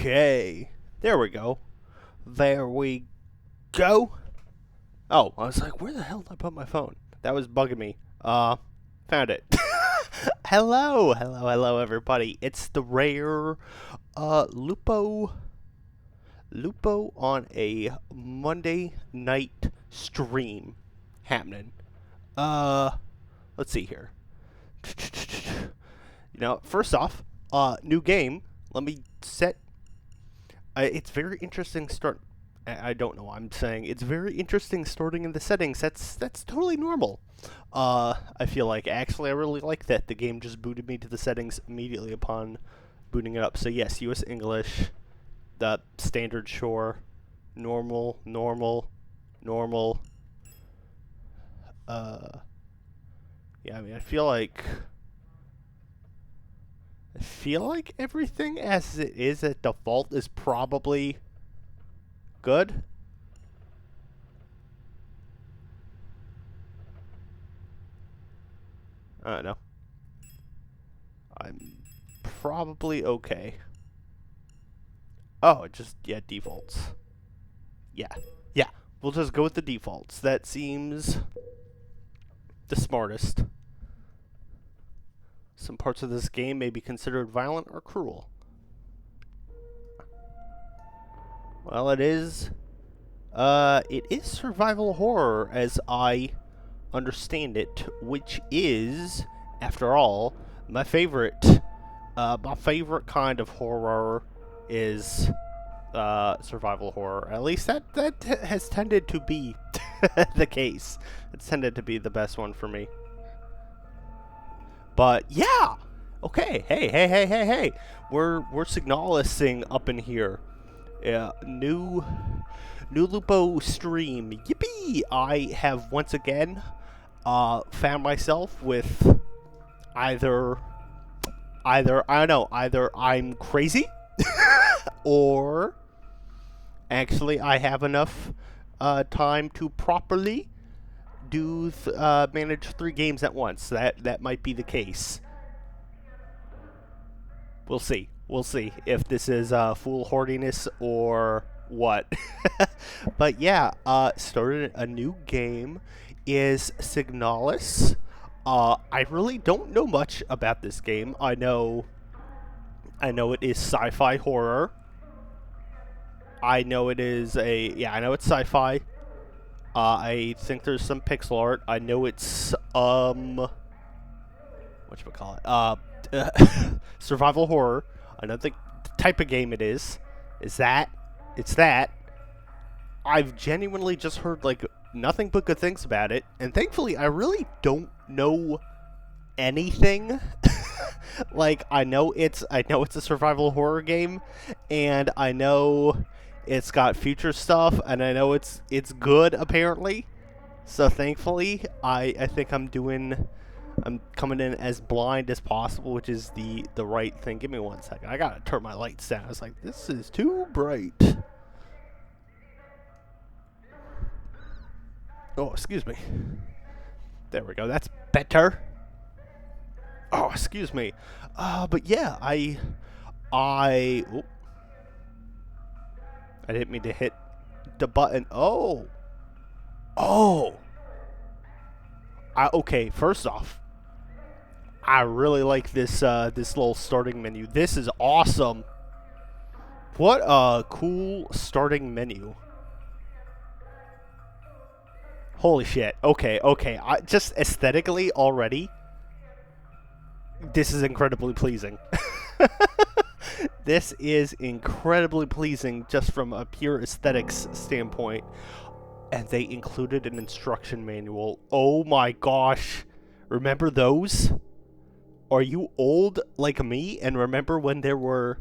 Okay. There we go. There we go. Oh, I was like, where the hell did I put my phone? That was bugging me. Found it. Hello, everybody. It's the rare, Lupo on a Monday night stream happening. Let's see here. First off, new game. Let me set. It's very interesting start. I don't know. I'm saying it's very interesting starting in the settings. That's totally normal. I feel like actually I really like that the game just booted me to the settings immediately upon booting it up. So yes, U.S. English, the standard shore, normal. Yeah, I mean, I feel like everything as it is at default is probably good. I don't know. I'm probably okay. Oh, defaults. Yeah. We'll just go with the defaults. That seems the smartest. Some parts of this game may be considered violent or cruel. Well, it is survival horror as I understand it, which is, after all, my favorite. My favorite kind of horror is survival horror. At least that has tended to be the case. It's tended to be the best one for me. But yeah, okay. Hey. We're Signalising up in here. New Lupo stream. Yippee! I have once again found myself with either I don't know, either I'm crazy or actually I have enough time to properly manage 3 games at once. That might be the case. We'll see if this is fool hordiness or what. But yeah, started a new game is Signalis. I really don't know much about this game. I know it is sci-fi horror. I know it's sci-fi. I think there's some pixel art. I know it's whatchamacallit? Survival horror. I know the type of game it is. It's that. I've genuinely just heard like nothing but good things about it, and thankfully I really don't know anything. Like I know it's a survival horror game, and I know it's got future stuff, and I know it's good apparently. So thankfully, I think I'm coming in as blind as possible, which is the right thing. Give me 1 second. I gotta turn my lights down. I was like, this is too bright. Oh, excuse me. There we go. That's better. Oh, excuse me. But yeah, I didn't mean to hit the button. Okay, first off, I really like this little starting menu. This is awesome. What a cool starting menu. Holy shit. Okay. Just aesthetically already, this is incredibly pleasing. This is incredibly pleasing just from a pure aesthetics standpoint. And they included an instruction manual. Oh my gosh. Remember those? Are you old like me and remember when there were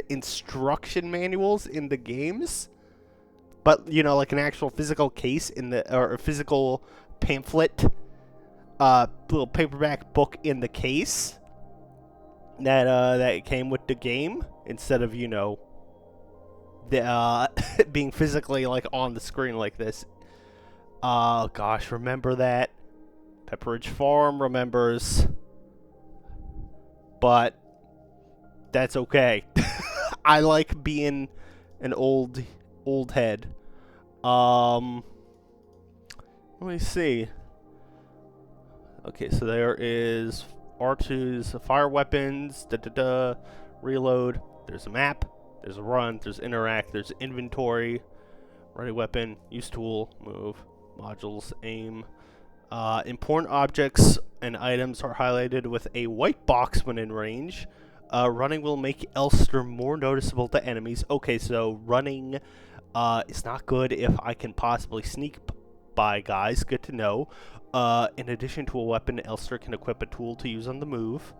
instruction manuals in the games? But, like an actual physical case or a physical pamphlet, little paperback book in the case that came with the game instead of, being physically like on the screen like this. Oh gosh, remember that? Pepperidge Farm remembers. But that's okay. I like being an old head. Let me see. Okay, so there is R2's fire weapons, reload, there's a map, there's a run, there's interact, there's inventory, ready weapon, use tool, move, modules, aim. Important objects and items are highlighted with a white box when in range. Running will make Elster more noticeable to enemies. Okay, so running is not good if I can possibly sneak by guys. Good to know. In addition to a weapon, Elster can equip a tool to use on the move.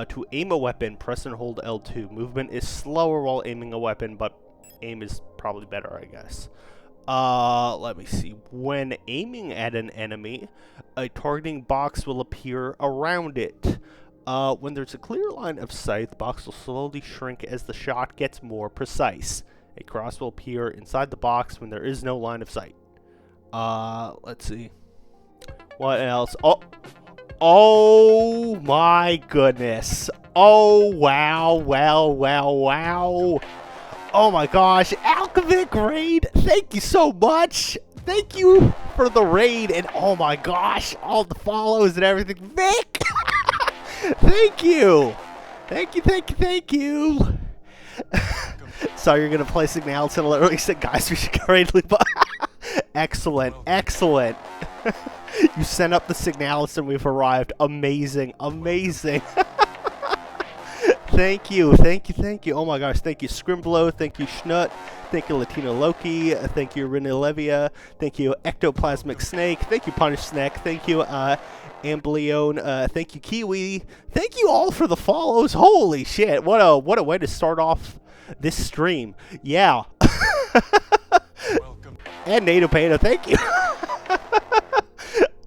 To aim a weapon, press and hold L2. Movement is slower while aiming a weapon, but aim is probably better, I guess. Let me see. When aiming at an enemy, a targeting box will appear around it. When there's a clear line of sight, the box will slowly shrink as the shot gets more precise. A cross will appear inside the box when there is no line of sight. Let's see. What else? Oh my goodness. Oh, wow, wow. Oh my gosh, Alchemic Raid, thank you so much. Thank you for the raid, and oh my gosh, all the follows and everything. Vic, thank you. Thank you. So you're going to play Signalis and literally said, guys, we should go raid Lupo. Excellent. You sent up the Signalis and we've arrived. Amazing. Thank you. Oh my gosh, thank you Scrimblow, thank you Schnut, thank you Latino Loki, thank you Renilevia, thank you Ectoplasmic Snake, thank you Punish Snack, thank you Ambleon, thank you Kiwi, thank you all for the follows. Holy shit, what a way to start off this stream. Yeah. Welcome. And Nato thank you.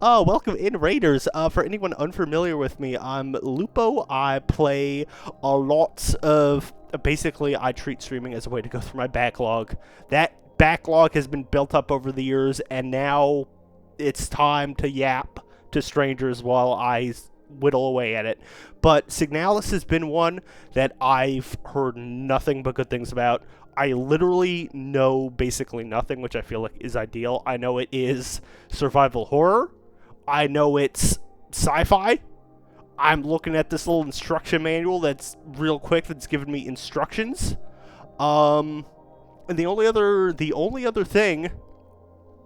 Welcome in, Raiders. For anyone unfamiliar with me, I'm Lupo. I play a lot of... Basically, I treat streaming as a way to go through my backlog. That backlog has been built up over the years, and now it's time to yap to strangers while I whittle away at it. But Signalis has been one that I've heard nothing but good things about. I literally know basically nothing, which I feel like is ideal. I know it is survival horror. I know it's sci-fi. I'm looking at this little instruction manual that's real quick that's giving me instructions. And the only other thing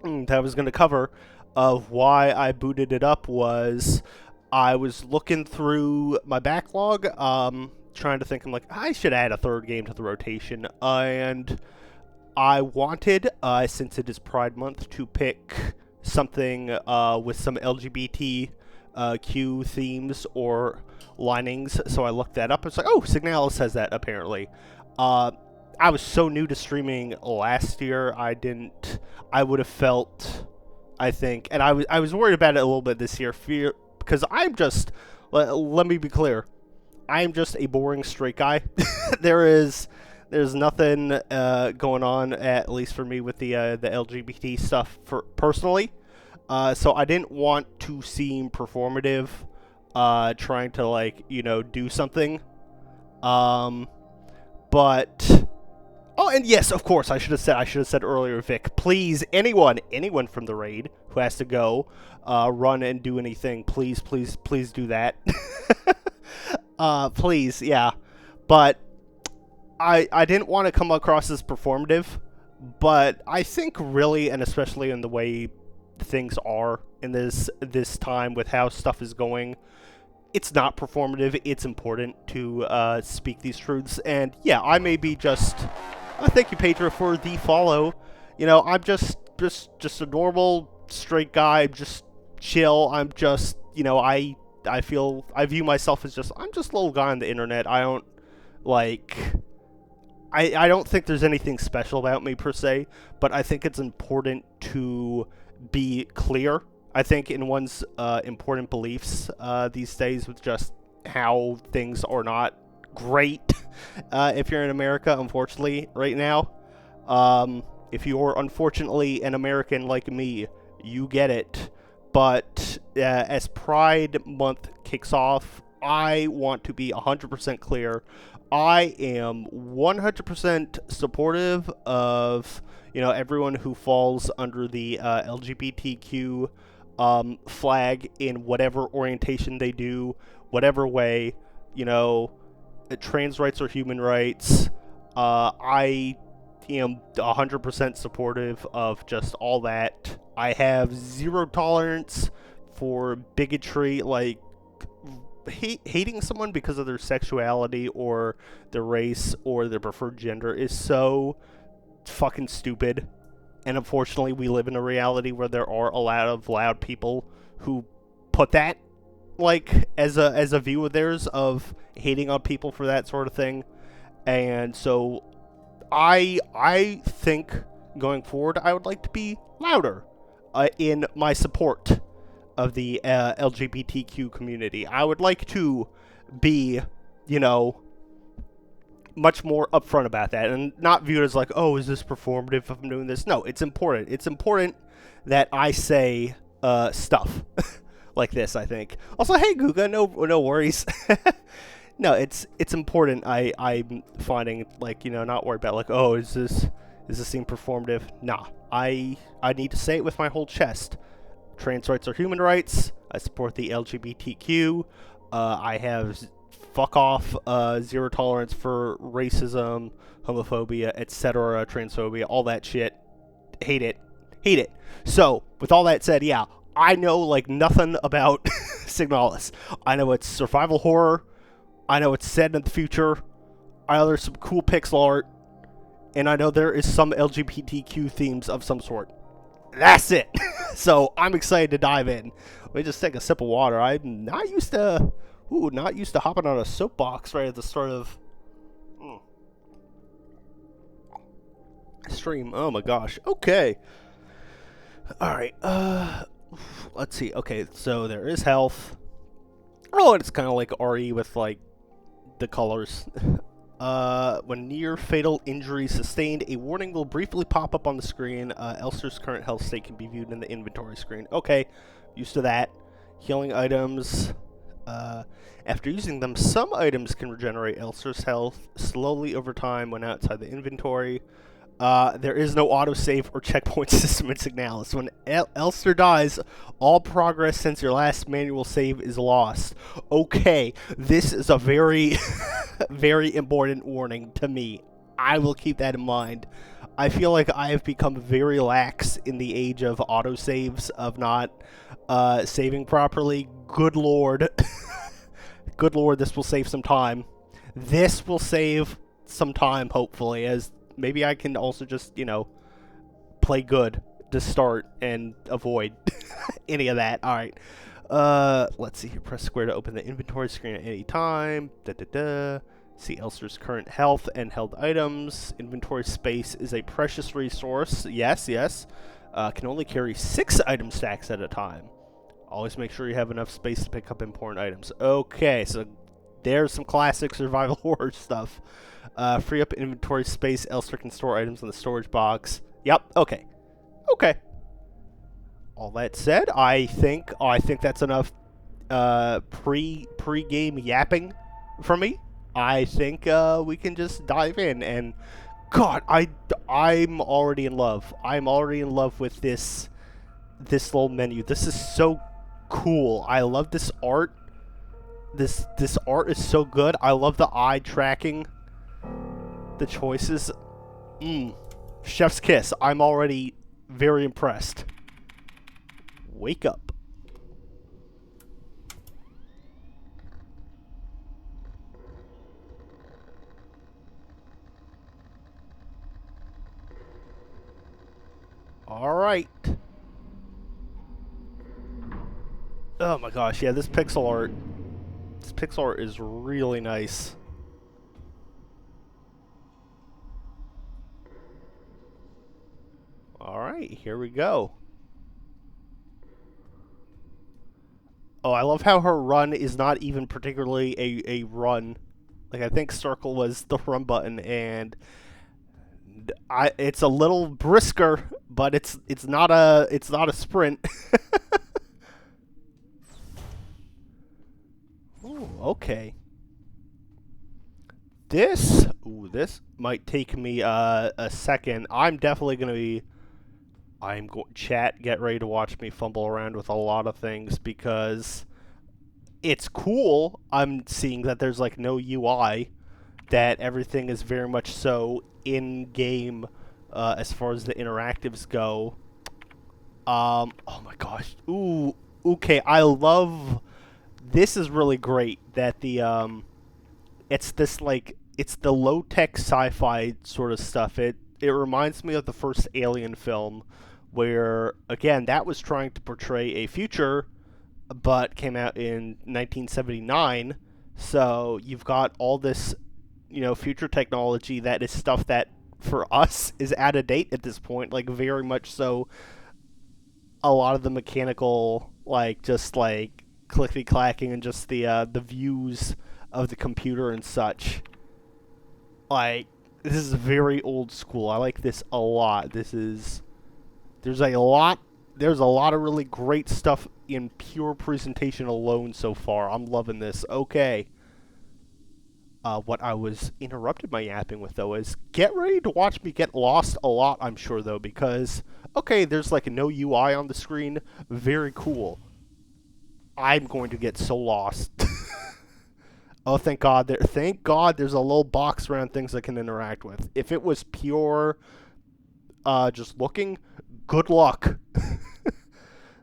that I was going to cover of why I booted it up was I was looking through my backlog, trying to think, I'm like, I should add a third game to the rotation, and I wanted, since it is Pride Month, to pick something with some LGBTQ themes or linings, so I looked that up. It's like, oh, Signalis has that, apparently. I was so new to streaming last year, I would have felt, I think, and I was worried about it a little bit this year, because I'm just, let me be clear, I'm just a boring straight guy. There's nothing going on, at least for me, with the LGBT stuff personally. So I didn't want to seem performative, trying to, like, do something. But oh, and yes, of course, I should have said earlier, Vic, please, anyone from the raid who has to go run and do anything, please do that. Please, yeah. But I didn't want to come across as performative, but I think really, and especially in the way things are in this time with how stuff is going, it's not performative. It's important to speak these truths. And yeah, I may be just thank you, Pedro, for the follow. I'm just a normal straight guy. I'm just chill. I'm just, I view myself as I'm just a little guy on the internet. I don't I don't think there's anything special about me per se, but I think it's important to be clear, I think, in one's important beliefs these days, with just how things are not great if you're in America, unfortunately, right now. If you're unfortunately an American like me, you get it. But as Pride Month kicks off, I want to be 100% clear. I am 100% supportive of, everyone who falls under the LGBTQ flag in whatever orientation they do, whatever way, trans rights or human rights. I am 100% supportive of just all that. I have zero tolerance for bigotry, like hating someone because of their sexuality or their race or their preferred gender is so fucking stupid. And unfortunately, we live in a reality where there are a lot of loud people who put that like as a view of theirs of hating on people for that sort of thing. And so I think going forward, I would like to be louder in my support of the LGBTQ community. I would like to be, much more upfront about that and not viewed as like, oh, is this performative if I'm doing this? No, it's important. It's important that I say stuff like this, I think. Also, hey, Guga, no worries. No, it's important. I'm finding, like, not worried about, like, oh, is this seem performative? Nah, I need to say it with my whole chest. Trans rights are human rights. I support the LGBTQ. I have fuck off, zero tolerance for racism, homophobia, etc., transphobia, all that shit. Hate it. So, with all that said, yeah, I know, like, nothing about Signalis. I know it's survival horror. I know it's set in the future. I know there's some cool pixel art. And I know there is some LGBTQ themes of some sort. That's it. So I'm excited to dive in. Let me just take a sip of water. I'm not used to hopping on a soapbox right at the start of stream. Oh my gosh. Okay. All right. Let's see. Okay, so there is health. Oh, and it's kind of like RE with like the colors. When near fatal injury sustained, a warning will briefly pop up on the screen. Elster's current health state can be viewed in the inventory screen. Okay, used to that. Healing items. After using them, some items can regenerate Elster's health slowly over time when outside the inventory. There is no autosave or checkpoint system in Signalis. When Elster dies, all progress since your last manual save is lost. Okay, this is a very, very important warning to me. I will keep that in mind. I feel like I have become very lax in the age of autosaves, of not saving properly. Good lord. Good lord, this will save some time. This will save some time, hopefully, as maybe I can also just, play good to start and avoid any of that. Alright. Let's see here. Press square to open the inventory screen at any time. See Elster's current health and held items. Inventory space is a precious resource. Yes. Can only carry 6 item stacks at a time. Always make sure you have enough space to pick up important items. Okay, so there's some classic survival horror stuff. Free up inventory space. Elster can store items in the storage box. Yep. Okay. All that said, I think that's enough pre-game yapping from me. I think we can just dive in. And God, I'm already in love. I'm already in love with this little menu. This is so cool. I love this art. This art is so good. I love the eye tracking. The choices. Chef's kiss. I'm already very impressed. Wake up. Alright. Oh my gosh, yeah, this pixel art is really nice. Alright, here we go. Oh, I love how her run is not even particularly a run. Like, I think circle was the run button, and it's a little brisker, but it's not a sprint. Ooh, okay. This might take me a second. I'm definitely gonna be. Chat. Get ready to watch me fumble around with a lot of things because it's cool. I'm seeing that there's like no UI, that everything is very much so in game as far as the interactives go. Oh my gosh. Ooh, okay. I love. This is really great that it's this like it's the low tech sci-fi sort of stuff. It reminds me of the first Alien film, where again that was trying to portray a future, but came out in 1979. So you've got all this, future technology that is stuff that for us is out of date at this point. Like very much so, a lot of the mechanical, like just like clickety clacking and just the views of the computer and such. Like this is very old school. I like this a lot. There's a lot of really great stuff in pure presentation alone so far. I'm loving this. Okay. What I was interrupted my yapping with, though, is get ready to watch me get lost a lot, I'm sure, though, because, okay, there's, like, no UI on the screen. Very cool. I'm going to get so lost. Oh, thank God. Thank God there's a little box around things I can interact with. If it was pure, just looking, good luck.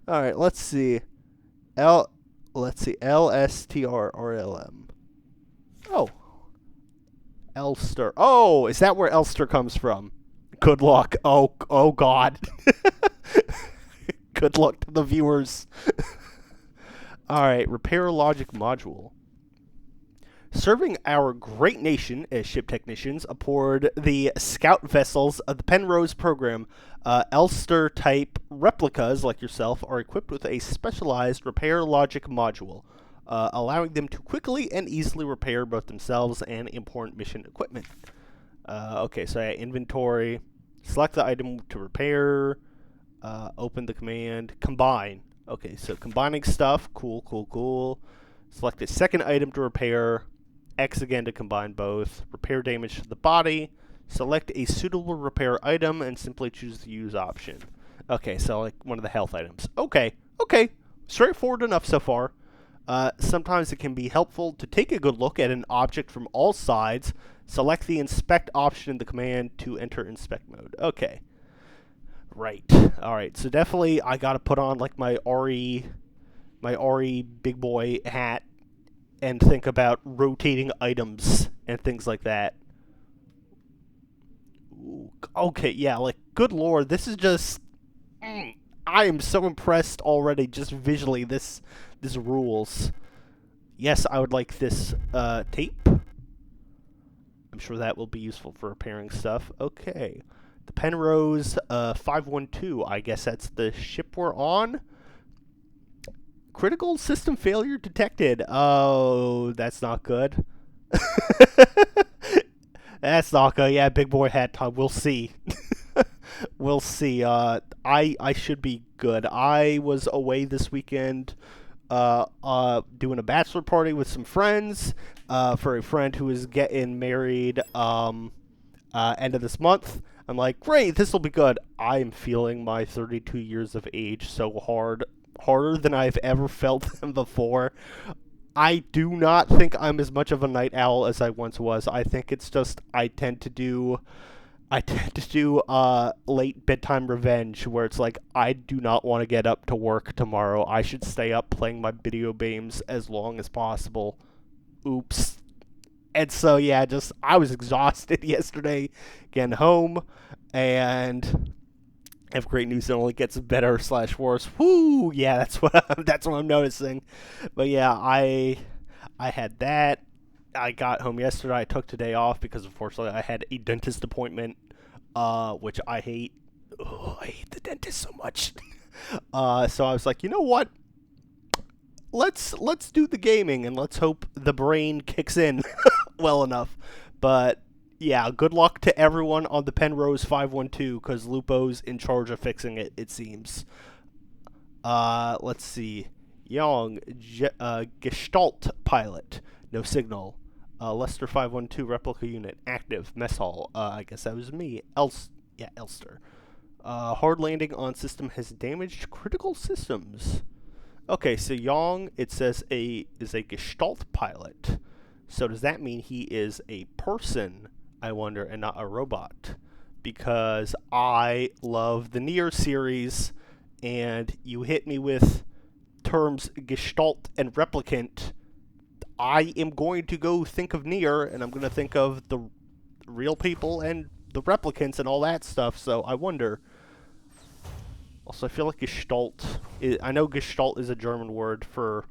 All right, let's see. LSTRRLM. Oh. Elster. Oh, is that where Elster comes from? Good luck. Oh God. Good luck to the viewers. All right, repair logic module. Serving our great nation as ship technicians aboard the scout vessels of the Penrose program, Elster-type replicas like yourself are equipped with a specialized repair logic module, allowing them to quickly and easily repair both themselves and important mission equipment. Okay, so inventory, select the item to repair, open the command, combine. Okay, so combining stuff, cool. Select a second item to repair, X again to combine both, repair damage to the body, select a suitable repair item, and simply choose the use option. Okay, so like one of the health items. Okay, straightforward enough so far. Sometimes it can be helpful to take a good look at an object from all sides. Select the inspect option in the command to enter inspect mode. Okay. Right. Alright, so definitely I gotta put on like my RE big boy hat and think about rotating items and things like that. Ooh, okay, yeah, like, good lord, this is just... I am so impressed already, just visually, this rules. Yes, I would like this tape. I'm sure that will be useful for repairing stuff. Okay. The Penrose 512, I guess that's the ship we're on. Critical system failure detected. Oh, that's not good. That's not good. Yeah, big boy hat time. We'll see. We'll see. I should be good. I was away this weekend doing a bachelor party with some friends for a friend who is getting married end of this month. I'm like, great, this will be good. I am feeling my 32 years of age so harder than I've ever felt them before. I do not think I'm as much of a night owl as I once was. I think it's just I tend to do late bedtime revenge, where it's like I do not want to get up to work tomorrow. I should stay up playing my video games as long as possible. Oops. And so yeah, I was exhausted yesterday getting home, and I have great news. It only gets better / worse. Whoo! Yeah, that's what I'm noticing. But yeah, I had that. I got home yesterday. I took today off because unfortunately I had a dentist appointment, which I hate. Oh, I hate the dentist so much. So I was like, you know what? Let's do the gaming and let's hope the brain kicks in well enough. But yeah, good luck to everyone on the Penrose 512 because Lupo's in charge of fixing it. It seems. Let's see. Young, Gestalt pilot. No signal. Lester 512 replica unit active. Mess hall. I guess that was me. Elster. Hard landing on system has damaged critical systems. Okay, so Yang, it says is a Gestalt pilot. So does that mean he is a person, I wonder, and not a robot? Because I love the Nier series, and you hit me with terms Gestalt and replicant, I am going to go think of Nier, and I'm going to think of the real people and the replicants and all that stuff, so I wonder. Also, I feel like Gestalt, I know Gestalt is a German word for,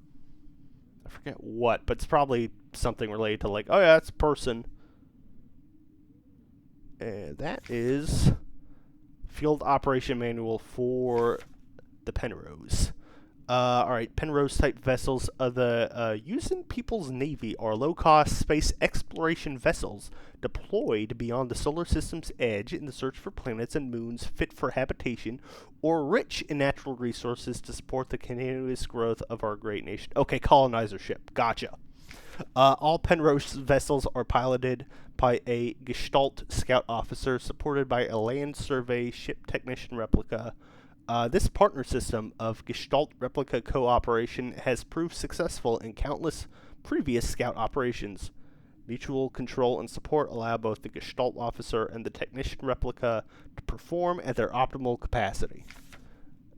I forget what, but it's probably something related to like, oh yeah, it's a person. And that is Field Operation Manual for the Penrose. Alright, Penrose-type vessels used in People's Navy are low-cost space exploration vessels deployed beyond the solar system's edge in the search for planets and moons fit for habitation or rich in natural resources to support the continuous growth of our great nation. Okay, colonizer ship. Gotcha. All Penrose vessels are piloted by a Gestalt scout officer supported by a land survey ship technician replica. This partner system of Gestalt replica cooperation has proved successful in countless previous scout operations. Mutual control and support allow both the Gestalt officer and the technician replica to perform at their optimal capacity.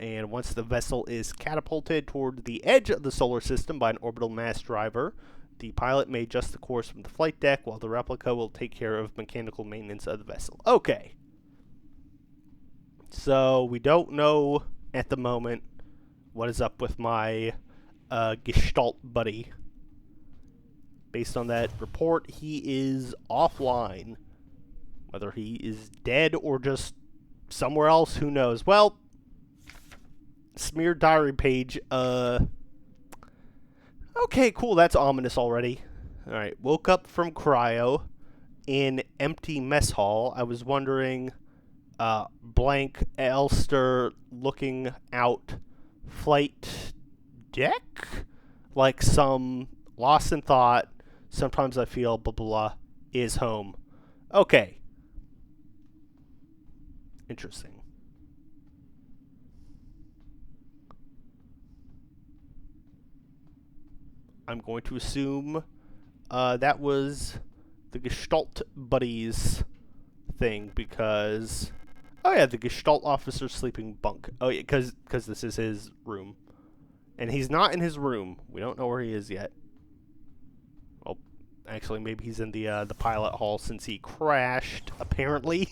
And once the vessel is catapulted toward the edge of the solar system by an orbital mass driver, the pilot may adjust the course from the flight deck while the replica will take care of mechanical maintenance of the vessel. Okay. So, we don't know at the moment what is up with my Gestalt buddy. Based on that report, he is offline. Whether he is dead or just somewhere else, who knows. Well, smeared diary page. Okay, cool, that's ominous already. Alright, woke up from cryo in empty mess hall. I was wondering... blank Elster looking out flight deck? Like some lost in thought, sometimes I feel blah blah is home. Okay. Interesting. I'm going to assume that was the Gestalt buddies thing because... Oh yeah, the Gestalt officer's sleeping bunk. Oh yeah, because this is his room. And he's not in his room. We don't know where he is yet. Well, actually, maybe he's in the pilot hall since he crashed, apparently.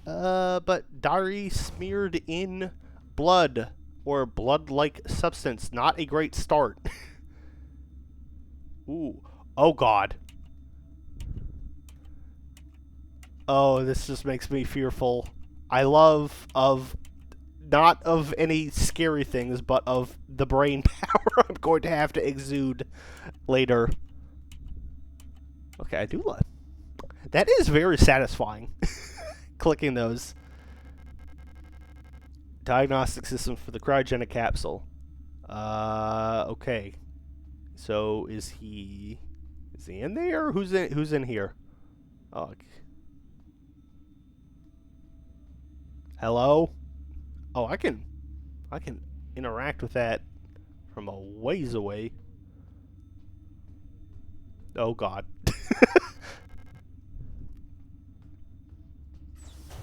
But diary smeared in blood or blood-like substance. Not a great start. Ooh. Oh god. Oh, this just makes me fearful. I love not of any scary things, but of the brain power I'm going to have to exude later. Okay, I do love... That is very satisfying. Clicking those. Diagnostic system for the cryogenic capsule. Okay. So, is he in there? Who's in here? Oh, okay. Hello? Oh, I can interact with that from a ways away. Oh god.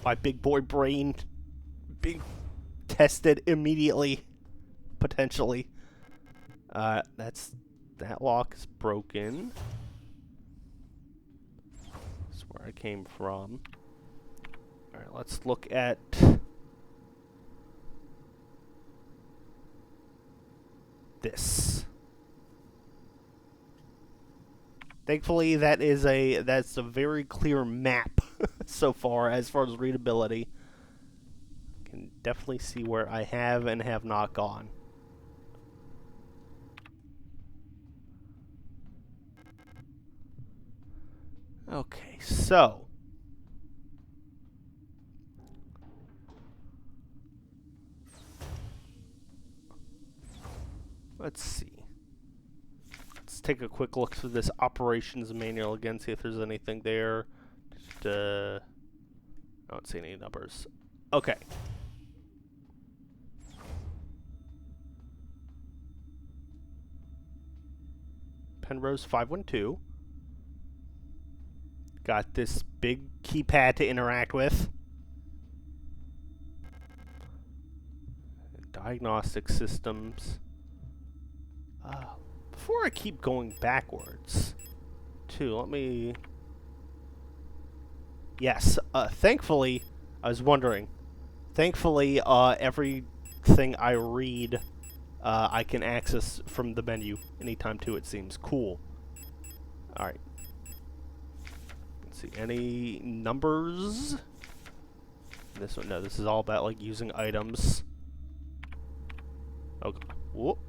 My big boy brain being tested immediately, potentially. That lock is broken. That's where I came from. Alright, let's look at this. Thankfully, that's a very clear map so far as readability. Can definitely see where I have and have not gone. Okay, so let's see. Let's take a quick look through this operations manual again, see if there's anything there. Just, I don't see any numbers. Okay. Penrose 512. Got this big keypad to interact with. Diagnostic systems. Before I keep going backwards, too, let me... Yes, thankfully, I was wondering. Thankfully, everything I read, I can access from the menu anytime, too, it seems. Cool. Alright. Let's see, any numbers? This one, no, this is all about, like, using items. Okay. Whoop.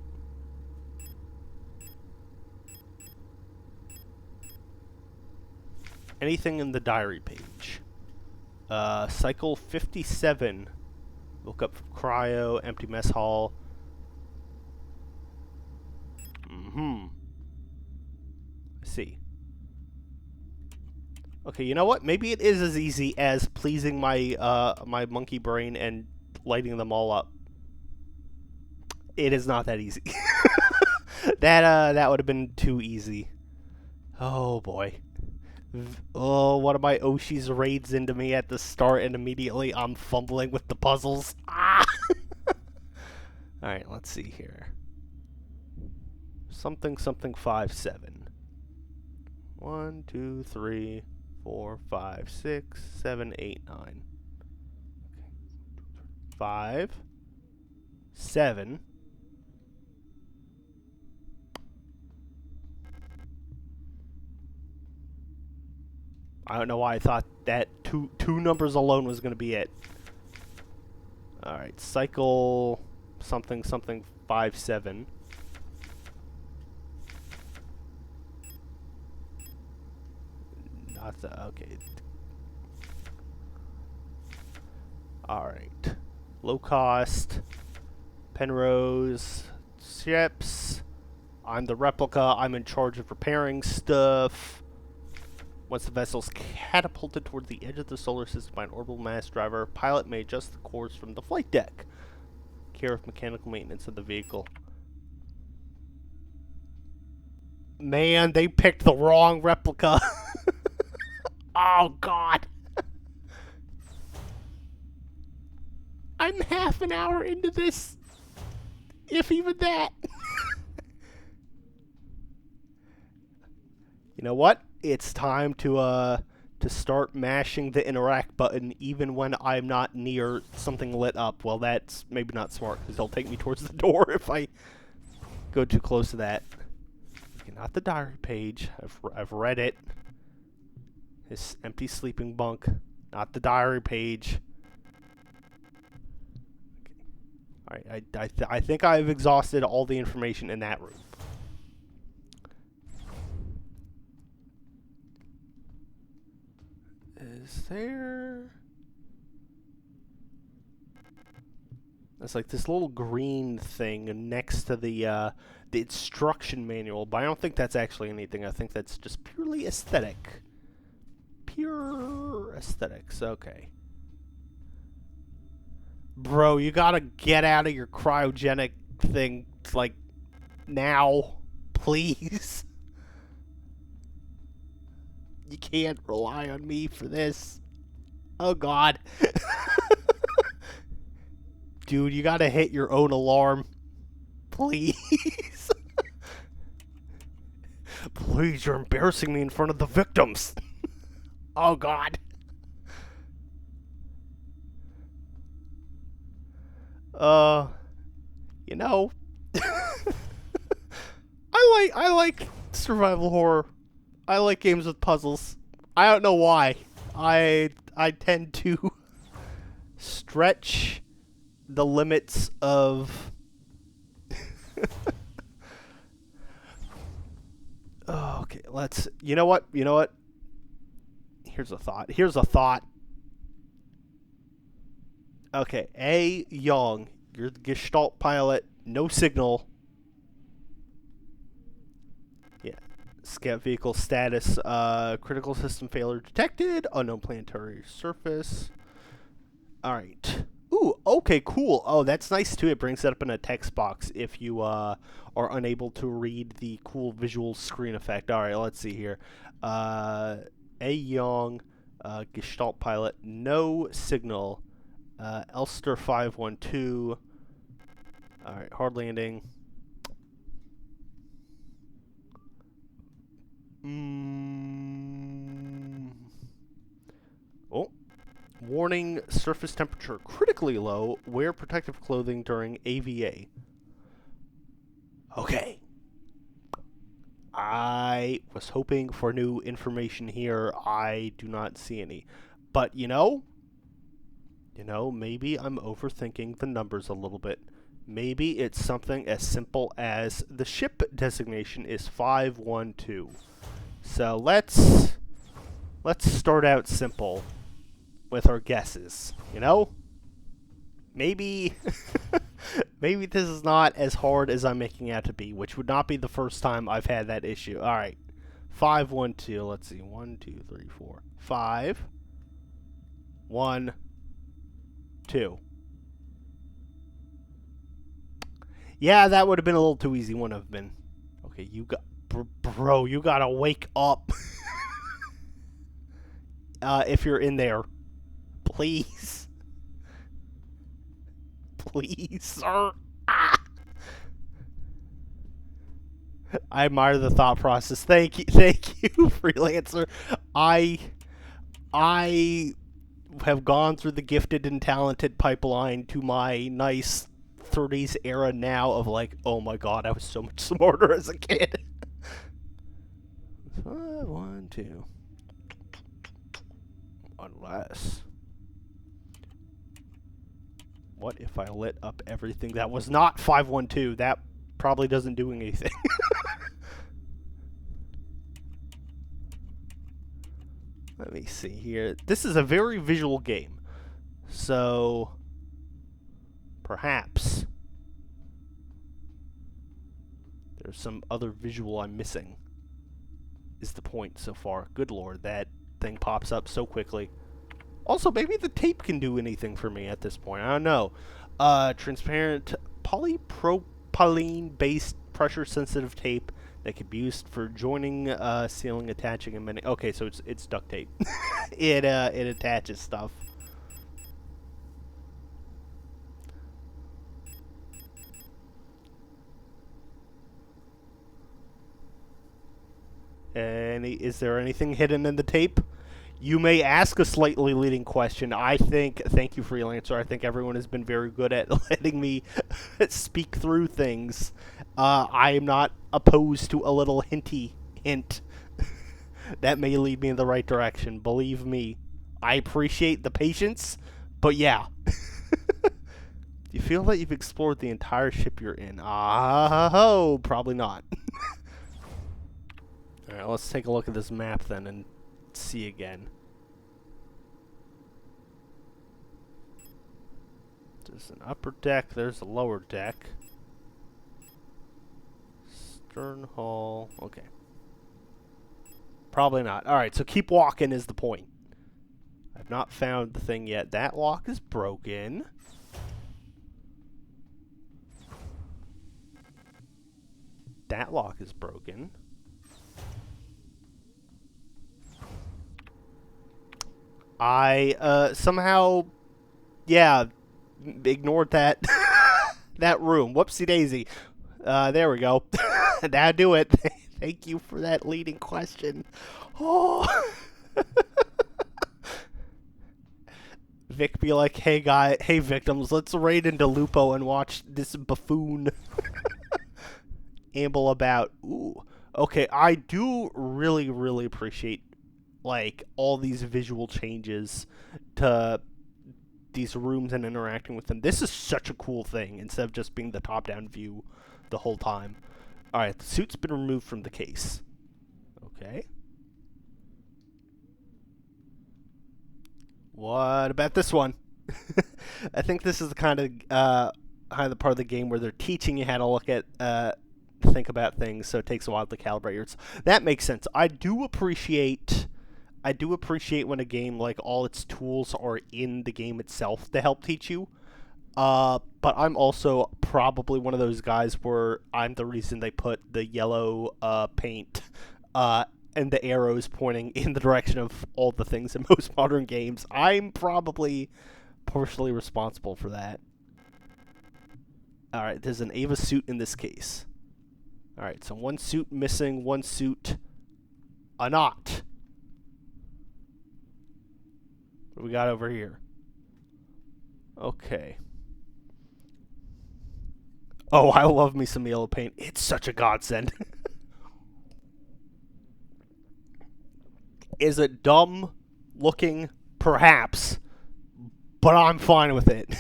Anything in the diary page. Cycle 57. Woke up from cryo, empty mess hall. I see. Okay, you know what? Maybe it is as easy as pleasing my my monkey brain and lighting them all up. It is not that easy. That would have been too easy. Oh boy. Oh, one of my Oshi's raids into me at the start, and immediately I'm fumbling with the puzzles. Ah! Alright, let's see here. Something 57. 1, 2, 3, 4, 5, 6, 7, 8, 9. Okay. 5, 7. I don't know why I thought that two numbers alone was going to be it. Alright, cycle something 57. Not the, okay. Alright. Low cost. Penrose. Ships. I'm the replica. I'm in charge of repairing stuff. Once the vessel is catapulted toward the edge of the solar system by an orbital mass driver, pilot may adjust the course from the flight deck. Care of mechanical maintenance of the vehicle. Man, they picked the wrong replica. Oh, God. I'm half an hour into this. If even that. You know what? It's time to start mashing the interact button even when I'm not near something lit up. Well, that's maybe not smart, because they'll take me towards the door if I go too close to that. Okay, not the diary page. I've read it. This empty sleeping bunk. Not the diary page. Okay. Alright, I think I've exhausted all the information in that room. Is there... It's like this little green thing next to the instruction manual, but I don't think that's actually anything. I think that's just purely aesthetic. Pure aesthetics, okay. Bro, you gotta get out of your cryogenic thing, like, now. Please. You can't rely on me for this. Oh, God. Dude, you gotta hit your own alarm. Please. Please, you're embarrassing me in front of the victims. Oh, God. You know, I like survival horror. I like games with puzzles. I don't know why. I tend to stretch the limits of oh, okay, let's you know what? Here's a thought. Okay, A. Young, you're the Gestalt pilot, no signal. Yeah. Scout vehicle status, critical system failure detected, unknown planetary surface. Alright. Ooh, okay, cool. Oh, that's nice too. It brings it up in a text box if you are unable to read the cool visual screen effect. Alright, let's see here. A Young, Gestalt pilot, no signal. Elster 512. Alright, hard landing. Oh. Warning, surface temperature critically low. Wear protective clothing during AVA. Okay. I was hoping for new information here. I do not see any. But, maybe I'm overthinking the numbers a little bit. Maybe it's something as simple as the ship designation is 512. So let's start out simple with our guesses, Maybe maybe this is not as hard as I'm making out to be, which would not be the first time I've had that issue. All right. 512. Let's see. 1 2 3 4 5 1 2. Yeah, that would have been a little too easy. Wouldn't have been. Okay, bro, you got to wake up. If you're in there. Please. Please, sir. Ah! I admire the thought process. Thank you, freelancer. I have gone through the gifted and talented pipeline to my nice 30s era now of like, oh my god, I was so much smarter as a kid. 5 1 2. Unless. What if I lit up everything that was not 512? That probably doesn't do anything. Let me see here. This is a very visual game. So, perhaps there's some other visual I'm missing, is the point so far. Good lord, that thing pops up so quickly. Also, maybe the tape can do anything for me at this point. I don't know. Transparent polypropylene-based pressure-sensitive tape that could be used for joining, sealing, attaching, and many. Okay, so it's duct tape. It attaches stuff. Is there anything hidden in the tape? You may ask a slightly leading question. Thank you, freelancer. I think everyone has been very good at letting me speak through things. I am not opposed to a little hint. That may lead me in the right direction. Believe me, I appreciate the patience, but yeah. You feel that you've explored the entire ship you're in? Oh, probably not. Alright, let's take a look at this map then and see again. There's an upper deck, there's a lower deck. Stern hull, okay. Probably not. Alright, so keep walking is the point. I've not found the thing yet. That lock is broken. That lock is broken. I somehow, yeah, ignored that that room. Whoopsie daisy. There we go. That'll do it. Thank you for that leading question. Oh. Vic be like, hey victims, let's raid into Lupo and watch this buffoon amble about. Ooh. Okay, I do really, really appreciate like all these visual changes to these rooms and interacting with them. This is such a cool thing instead of just being the top-down view the whole time. Alright, the suit's been removed from the case. Okay. What about this one? I think this is the kind of the part of the game where they're teaching you how to look at think about things, so it takes a while to calibrate yours. That makes sense. I do appreciate when a game, like, all its tools are in the game itself to help teach you. But I'm also probably one of those guys where I'm the reason they put the yellow paint and the arrows pointing in the direction of all the things in most modern games. I'm probably partially responsible for that. Alright, there's an Ava suit in this case. Alright, so one suit missing, one suit a not. What do we got over here? Okay. Oh, I love me some yellow paint. It's such a godsend. Is it dumb looking? Perhaps. But I'm fine with it.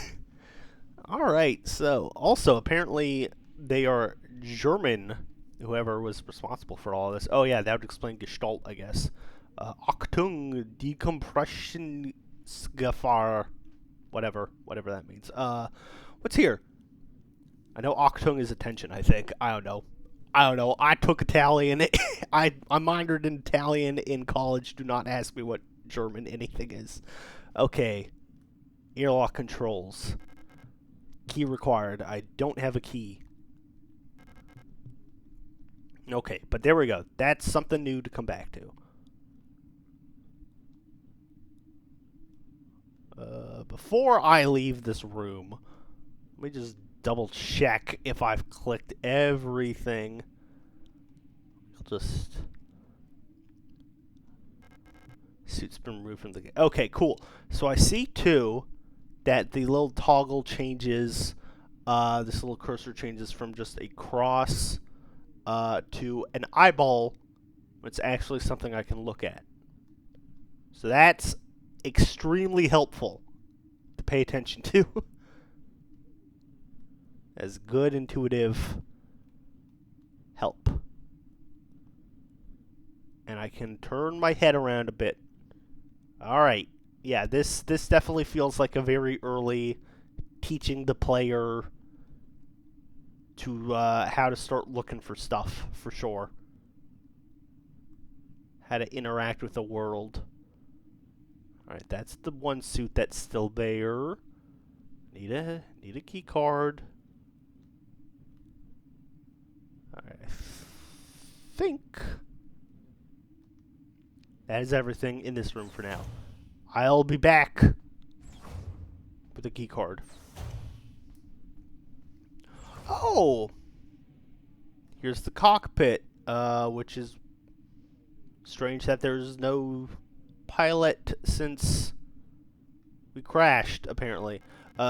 Alright, so also apparently they are German, whoever was responsible for all this. Oh yeah, that would explain Gestalt, I guess. Achtung, Decompressionsgefahr. Whatever that means. What's here? I know Achtung is attention, I think. I don't know. I took Italian. I minored in Italian in college. Do not ask me what German anything is. Okay. Airlock controls. Key required. I don't have a key. Okay, but there we go. That's something new to come back to. Before I leave this room, let me just double check if I've clicked everything. I'll just... Suit's been removed from the game. Okay, cool. So I see, too, that the little toggle changes, this little cursor changes from just a cross to an eyeball. It's actually something I can look at. So that's extremely helpful to pay attention to. As good intuitive help. And I can turn my head around a bit. Alright. Yeah, this definitely feels like a very early teaching the player to how to start looking for stuff, for sure. How to interact with the world. Alright, that's the one suit that's still there. Need a key card. Alright, I think that is everything in this room for now. I'll be back with a key card. Oh! Here's the cockpit, which is strange that there's no pilot since we crashed, apparently.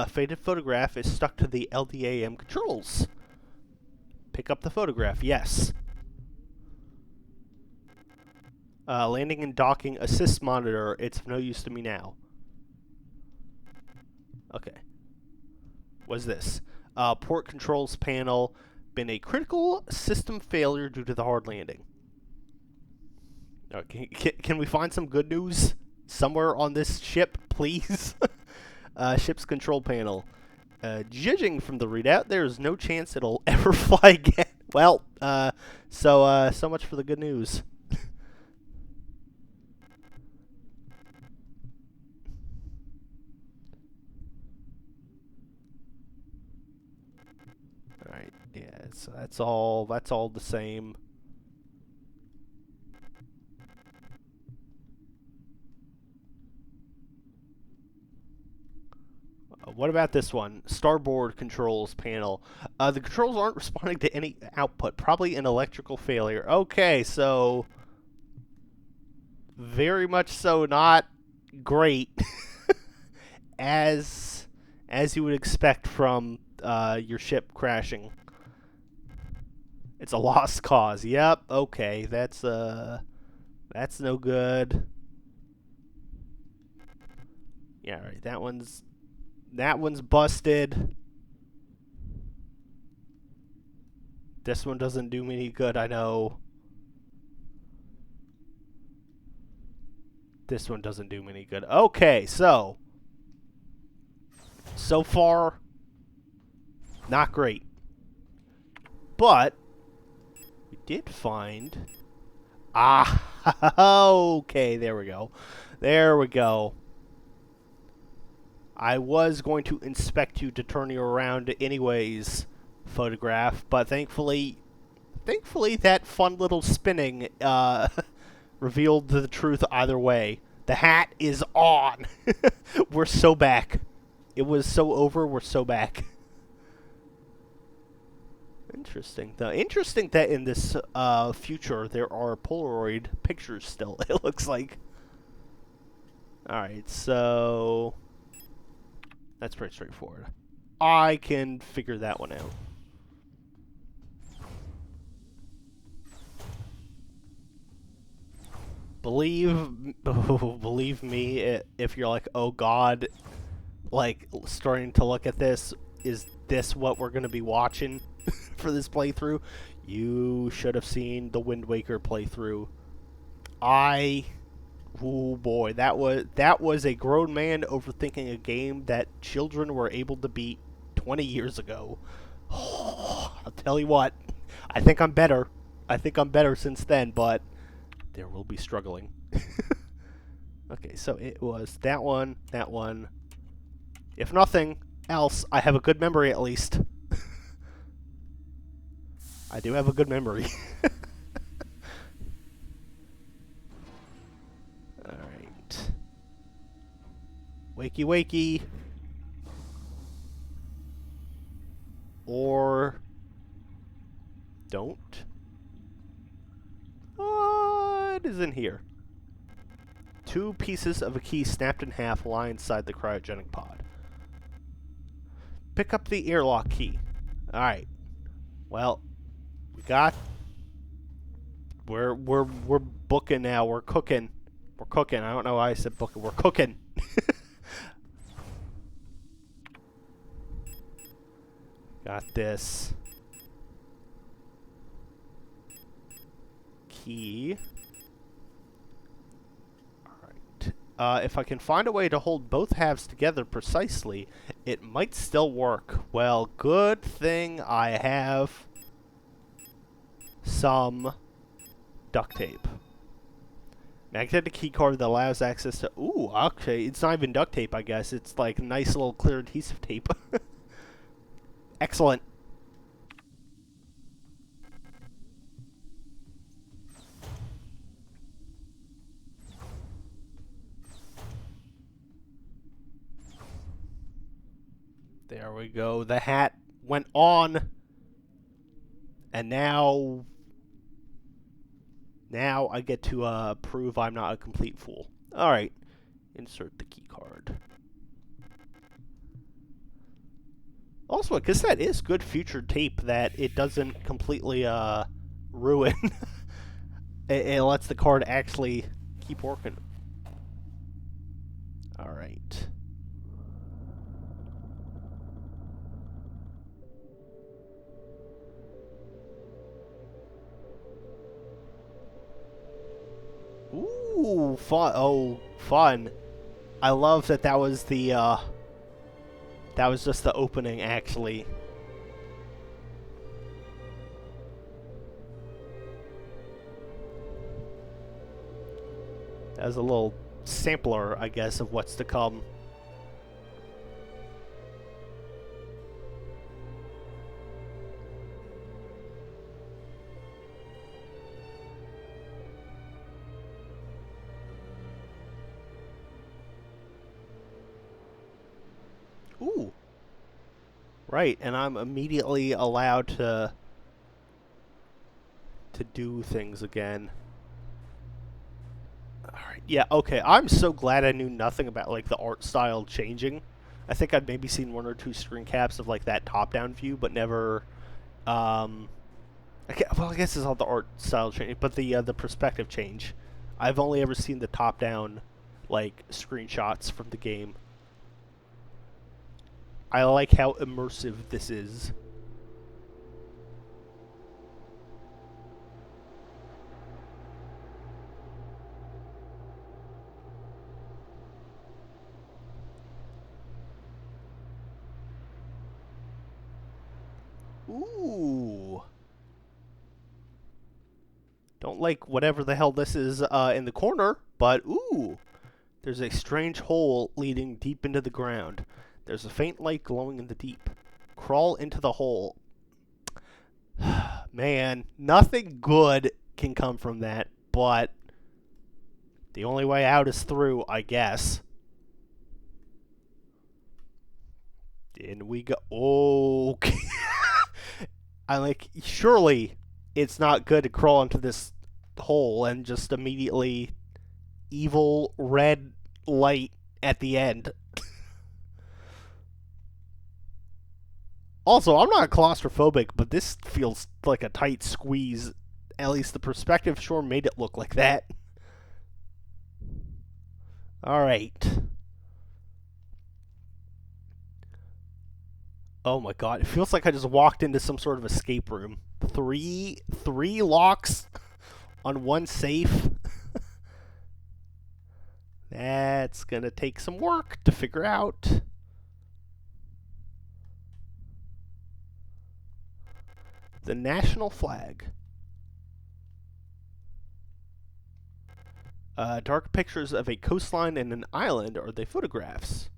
Faded photograph is stuck to the LDAM controls. Pick up the photograph, yes. Landing and docking assist monitor. It's of no use to me now. Okay. What's this? Port controls panel. Been a critical system failure due to the hard landing. Okay, can we find some good news somewhere on this ship, please? Ship's control panel. Judging from the readout, there is no chance it'll ever fly again. Well, so much for the good news. Alright, yeah, so that's all the same. What about this one? Starboard controls panel. The controls aren't responding to any output. Probably an electrical failure. Okay, so... very much so not great. as you would expect from your ship crashing. It's a lost cause. Yep, okay. That's no good. Yeah, right. That one's busted. This one doesn't do me any good, I know. This one doesn't do me any good. Okay, so far, not great. But did find... Ah, okay, there we go. There we go. I was going to inspect you to turn you around anyways, photograph, but thankfully that fun little spinning revealed the truth either way. The hat is on. We're so back. It was so over, we're so back. Interesting. Interesting that in this future there are Polaroid pictures still, it looks like. Alright, so... that's pretty straightforward. I can figure that one out. Believe me, if you're like, oh god, like, starting to look at this, is this what we're going to be watching for this playthrough? You should have seen the Wind Waker playthrough. Oh boy, that was a grown man overthinking a game that children were able to beat 20 years ago. Oh, I'll tell you what, I think I'm better. I think I'm better since then, but there will be struggling. Okay, so it was that one, that one. If nothing else, I have a good memory at least. I do have a good memory. Alright. Wakey wakey. Or... don't. What is in here? 2 pieces of a key snapped in half lie inside the cryogenic pod. Pick up the airlock key. Alright. Well, we got... We're booking now. We're cooking. We're cooking. I don't know why I said booking. We're cooking. Got this. Key. Alright. If I can find a way to hold both halves together precisely, it might still work. Well, good thing I have some duct tape. Magnetic keycard that allows access to... ooh, okay, it's not even duct tape, I guess. It's like nice little clear adhesive tape. Excellent. There we go. The hat went on. And now I get to prove I'm not a complete fool. Alright. Insert the key card. Also, a cassette is good featured tape that it doesn't completely ruin. It lets the card actually keep working. Alright. Ooh, fun. Oh, fun. I love that that was the, that was just the opening, actually. That was a little sampler, I guess, of what's to come. Ooh. Right, and I'm immediately allowed to do things again. Alright, yeah, okay. I'm so glad I knew nothing about, like, the art style changing. I think I'd maybe seen 1 or 2 screen caps of, like, that top-down view, but never, well, I guess it's not the art style change, but the perspective change. I've only ever seen the top-down, like, screenshots from the game. I like how immersive this is. Ooh. Don't like whatever the hell this is in the corner, but ooh, there's a strange hole leading deep into the ground. There's a faint light glowing in the deep. Crawl into the hole. Man, nothing good can come from that, but the only way out is through, I guess. In we go. Okay. I'm like, surely it's not good to crawl into this hole and just immediately evil red light at the end. Also, I'm not claustrophobic, but this feels like a tight squeeze. At least the perspective sure made it look like that. Alright. Oh my god, it feels like I just walked into some sort of escape room. Three locks on one safe. That's gonna take some work to figure out. The national flag. Dark pictures of a coastline and an island. Are they photographs?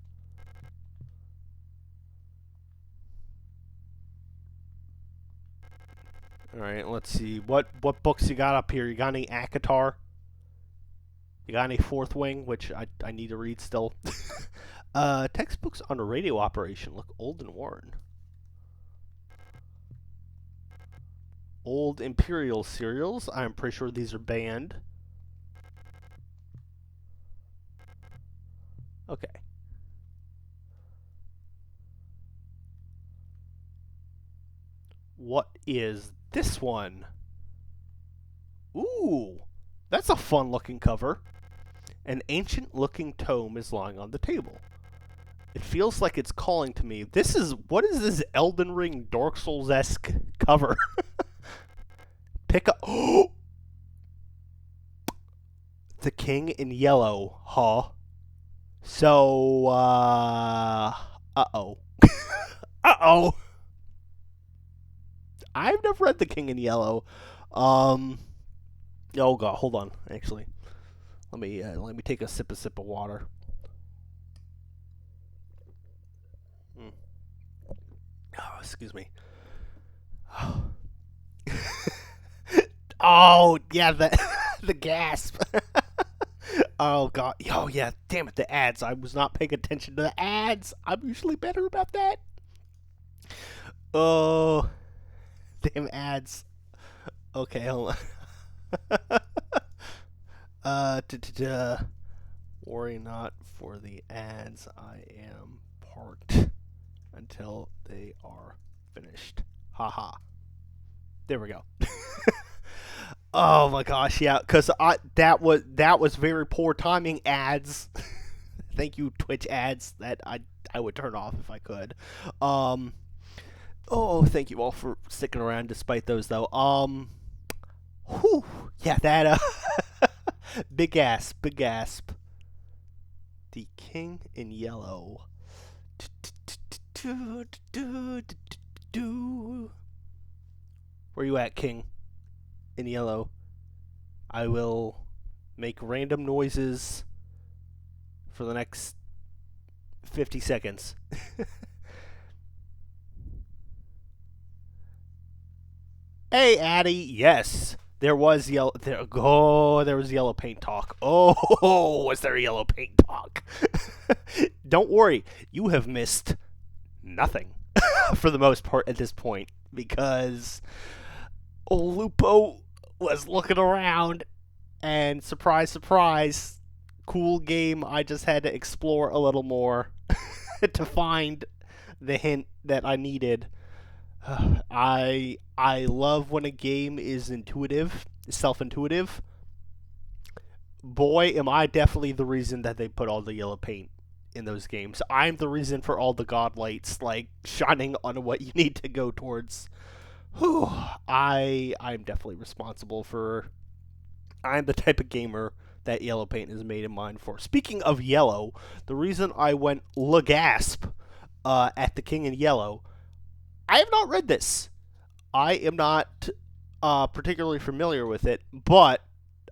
Alright, let's see. What books you got up here? You got any Akatar? You got any Fourth Wing, which I need to read still. Textbooks on a radio operation look old and worn. Old Imperial cereals. I'm pretty sure these are banned. Okay. What is this one? Ooh, that's a fun looking cover. An ancient looking tome is lying on the table. It feels like it's calling to me. What is this Elden Ring Dark Souls-esque cover? Pick up. Oh! The King in Yellow, huh? So, uh-oh. Uh-oh. I've never read The King in Yellow. Oh god, hold on. Actually, let me take a sip of water. Oh, excuse me. Oh yeah, the gasp. Oh god. Oh yeah. Damn it, the ads. I was not paying attention to the ads. I'm usually better about that. Oh. Damn ads. Okay, hold on. Worry not for the ads. I am parked until they are finished. Haha. There we go. Oh my gosh, yeah, because that was very poor timing. Ads. Thank you, Twitch ads. That I would turn off if I could. Oh, thank you all for sticking around despite those, though. Whew, yeah, that, big gasp, big gasp. The King in Yellow. Where you at, King in Yellow? I will make random noises for the next 50 seconds. Hey, Addy. Yes, there was yellow. There was yellow paint talk. Oh, was there yellow paint talk? Don't worry, you have missed nothing for the most part at this point because Lupo was looking around, and surprise, surprise, cool game. I just had to explore a little more to find the hint that I needed. I love when a game is intuitive, self-intuitive. Boy, am I definitely the reason that they put all the yellow paint in those games. I'm the reason for all the god lights, like, shining on what you need to go towards. Whew, I'm definitely responsible for... I'm the type of gamer that yellow paint is made in mind for. Speaking of yellow, the reason I went gasp at The King in Yellow, I have not read this. I am not particularly familiar with it, but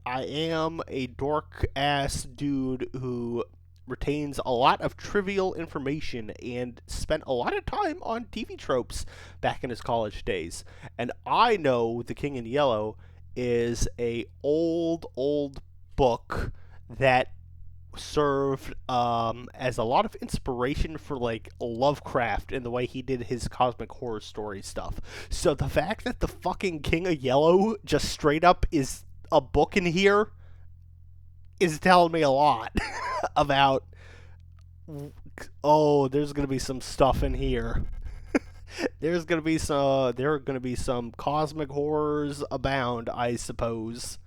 I am a dork ass dude who retains a lot of trivial information and spent a lot of time on TV tropes back in his college days. And I know The King in Yellow is a old book that served as a lot of inspiration for like Lovecraft in the way he did his cosmic horror story stuff. So the fact that the fucking King of Yellow just straight up is a book in here is telling me a lot about, oh, there's gonna be some stuff in here. There are gonna be some cosmic horrors abound, I suppose.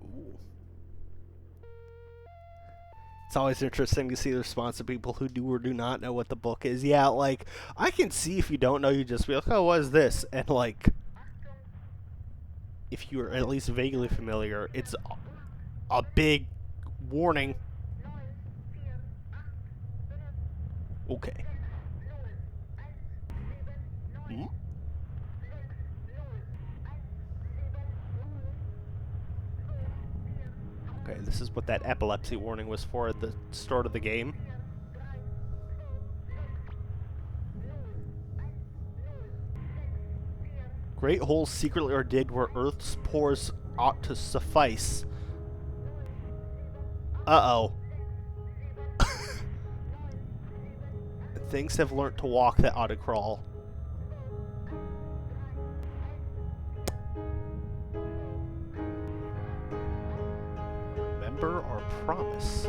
Ooh. It's always interesting to see the response of people who do or do not know what the book is. Yeah, like, I can see if you don't know, you just be like, oh, what is this? And, like, if you're at least vaguely familiar, it's a big warning. Okay. Hmm? Okay, this is what that epilepsy warning was for at the start of the game. Great holes secretly are digged where Earth's pores ought to suffice. Uh-oh. Things have learnt to walk that ought to crawl. Remember our promise.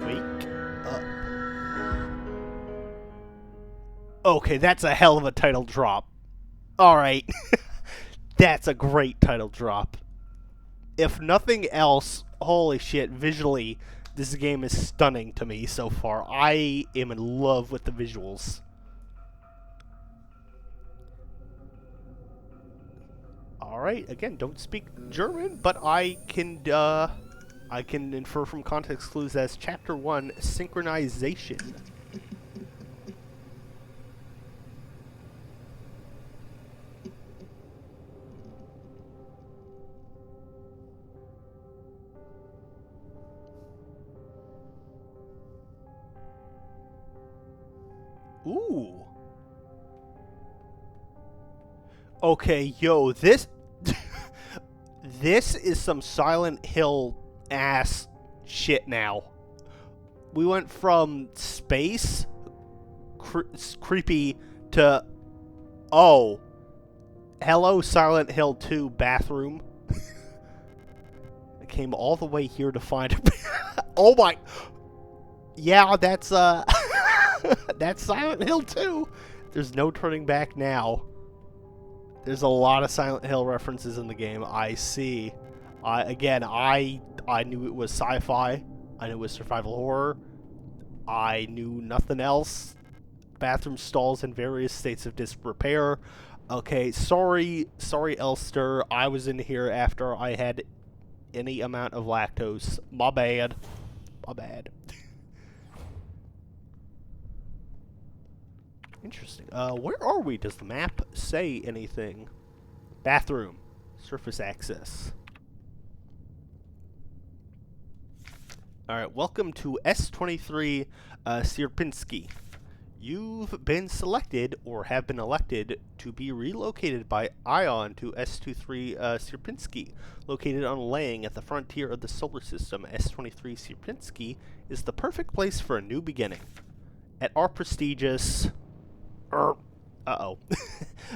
Wake up. Okay, that's a hell of a title drop. Alright. That's a great title drop. If nothing else, holy shit, visually, this game is stunning to me so far. I am in love with the visuals. Alright, again, don't speak German, but I can infer from context clues as Chapter 1, Synchronization. Ooh. Okay, yo, this this is some Silent Hill ass shit now. We went from space creepy to, oh, hello Silent Hill 2 bathroom. I came all the way here to find it. Oh my. Yeah, that's that's Silent Hill 2. There's no turning back now. There's a lot of Silent Hill references in the game. I see. Again, I knew it was sci-fi. I knew it was survival horror. I knew nothing else. Bathroom stalls in various states of disrepair. Okay, sorry, Elster. I was in here after I had any amount of lactose. My bad. My bad. Interesting. Where are we? Does the map say anything? Bathroom. Surface access. Alright, welcome to S23 Sierpinski. You've been selected, or have been elected, to be relocated by Ion to S23 Sierpinski, located on Lang at the frontier of the solar system. S23 Sierpinski is the perfect place for a new beginning. At our prestigious...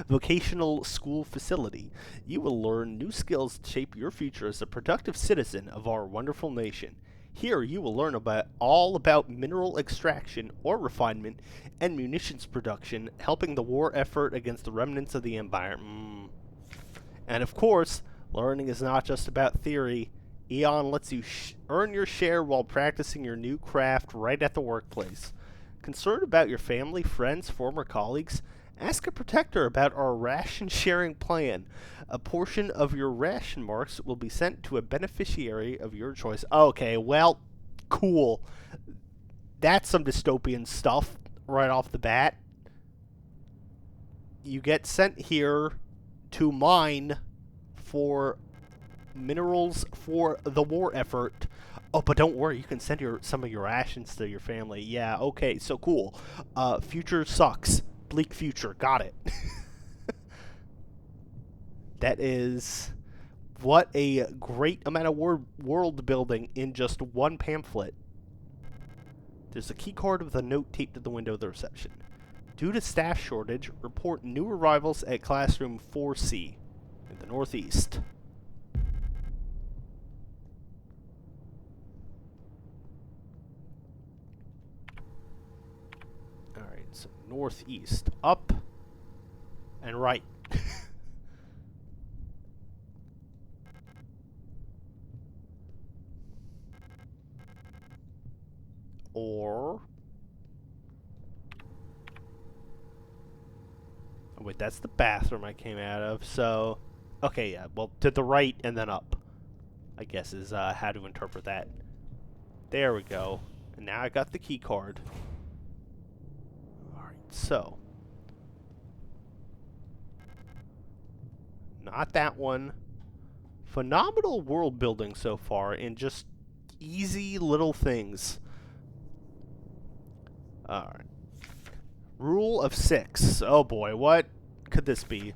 vocational school facility, you will learn new skills to shape your future as a productive citizen of our wonderful nation. Here you will learn all about mineral extraction, ore refinement, and munitions production, helping the war effort against the remnants of the Empire. And of course, learning is not just about theory. Eon lets you earn your share while practicing your new craft right at the workplace. Concerned about your family, friends, former colleagues? Ask a protector about our ration sharing plan. A portion of your ration marks will be sent to a beneficiary of your choice. Okay, well, cool. That's some dystopian stuff right off the bat. You get sent here to mine for minerals for the war effort. Oh, but don't worry, you can send some of your rations to your family. Yeah, okay, so cool. Future sucks. Bleak future. Got it. That is... What a great amount of world building in just one pamphlet. There's a key card with a note taped to the window of the reception. Due to staff shortage, report new arrivals at classroom 4C in the northeast. Alright, so northeast. Up and right. Or... Oh, wait, that's the bathroom I came out of, so... Okay, yeah, well, to the right and then up, I guess is how to interpret that. There we go. And now I got the key card. Alright, so... Not that one. Phenomenal world building so far, and just easy little things. Alright. Rule of 6. Oh boy, what could this be?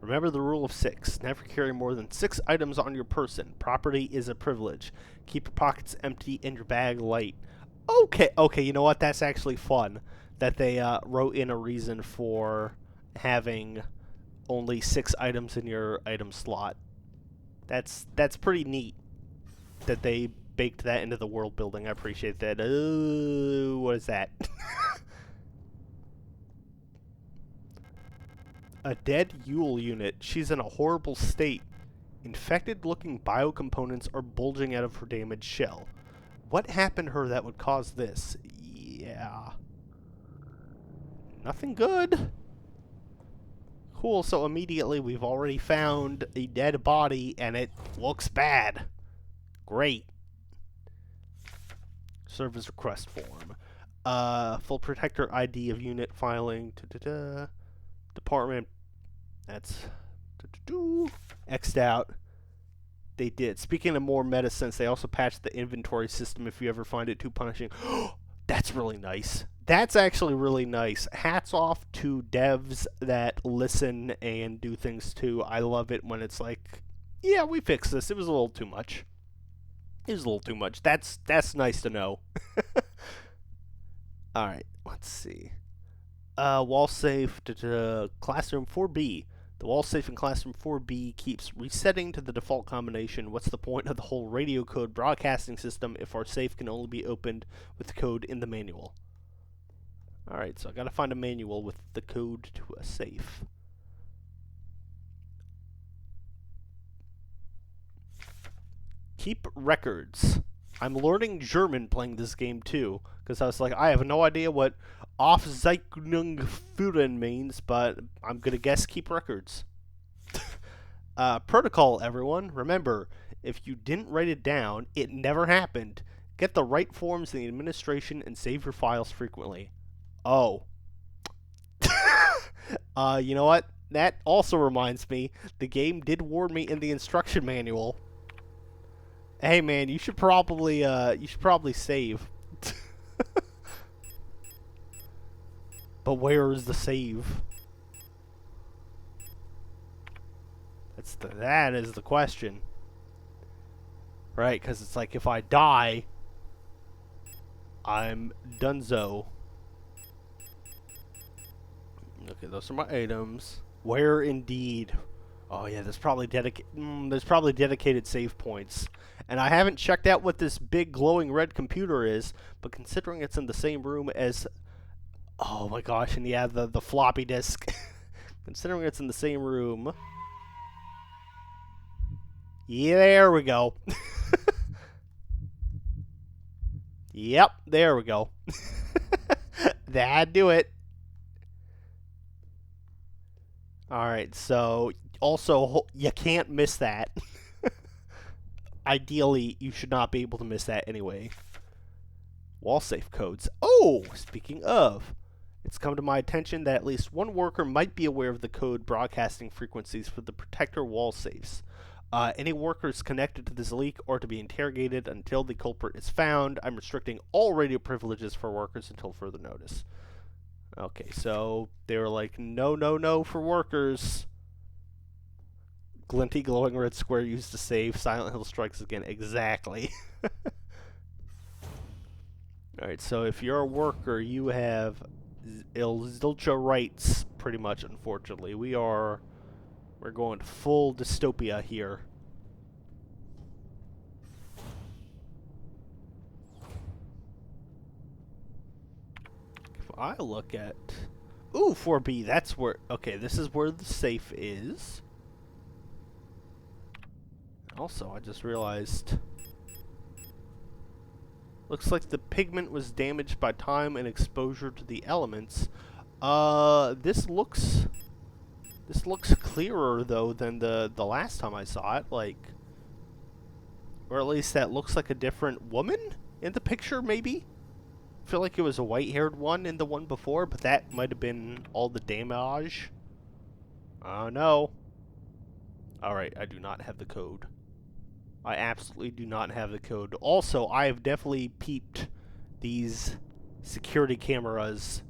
Remember the rule of 6. Never carry more than 6 items on your person. Property is a privilege. Keep your pockets empty and your bag light. Okay, you know what? That's actually fun. That they wrote in a reason for having only 6 items in your item slot. That's pretty neat that they baked that into the world building. I appreciate that. What is that? A dead Yule unit. She's in a horrible state. Infected-looking biocomponents are bulging out of her damaged shell. What happened to her that would cause this? Yeah. Nothing good. Cool, so immediately we've already found a dead body, and it looks bad. Great. Service request form. Full protector ID of unit filing. Department. That's... X'd out. They did. Speaking of more meta sense, they also patched the inventory system if you ever find it too punishing. That's really nice. That's actually really nice. Hats off to devs that listen and do things too. I love it when it's like, yeah, we fixed this. It was a little too much. It was a little too much. That's nice to know. Alright, let's see. Wall safe to classroom 4B. The wall safe in classroom 4B keeps resetting to the default combination. What's the point of the whole radio code broadcasting system if our safe can only be opened with the code in the manual? Alright, so I gotta find a manual with the code to a safe. Keep records. I'm learning German playing this game too, because I was like, I have no idea what Aufzeichnung führen means, but I'm gonna guess keep records. Protocol, everyone. Remember, if you didn't write it down, it never happened. Get the right forms in the administration and save your files frequently. Oh. You know what? That also reminds me, the game did warn me in the instruction manual. Hey man, you should probably save. But where is the save? That is the question. Right, because it's like if I die, I'm donezo. Okay, those are my items. Where indeed? Oh yeah, there's probably dedicated save points. And I haven't checked out what this big glowing red computer is, but considering it's in the same room as... Oh my gosh, and yeah, the floppy disk. Considering it's in the same room... Yeah, there we go. Yep, there we go. That'd do it. Alright, so also, you can't miss that. Ideally, you should not be able to miss that anyway. Wall safe codes. Oh, speaking of, it's come to my attention that at least one worker might be aware of the code broadcasting frequencies for the protector wall safes. Any workers connected to this leak are to be interrogated until the culprit is found. I'm restricting all radio privileges for workers until further notice. Okay, so they were like, no, no, no for workers. Glinty glowing red square used to save. Silent Hill strikes again. Exactly. Alright, so if you're a worker, you have zilcha rights, pretty much, unfortunately. We're going full dystopia here. If I look at... Ooh, 4B, that's where... Okay, this is where the safe is. Also, I just realized... Looks like the pigment was damaged by time and exposure to the elements. This looks clearer though than the last time I saw it, like, or at least that looks like a different woman in the picture. Maybe I feel like it was a white-haired one in the one before, but that might have been all the damage. I don't know. All right, I do not have the code. I absolutely do not have the code. Also, I have definitely peeped these security cameras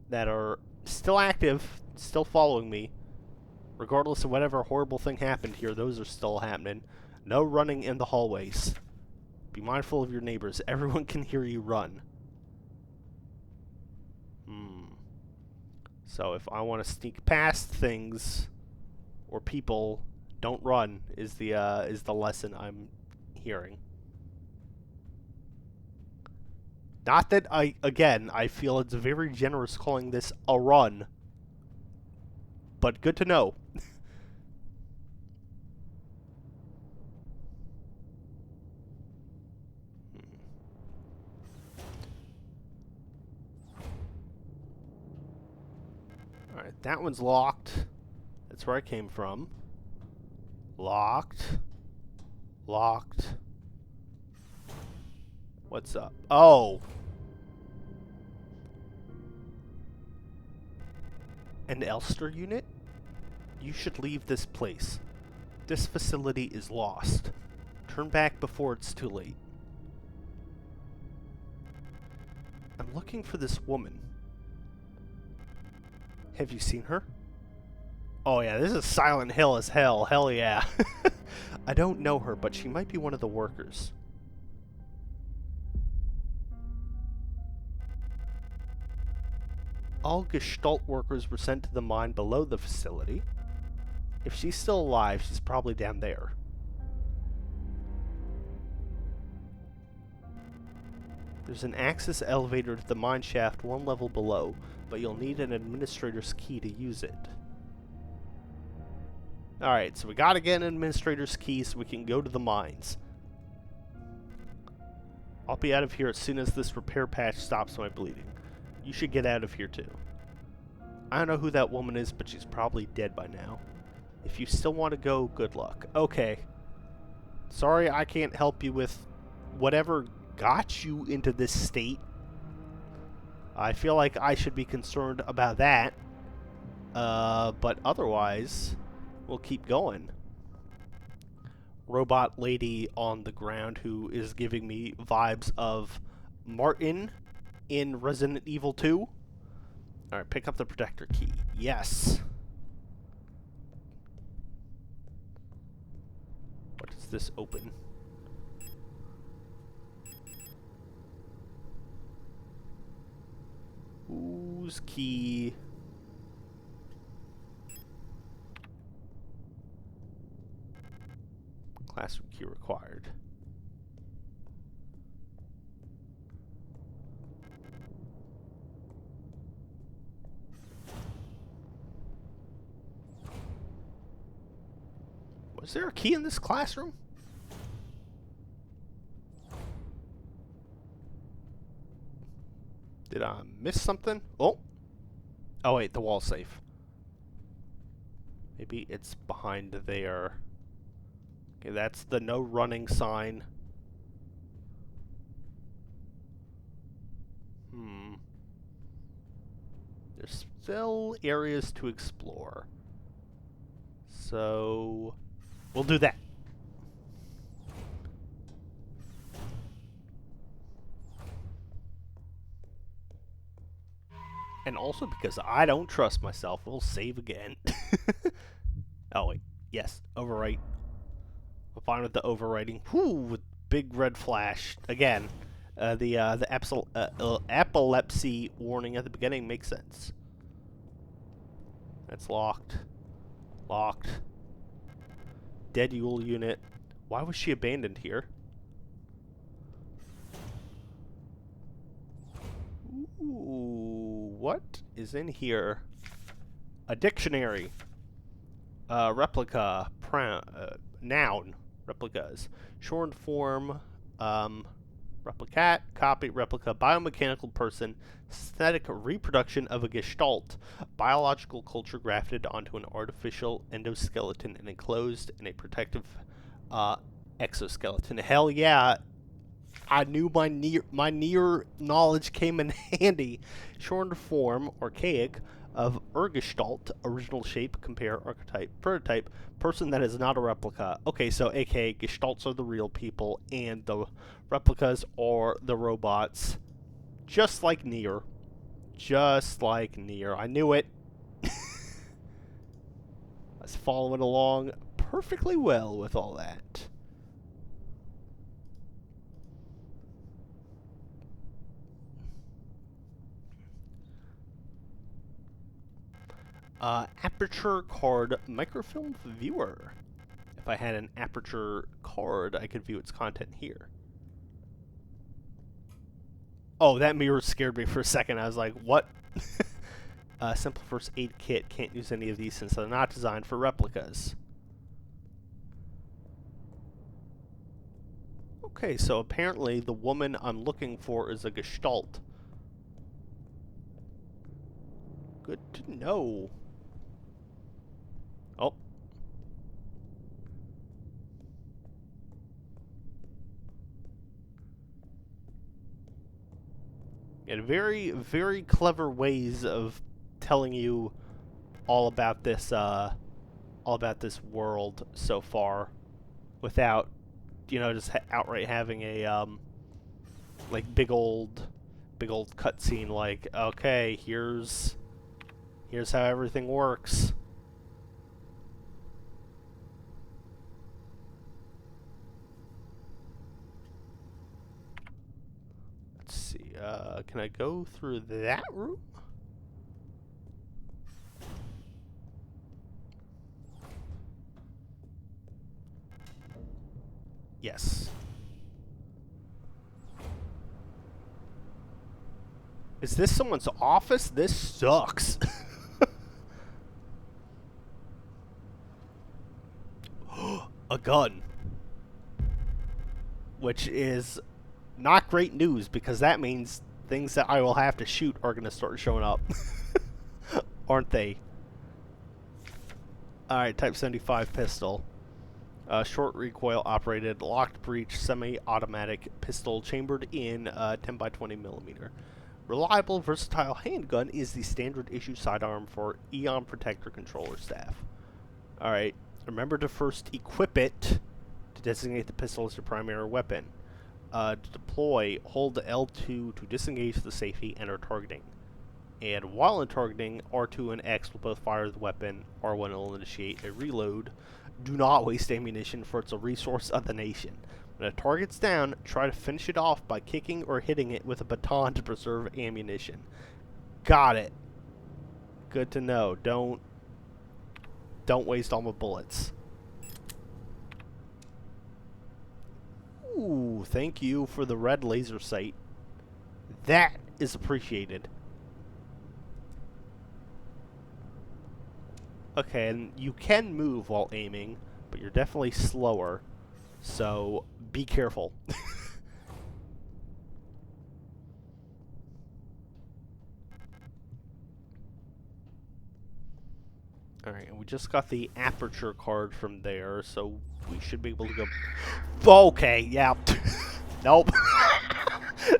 that are still active, still following me. Regardless of whatever horrible thing happened here, those are still happening. No running in the hallways. Be mindful of your neighbors. Everyone can hear you run. So if I want to sneak past things or people... Don't run is the lesson I'm hearing. Not that I feel it's very generous calling this a run, but good to know. Alright, that one's locked. That's where I came from. Locked. Locked. What's up? Oh! An Elster unit? You should leave this place. This facility is lost. Turn back before it's too late. I'm looking for this woman. Have you seen her? Oh yeah, this is Silent Hill as hell. Hell yeah. I don't know her, but she might be one of the workers. All Gestalt workers were sent to the mine below the facility. If she's still alive, she's probably down there. There's an access elevator to the mine shaft one level below, but you'll need an administrator's key to use it. Alright, so we gotta get an administrator's key so we can go to the mines. I'll be out of here as soon as this repair patch stops my bleeding. You should get out of here too. I don't know who that woman is, but she's probably dead by now. If you still want to go, good luck. Okay. Sorry I can't help you with whatever got you into this state. I feel like I should be concerned about that. But otherwise... we'll keep going. Robot lady on the ground who is giving me vibes of Martin in Resident Evil 2. Alright, pick up the protector key. Yes. What does this open? Whose key? Classroom key required. Was there a key in this classroom? Did I miss something? Oh! Oh wait, the wall's safe. Maybe it's behind there. Okay, that's the no running sign. There's still areas to explore. So, we'll do that. And also because I don't trust myself, we'll save again. Oh wait, yes, overwrite. I'm fine with the overwriting. Whoo, with big red flash again. The epilepsy warning at the beginning makes sense. That's locked. Locked. Dead Yule unit. Why was she abandoned here? Ooh, what is in here? A dictionary. Replica. Noun. Replicas. Short form. Replicat. Copy. Replica. Biomechanical person. Synthetic reproduction of a gestalt. Biological culture grafted onto an artificial endoskeleton and enclosed in a protective exoskeleton. Hell yeah. I knew my near knowledge came in handy. Shortened form, archaic, of Urgestalt, original shape, compare, archetype, prototype, person that is not a replica. Okay, so aka Gestalts are the real people, and the replicas are the robots. Just like Nier. Just like Nier. I knew it. I was following along perfectly well with all that. Aperture card microfilm viewer. If I had an aperture card, I could view its content here. Oh, that mirror scared me for a second. I was like, what? Simple first aid kit. Can't use any of these since they're not designed for replicas. Okay, so apparently the woman I'm looking for is a gestalt. Good to know. Oh. And very, very clever ways of telling you all about this world so far, without, you know, just outright having a like big old cutscene. Like, okay, here's how everything works. Let's see. Can I go through that room? Yes. Is this someone's office? This sucks. A gun. Which is not great news, because that means things that I will have to shoot are going to start showing up. Aren't they? Alright, Type 75 pistol. Short recoil operated, locked breech, semi-automatic pistol chambered in 10x20mm. Reliable, versatile handgun is the standard issue sidearm for Eon Protector controller staff. Alright, remember to first equip it to designate the pistol as your primary weapon. To deploy, hold the L2 to disengage the safety and enter targeting. And while in targeting, R2 and X will both fire the weapon. R1 will initiate a reload. Do not waste ammunition, for it's a resource of the nation. When a target's down, try to finish it off by kicking or hitting it with a baton to preserve ammunition. Got it. Good to know. Don't waste all my bullets. Ooh, thank you for the red laser sight. That is appreciated. Okay, and you can move while aiming, but you're definitely slower, so be careful. Alright, and we just got the aperture card from there, so we should be able to go... Okay, yeah. Nope.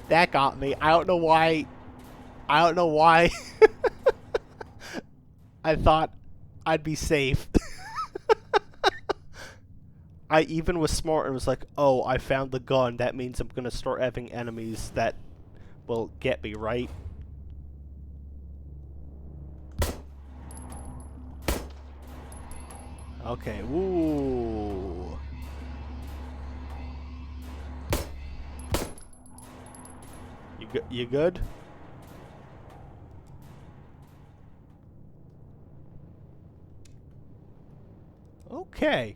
That got me. I don't know why... I thought I'd be safe. I even was smart and was like, oh, I found the gun. That means I'm gonna start having enemies that will get me, right? Okay, ooh. You good? Okay.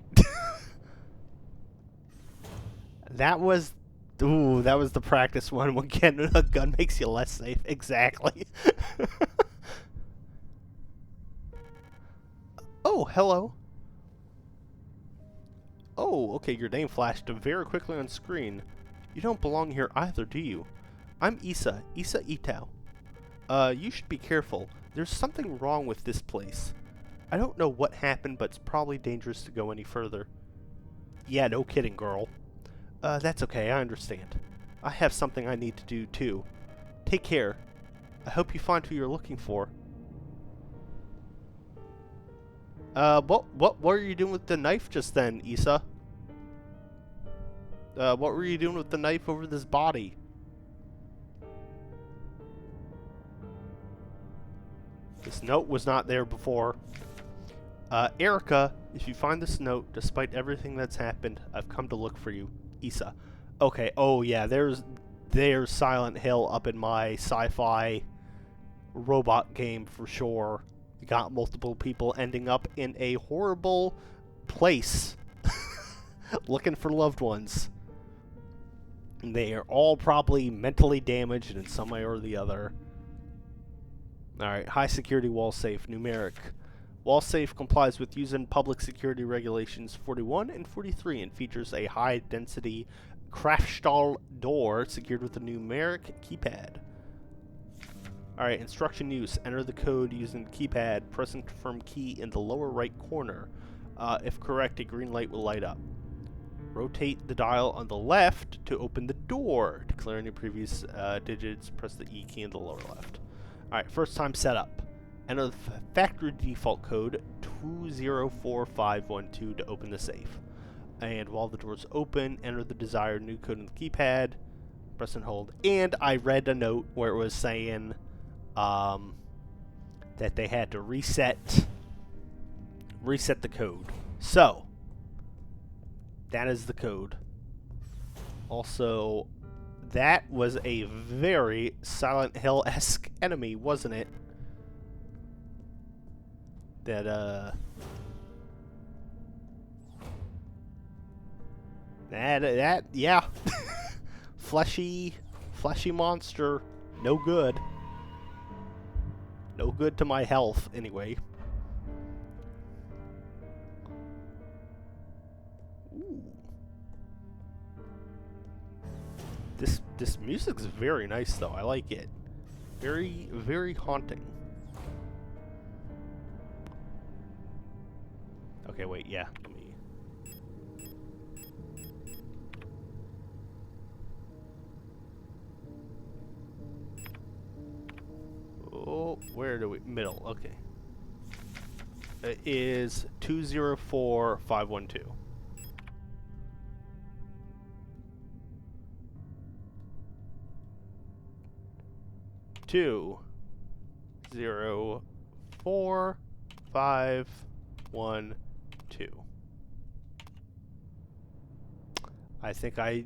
That was... Ooh, that was the practice one. When getting a gun makes you less safe. Exactly. Oh, hello. Oh, okay, your name flashed very quickly on screen. You don't belong here either, do you? I'm Isa Itao. You should be careful. There's something wrong with this place. I don't know what happened, but it's probably dangerous to go any further. Yeah, no kidding, girl. That's okay, I understand. I have something I need to do, too. Take care. I hope you find who you're looking for. What were you doing with the knife just then, Isa? What were you doing with the knife over this body? This note was not there before. Erica, if you find this note, despite everything that's happened, I've come to look for you. Isa. Okay, oh yeah, there's Silent Hill up in my sci-fi robot game for sure. You got multiple people ending up in a horrible place looking for loved ones. And they are all probably mentally damaged in some way or the other. Alright, high security wall safe, numeric. Wall safe complies with using public security regulations 41 and 43 and features a high density Kraftstahl door secured with a numeric keypad. Alright, instruction use. Enter the code using the keypad. Press and confirm key in the lower right corner. If correct, a green light will light up. Rotate the dial on the left to open the door. To clear any previous digits, press the E key in the lower left. Alright, first time setup. Enter the factory default code 204512 to open the safe. And while the door's open, enter the desired new code in the keypad. Press and hold. And I read a note where it was saying that they had to reset the code. So, that is the code. Also, that was a very Silent Hill-esque enemy, wasn't it? That yeah. fleshy monster. No good. No good to my health, anyway. Ooh. This music's very nice, though. I like it. Very, very haunting. Okay, wait, yeah. Let me... Oh, where do we... Middle, okay. It is 204512. Two, 0, 4, 5, 1, 2. I think I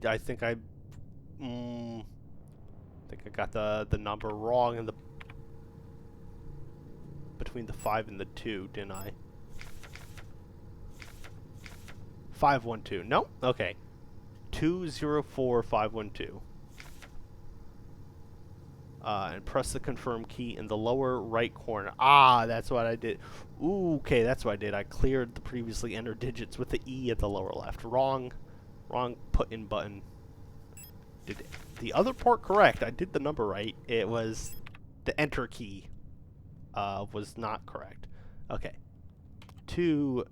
got the number wrong in the between the 5 and the 2, didn't I? 512. Nope. Okay. 204512. And press the confirm key in the lower right corner. Ah, that's what I did. Ooh, okay, that's what I did. I cleared the previously entered digits with the E at the lower left. Wrong put in button. Did the other part correct. I did the number right. It was the enter key was not correct. Okay. 204-512.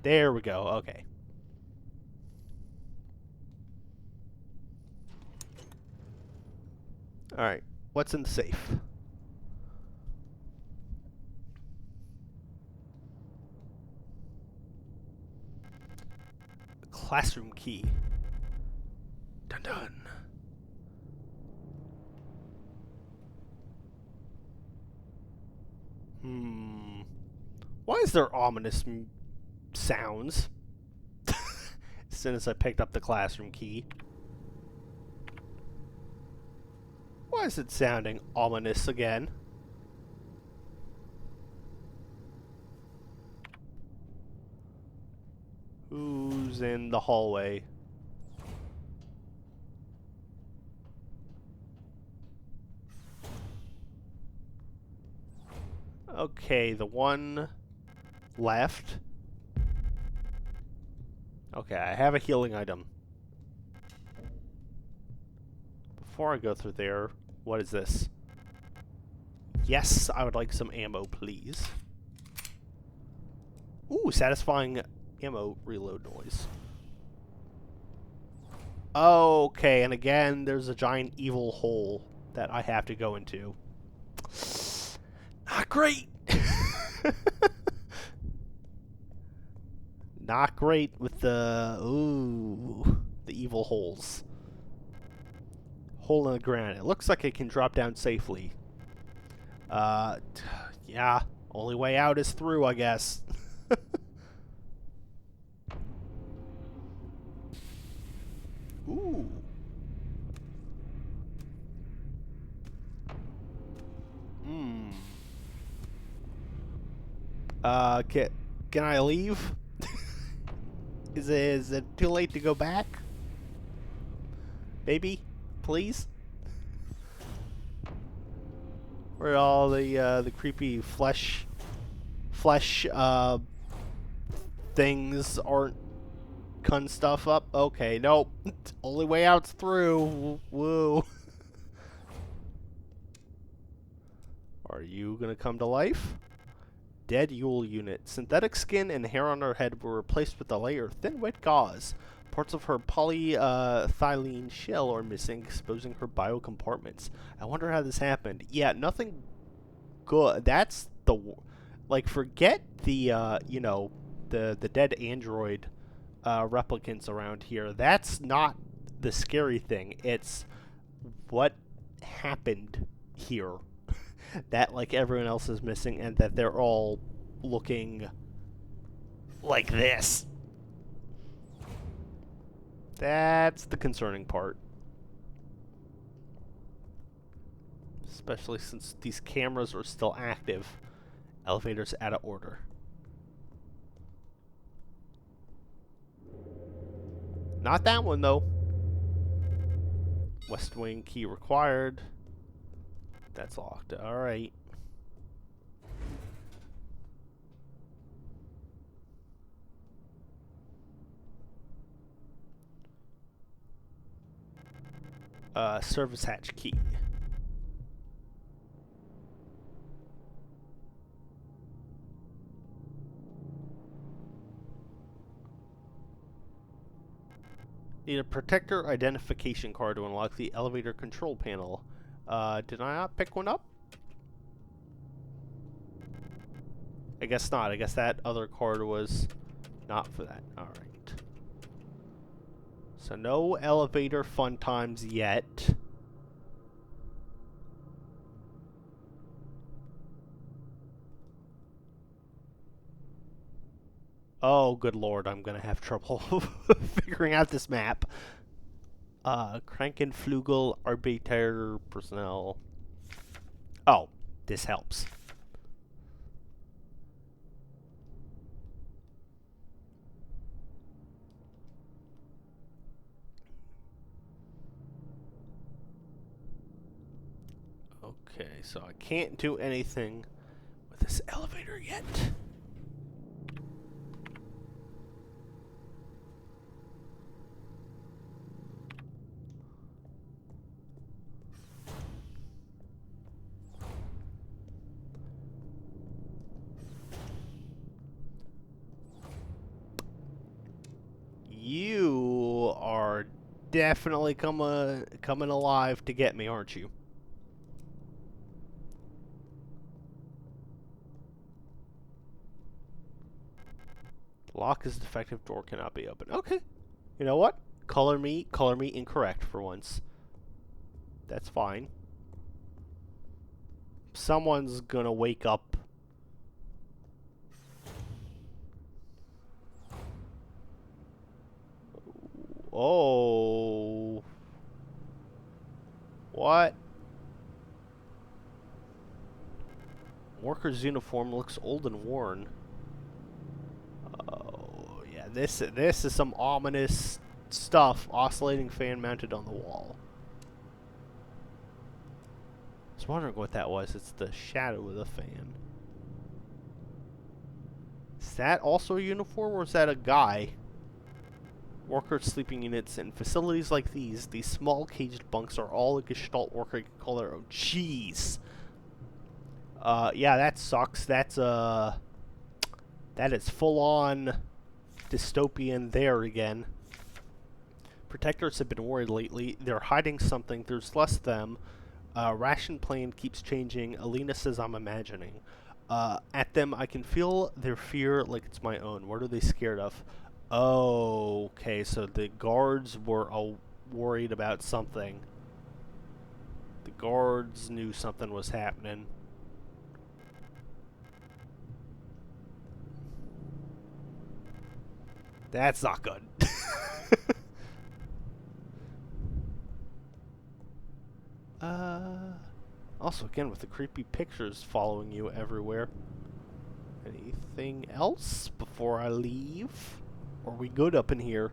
There we go. Okay. All right. What's in the safe? Classroom key. Dun dun. Why is there ominous sounds? As soon as I picked up the classroom key. Why is it sounding ominous again? Who's in the hallway? Okay, the one left. Okay, I have a healing item. Before I go through there, what is this? Yes, I would like some ammo, please. Ooh, satisfying ammo reload noise. Okay, and again, there's a giant evil hole that I have to go into. Not great! Not great with the... Ooh, the evil holes. Hole in the ground. It looks like it can drop down safely. Yeah, only way out is through, I guess. Ooh. Can I leave? Is it too late to go back? Baby, please? Where all the creepy flesh things aren't cutting stuff up? Okay, nope. Only way out's through. Woo. Are you gonna come to life? Dead Yule unit. Synthetic skin and hair on her head were replaced with a layer of thin wet gauze. Parts of her polyethylene shell are missing, exposing her biocompartments. I wonder how this happened. Yeah, nothing good. That's the... Like, forget the, you know, the dead android replicants around here. That's not the scary thing. It's what happened here. That, like, everyone else is missing, and that they're all looking like this. That's the concerning part. Especially since these cameras are still active. Elevator's out of order. Not that one, though. West wing key required. That's locked. Alright. Service hatch key. Need a protector identification card to unlock the elevator control panel. Did I not pick one up? I guess not. I guess that other card was not for that. Alright. So no elevator fun times yet. Oh, good lord, I'm gonna have trouble figuring out this map. Krankenflügel Arbeiter personnel. Oh, this helps. Okay, so I can't do anything with this elevator yet. definitely coming alive to get me, aren't you? Lock is defective. Door cannot be opened. Okay. You know what? Color me incorrect for once. That's fine. Someone's gonna wake up. Oh. What? Worker's uniform looks old and worn. Oh, yeah. This is some ominous stuff. Oscillating fan mounted on the wall. I was wondering what that was. It's the shadow of the fan. Is that also a uniform, or is that a guy? Worker sleeping units in facilities like these small caged bunks are all a Gestalt worker can call their own. Jeez. Yeah, that sucks. That is full-on dystopian there again. Protectors have been worried lately. They're hiding something. There's less of them. Ration plan keeps changing. Alina says I'm imagining. At them, I can feel their fear like it's my own. What are they scared of? Oh, okay, so the guards were worried about something. The guards knew something was happening. That's not good. Also, again, with the creepy pictures following you everywhere. Anything else before I leave? Are we good up in here?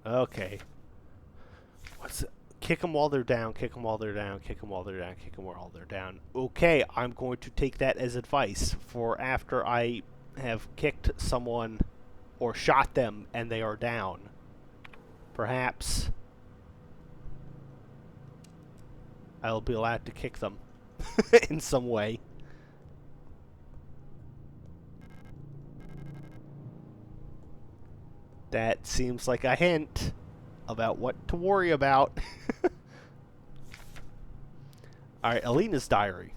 Okay. What's it? Kick them while they're down, kick them while they're down, kick them while they're down, kick them while they're down. Okay, I'm going to take that as advice for after I have kicked someone or shot them and they are down. Perhaps I'll be allowed to kick them in some way. That seems like a hint about what to worry about. Alright, Alina's diary.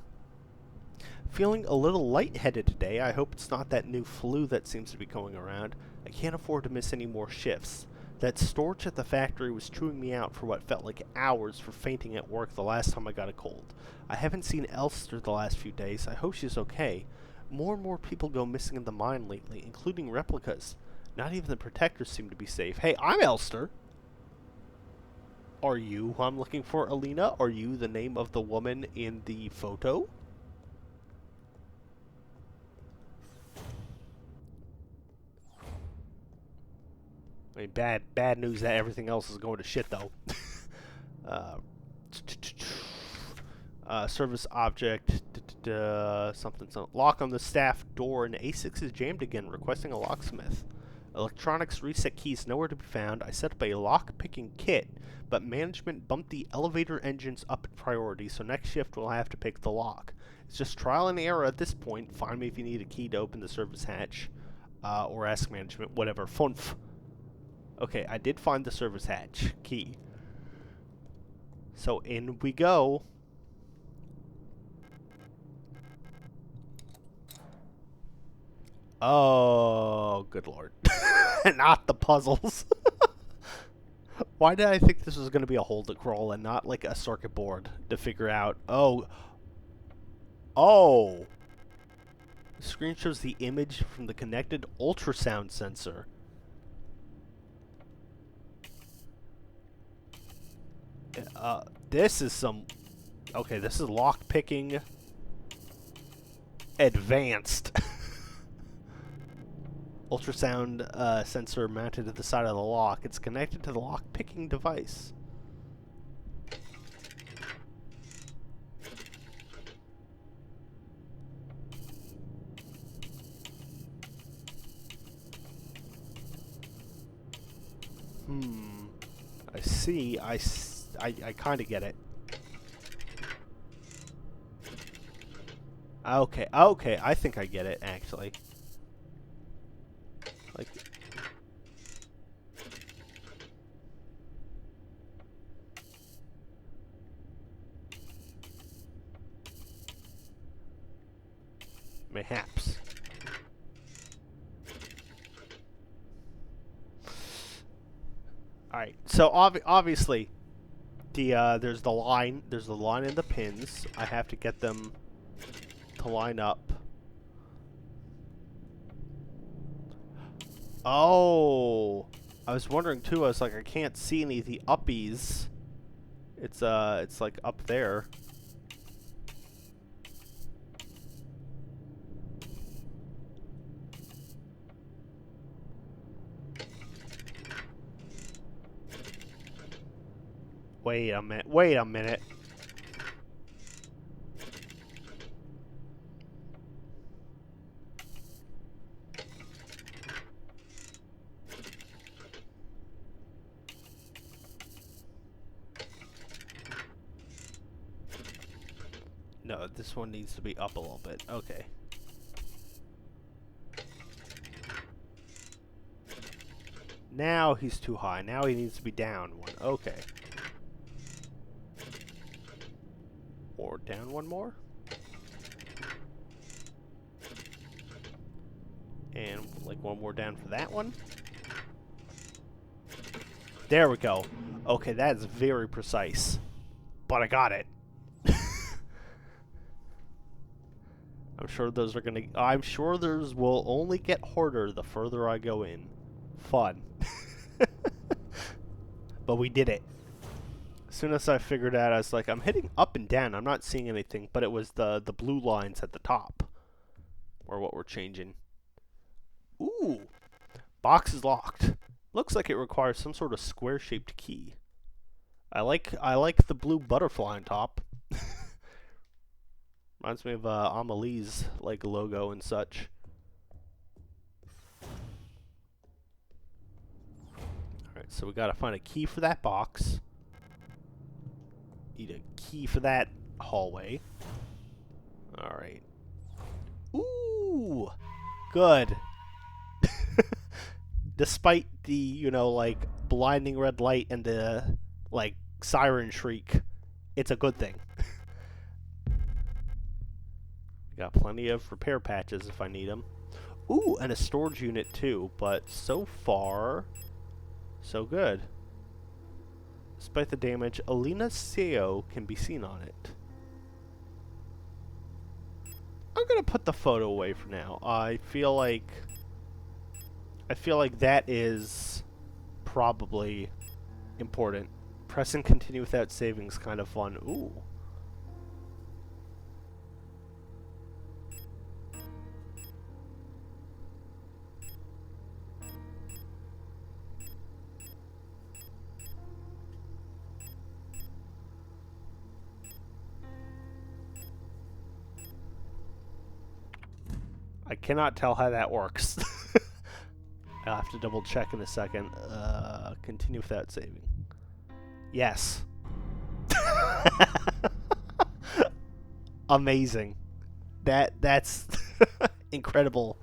Feeling a little lightheaded today. I hope it's not that new flu that seems to be going around. I can't afford to miss any more shifts. That storage at the factory was chewing me out for what felt like hours for fainting at work the last time I got a cold. I haven't seen Elster the last few days. I hope she's okay. More and more people go missing in the mine lately, including replicas. Not even the protectors seem to be safe. Hey, I'm Elster. Are you who I'm looking for, Alina? Are you the name of the woman in the photo? I mean, bad news that everything else is going to shit, though. Service object, something. Lock on the staff door, and A6 is jammed again, requesting a locksmith. Electronics reset keys nowhere to be found. I set up a lock-picking kit, but management bumped the elevator engines up in priority, so next shift we'll have to pick the lock. It's just trial and error at this point. Find me if you need a key to open the service hatch, or ask management, whatever. Funf. Okay, I did find the service hatch key. So in we go. Oh, good lord. Not the puzzles. Why did I think this was going to be a hold it crawl and not like a circuit board to figure out? Oh. Oh. The screen shows the image from the connected ultrasound sensor. This is some... Okay, this is lock-picking advanced. Ultrasound sensor mounted to the side of the lock. It's connected to the lock-picking device. I see. I kind of get it. Okay, okay, I think I get it, actually. Like... Mayhaps. Alright, so obviously, there's the line in the pins. I have to get them to line up. Oh, I was wondering too. I was like, I can't see any of the uppies. It's like up there. Wait a minute. Wait a minute. No, this one needs to be up a little bit. Okay. Now he's too high. Now he needs to be down one. Okay. Or down one more. And like one more down for that one. There we go. Okay, that is very precise. But I got it. I'm sure those will only get harder the further I go in. Fun. But we did it. As soon as I figured out, I was like, I'm hitting up and down. I'm not seeing anything, but it was the blue lines at the top or what we're changing. Ooh. Box is locked. Looks like it requires some sort of square-shaped key. I like the blue butterfly on top. Reminds me of Amelie's like logo and such. Alright, so we gotta find a key for that box. Need a key for that hallway. Alright. Ooh! Good. Despite the, you know, like, blinding red light and the, like, siren shriek, it's a good thing. Got plenty of repair patches if I need them. Ooh, and a storage unit too, but so far, so good. Despite the damage, Alina's Seo can be seen on it. I'm gonna put the photo away for now. I feel like that is probably important. Press and continue without saving is kind of fun. Ooh. I cannot tell how that works. I'll have to double check in a second. Continue without saving. Yes. Amazing. That's incredible.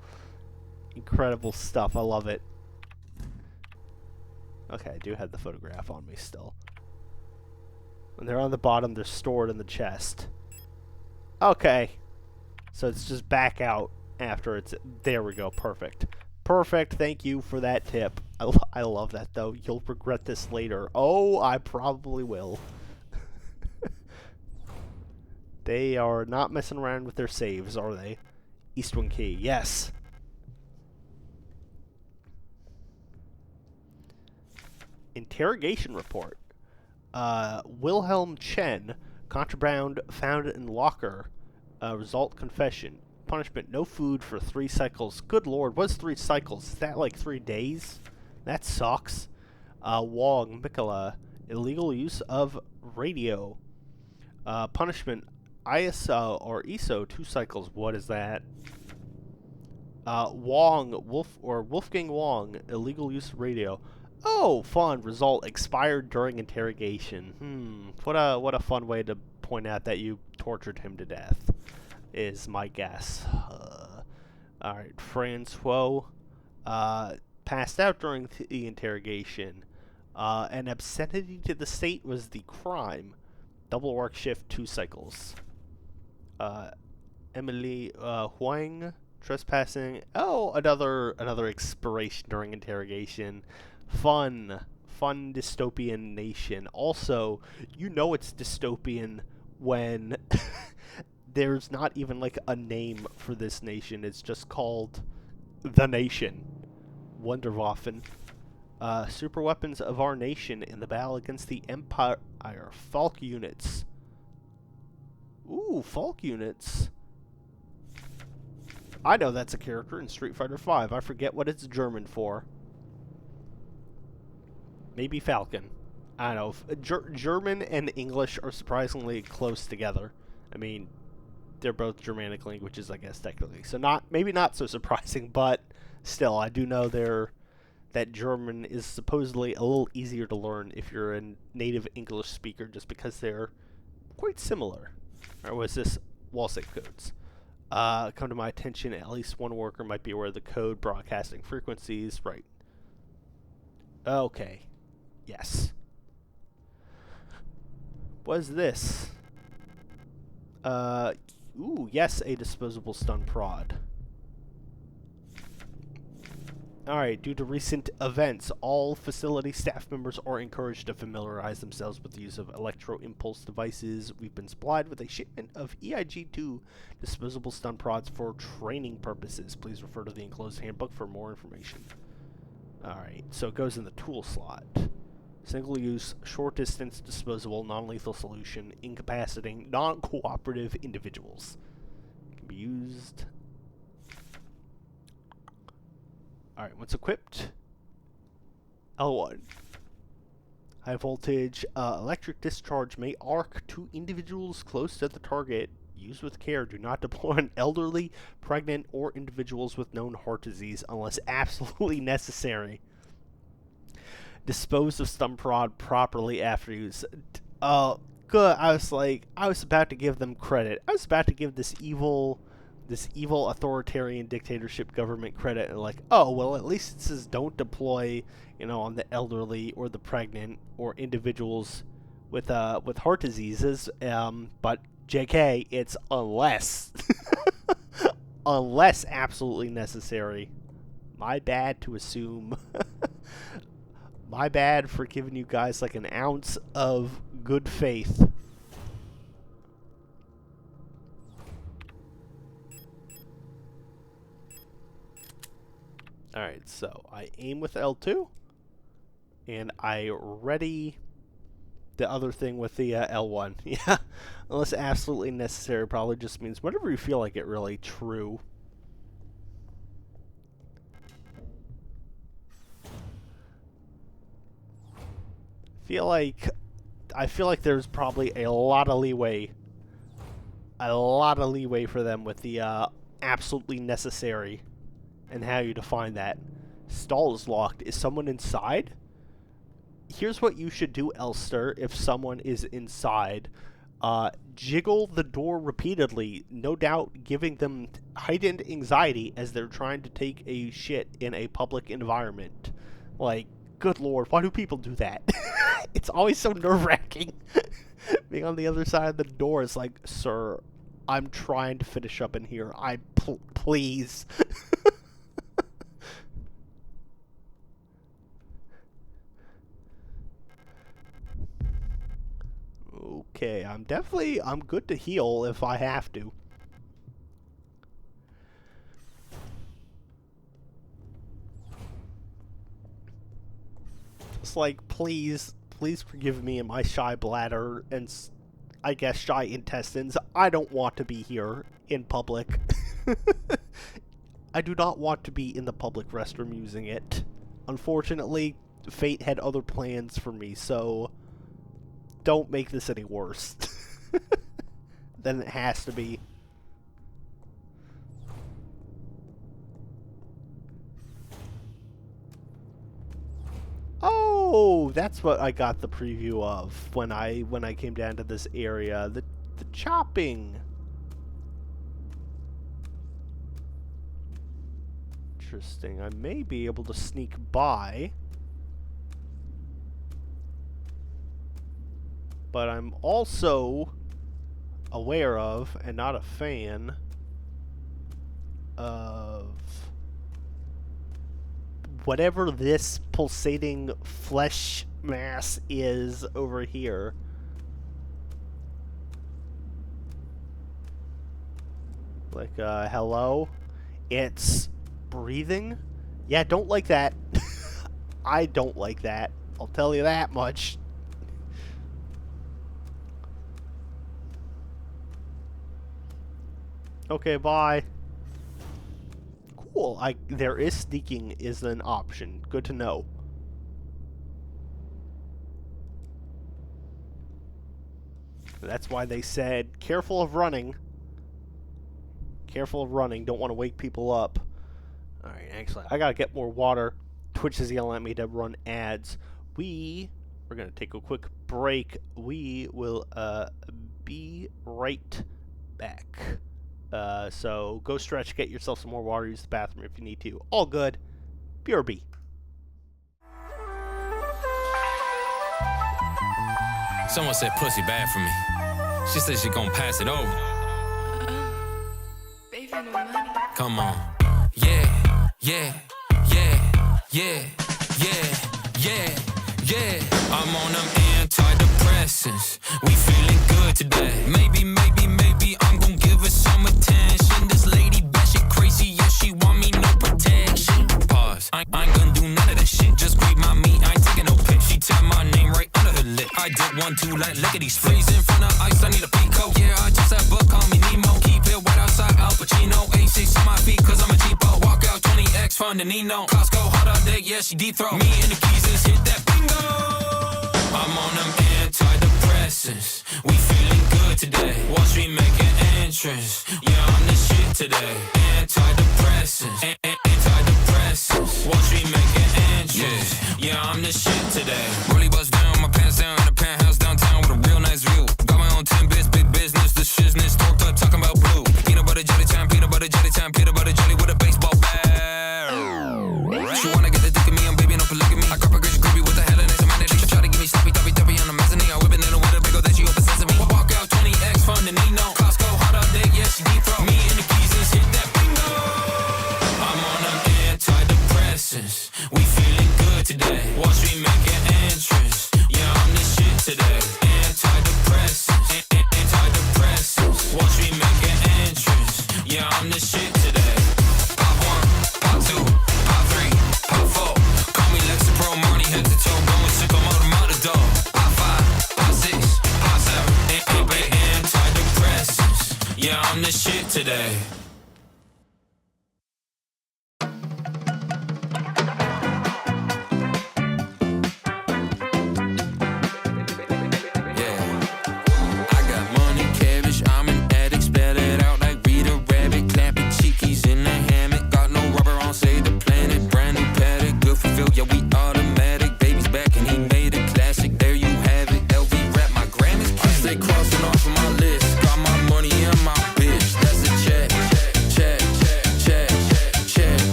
Incredible stuff. I love it. Okay, I do have the photograph on me still. When they're on the bottom, they're stored in the chest. Okay. So it's just back out after it's... There we go. Perfect. Perfect. Thank you for that tip. I love that, though. You'll regret this later. Oh, I probably will. They are not messing around with their saves, are they? Eastwind Key. Yes. Interrogation report. Wilhelm Chen. Contraband found in locker. Result confession. Punishment, no food for 3 cycles. Good lord, what's 3 cycles? Is that like 3 days? That sucks. Wong, Mikola, illegal use of radio. Punishment, ISO or ISO, 2 cycles. What is that? Wolfgang Wong, illegal use of radio. Oh, fun. Result expired during interrogation. What a fun way to point out that you tortured him to death, is my guess. Alright, Francois passed out during the interrogation. And obscenity to the state was the crime. Double work shift, 2 cycles. Emily Huang, trespassing. Oh, another expiration during interrogation. Fun dystopian nation. Also, you know it's dystopian when there's not even like a name for this nation. It's just called the nation. Wunderwaffen. Super weapons of our nation in the battle against the Empire. Falk units. Ooh, Falk units. I know that's a character in Street Fighter V. I forget what it's German for. Maybe Falcon. I don't know. German and English are surprisingly close together. I mean, they're both Germanic languages, I guess, technically. So maybe not so surprising, but still, I do know that German is supposedly a little easier to learn if you're a native English speaker, just because they're quite similar. Or was this wallsync codes? Come to my attention, at least one worker might be aware of the code broadcasting frequencies. Right. Okay. Yes. What is this? Ooh, yes, a disposable stun prod. Alright, due to recent events, all facility staff members are encouraged to familiarize themselves with the use of electro-impulse devices. We've been supplied with a shipment of EIG-2 disposable stun prods for training purposes. Please refer to the enclosed handbook for more information. Alright, so it goes in the tool slot. Single-use, short-distance, disposable, non-lethal solution, incapacitating, non-cooperative individuals. It can be used... Alright, once equipped, L1. High voltage electric discharge may arc to individuals close to the target. Use with care. Do not deploy on elderly, pregnant, or individuals with known heart disease unless absolutely necessary. Dispose of stun prod properly after use. Good. I was about to give them credit. I was about to give this evil authoritarian dictatorship government credit, and like, oh, well, at least it says don't deploy, on the elderly or the pregnant or individuals with heart diseases. But JK, it's unless unless absolutely necessary. My bad to assume. My bad for giving you guys like an ounce of good faith. Alright, so I aim with L2, and I ready the other thing with the L1. Yeah, unless absolutely necessary probably just means whenever you feel like it, really. True. I feel like there's probably a lot of leeway for them with the absolutely necessary. And how you define that. Stall is locked. Is someone inside? Here's what you should do, Elster, if someone is inside. Jiggle the door repeatedly, no doubt giving them heightened anxiety as they're trying to take a shit in a public environment. Like, good lord, why do people do that? It's always so nerve-wracking. Being on the other side of the door is like, sir, I'm trying to finish up in here. Please. Okay, I'm good to heal if I have to. It's like, please forgive me and my shy bladder and, I guess, shy intestines. I don't want to be here in public. I do not want to be in the public restroom using it. Unfortunately, fate had other plans for me, so don't make this any worse than it has to be. that's what I got the preview of when I came down to this area. The chopping. Interesting. I may be able to sneak by. But I'm also aware of, and not a fan of, whatever this pulsating flesh mass is over here. Like, hello? It's breathing? Yeah, don't like that. I don't like that. I'll tell you that much. Okay, bye. Cool. There is sneaking is an option. Good to know. That's why they said, careful of running. Careful of running. Don't want to wake people up. Alright, excellent. I gotta get more water. Twitch is yelling at me to run ads. We're gonna take a quick break. We will be right back. So go stretch, get yourself some more water, use the bathroom if you need to. All good. BRB. Someone said pussy bad for me. She said she gon' pass it over. Baby, no money. Come on. Yeah, yeah, yeah, yeah, yeah, yeah, yeah. I'm on them antidepressants. We feeling good today. Maybe I'm gon' give her some attention. This lady batshit crazy, yeah, she want me no protection. Pause. I ain't gonna do none of that shit. Just grab my meat, I ain't taking no pic. She tap my name right under her lip. I did 1, 2, like lickety splits. In front of ice, I need a pico. Yeah, I just had book, call me Nemo. Keep it white outside, Al Pacino. A6 on my feet, cause I'm a cheapo. Walk out 20X, find the Nino. Costco, hot all day, yeah, she deep throat. Me and the keys just hit that bingo. I'm on them antidepressants. We feeling good today. Watch me make an entrance. Yeah, I'm the shit today. Antidepressants. Antidepressants. Watch me make an entrance. Yeah, I'm the shit today. Really bust down, my pants down in a penthouse downtown with a real nice view. Got my own 10 bits, big business. The shizness, talked up, talking about blue. Peanut butter jelly time, peanut butter jelly time, peanut butter jelly with a baseball bat. She wanna get the dick of me, I'm baby, no polygamy. I grab a girl, she creepy with the hell and some money. She try to give me sloppy, toppy, toppy on the mezzanine. I whip it in the window, big ol' then she open sesame. Walk out 20X, find the Nino. Costco, hot all day, yeah, she deep throat. Me and the keys just hit that bingo. I'm on them antidepressants. We feeling good today. Watch me make an entrance. Yeah, I'm the shit today. Antidepressants. Antidepressants. Watch me make an entrance. Yeah, I'm the shit today. Pop 1, pop 2, pop 3, pop 4. Call me Lexapro, Marty, head to toe. Going sick, I'm out the door. Pop 5, pop 6, pop 7. Antidepressants. Yeah, I'm the shit today.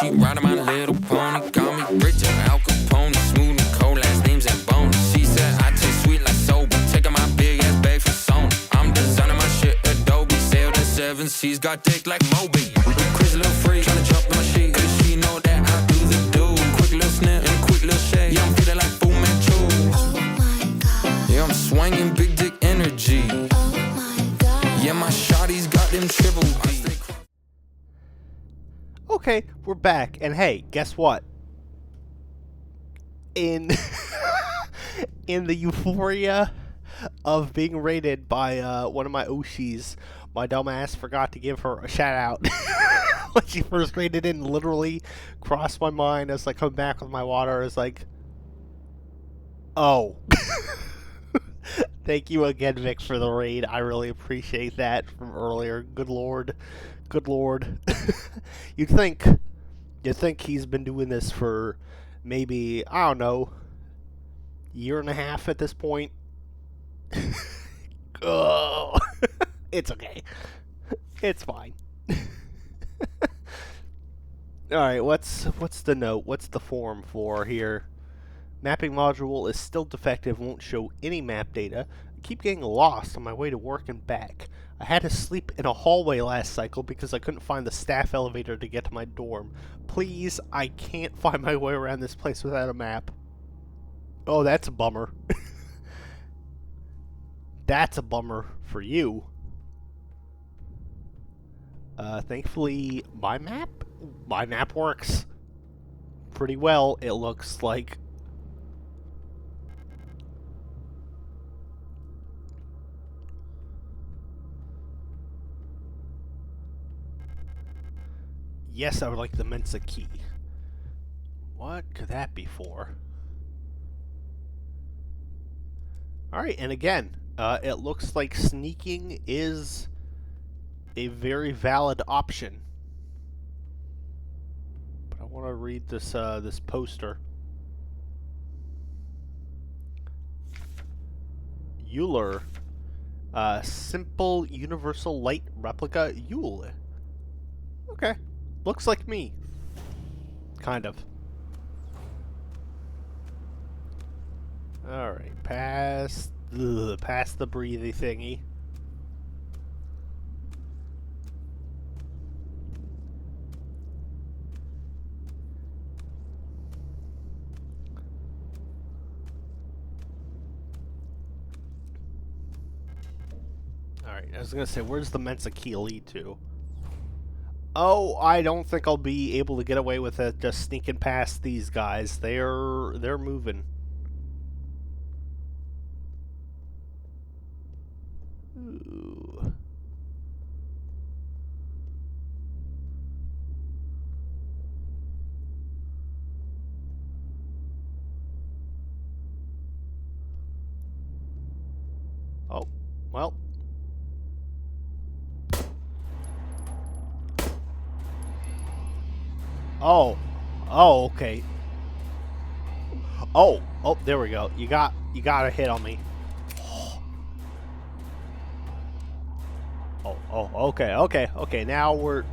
She riding my little pony, call me Richard Al Capone, smooth and cold, last name's and bone. She said I taste sweet like soba, taking my big ass bag for Sony. I'm designing my shit Adobe, sailed in 7 seas, got dick like Moby. Chris little freak, tryna jump in my sheet, cause she know that I do the do. Quick little snip and a quick little shake, yeah, I'm feeling like Fu Manchu. Oh my god. Yeah, I'm swinging big dick energy. Oh my god. Yeah, my shawty's got them triple D. Okay, we're back, and hey, guess what? In in the euphoria of being rated by one of my Oshis, my dumbass forgot to give her a shout out when she first rated in. Literally crossed my mind as I come back with my water. It's like, Oh. Thank you again, Vic, for the raid. I really appreciate that from earlier. Good lord. Good lord. You'd think he's been doing this for maybe, I don't know, year and a half at this point. Oh. It's okay. It's fine. Alright, what's the note? What's the form for here? Mapping module is still defective, won't show any map data. I keep getting lost on my way to work and back. I had to sleep in a hallway last cycle because I couldn't find the staff elevator to get to my dorm. Please, I can't find my way around this place without a map. Oh, that's a bummer. That's a bummer for you. Thankfully, my map works pretty well, it looks like. Yes, I would like the Mensa key. What could that be for? Alright, and again, it looks like sneaking is a very valid option. But I want to read this this poster. Euler. Simple universal light replica Euler. Okay. Looks like me. Kind of. Alright, past the breathy thingy. Alright, I was gonna say, where's the Mensa key lead to? Oh, I don't think I'll be able to get away with it just sneaking past these guys. They're moving. Ooh. Oh, well. Oh. Oh, okay. Oh, there we go. You got a hit on me. Oh, okay. Now we're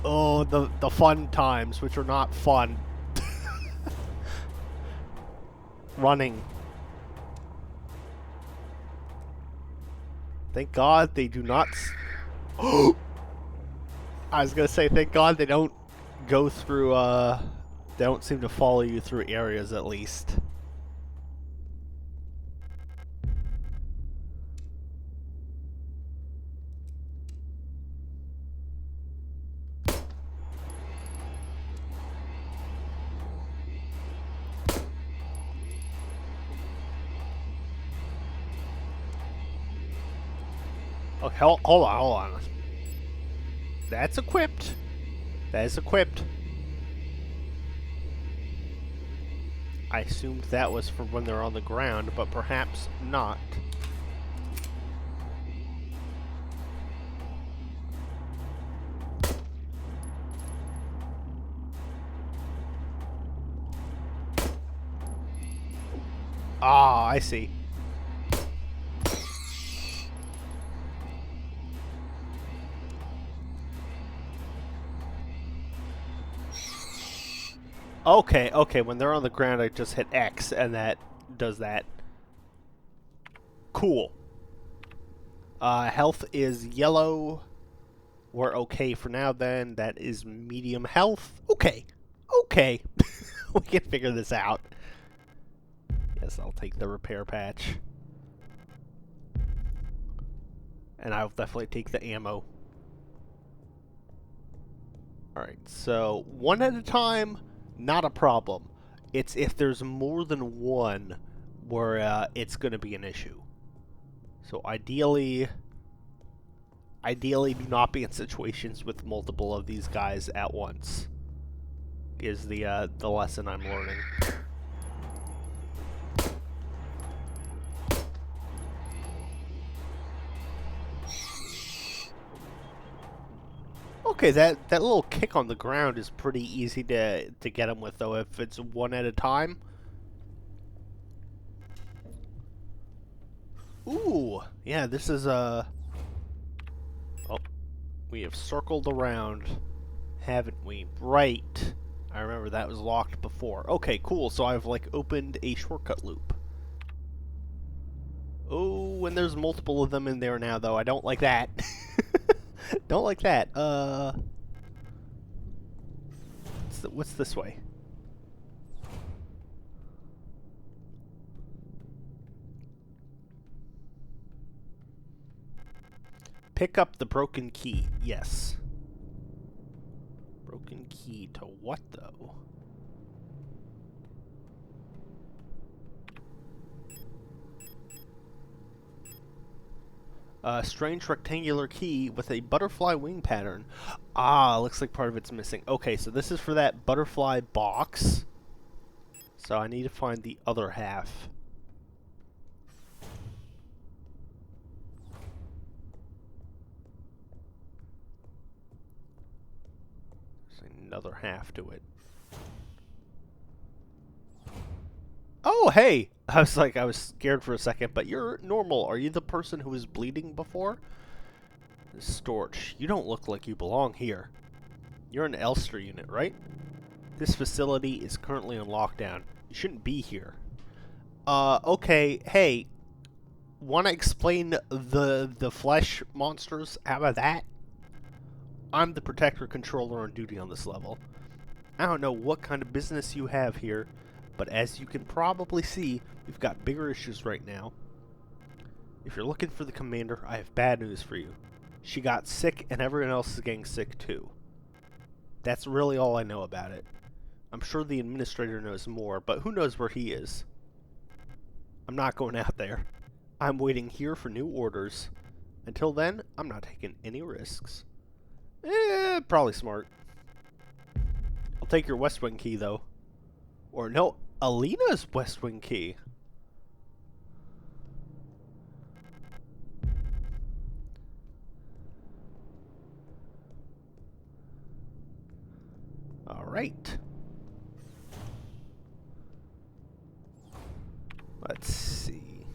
the fun times, which are not fun. Running. Thank God they do not. I was gonna say, thank God they don't go through. They don't seem to follow you through areas, at least. Okay, hold on. That's equipped. That is equipped. I assumed that was for when they're on the ground, but perhaps not. Ah, I see. Okay, when they're on the ground, I just hit X, and that does that. Cool. Health is yellow. We're okay for now, then. That is medium health. Okay. We can figure this out. Yes, I'll take the repair patch. And I'll definitely take the ammo. Alright, so one at a time, not a problem. It's if there's more than one where it's going to be an issue. So ideally do not be in situations with multiple of these guys at once. Is the lesson I'm learning. Okay, that little kick on the ground is pretty easy to get him with, though, if it's one at a time. Ooh, yeah, this is Oh, we have circled around, haven't we? Right. I remember that was locked before. Okay, cool. So I've like opened a shortcut loop. Oh, and there's multiple of them in there now, though. I don't like that. Don't like that. What's this way? Pick up the broken key. Yes. Broken key to what, though? A strange rectangular key with a butterfly wing pattern. Ah, looks like part of it's missing. Okay, so this is for that butterfly box. So I need to find the other half. There's another half to it. Oh, hey! I was scared for a second, but you're normal. Are you the person who was bleeding before? Storch, you don't look like you belong here. You're an Elster unit, right? This facility is currently on lockdown. You shouldn't be here. Okay, hey. Wanna explain the flesh monsters? How about that? I'm the Protector Controller on duty on this level. I don't know what kind of business you have here, but as you can probably see, we've got bigger issues right now. If you're looking for the commander, I have bad news for you. She got sick and everyone else is getting sick too. That's really all I know about it. I'm sure the administrator knows more, but who knows where he is? I'm not going out there. I'm waiting here for new orders. Until then, I'm not taking any risks. Probably smart. I'll take your West Wing key, though. Or no, Alina's West Wing key. Alright. Let's see.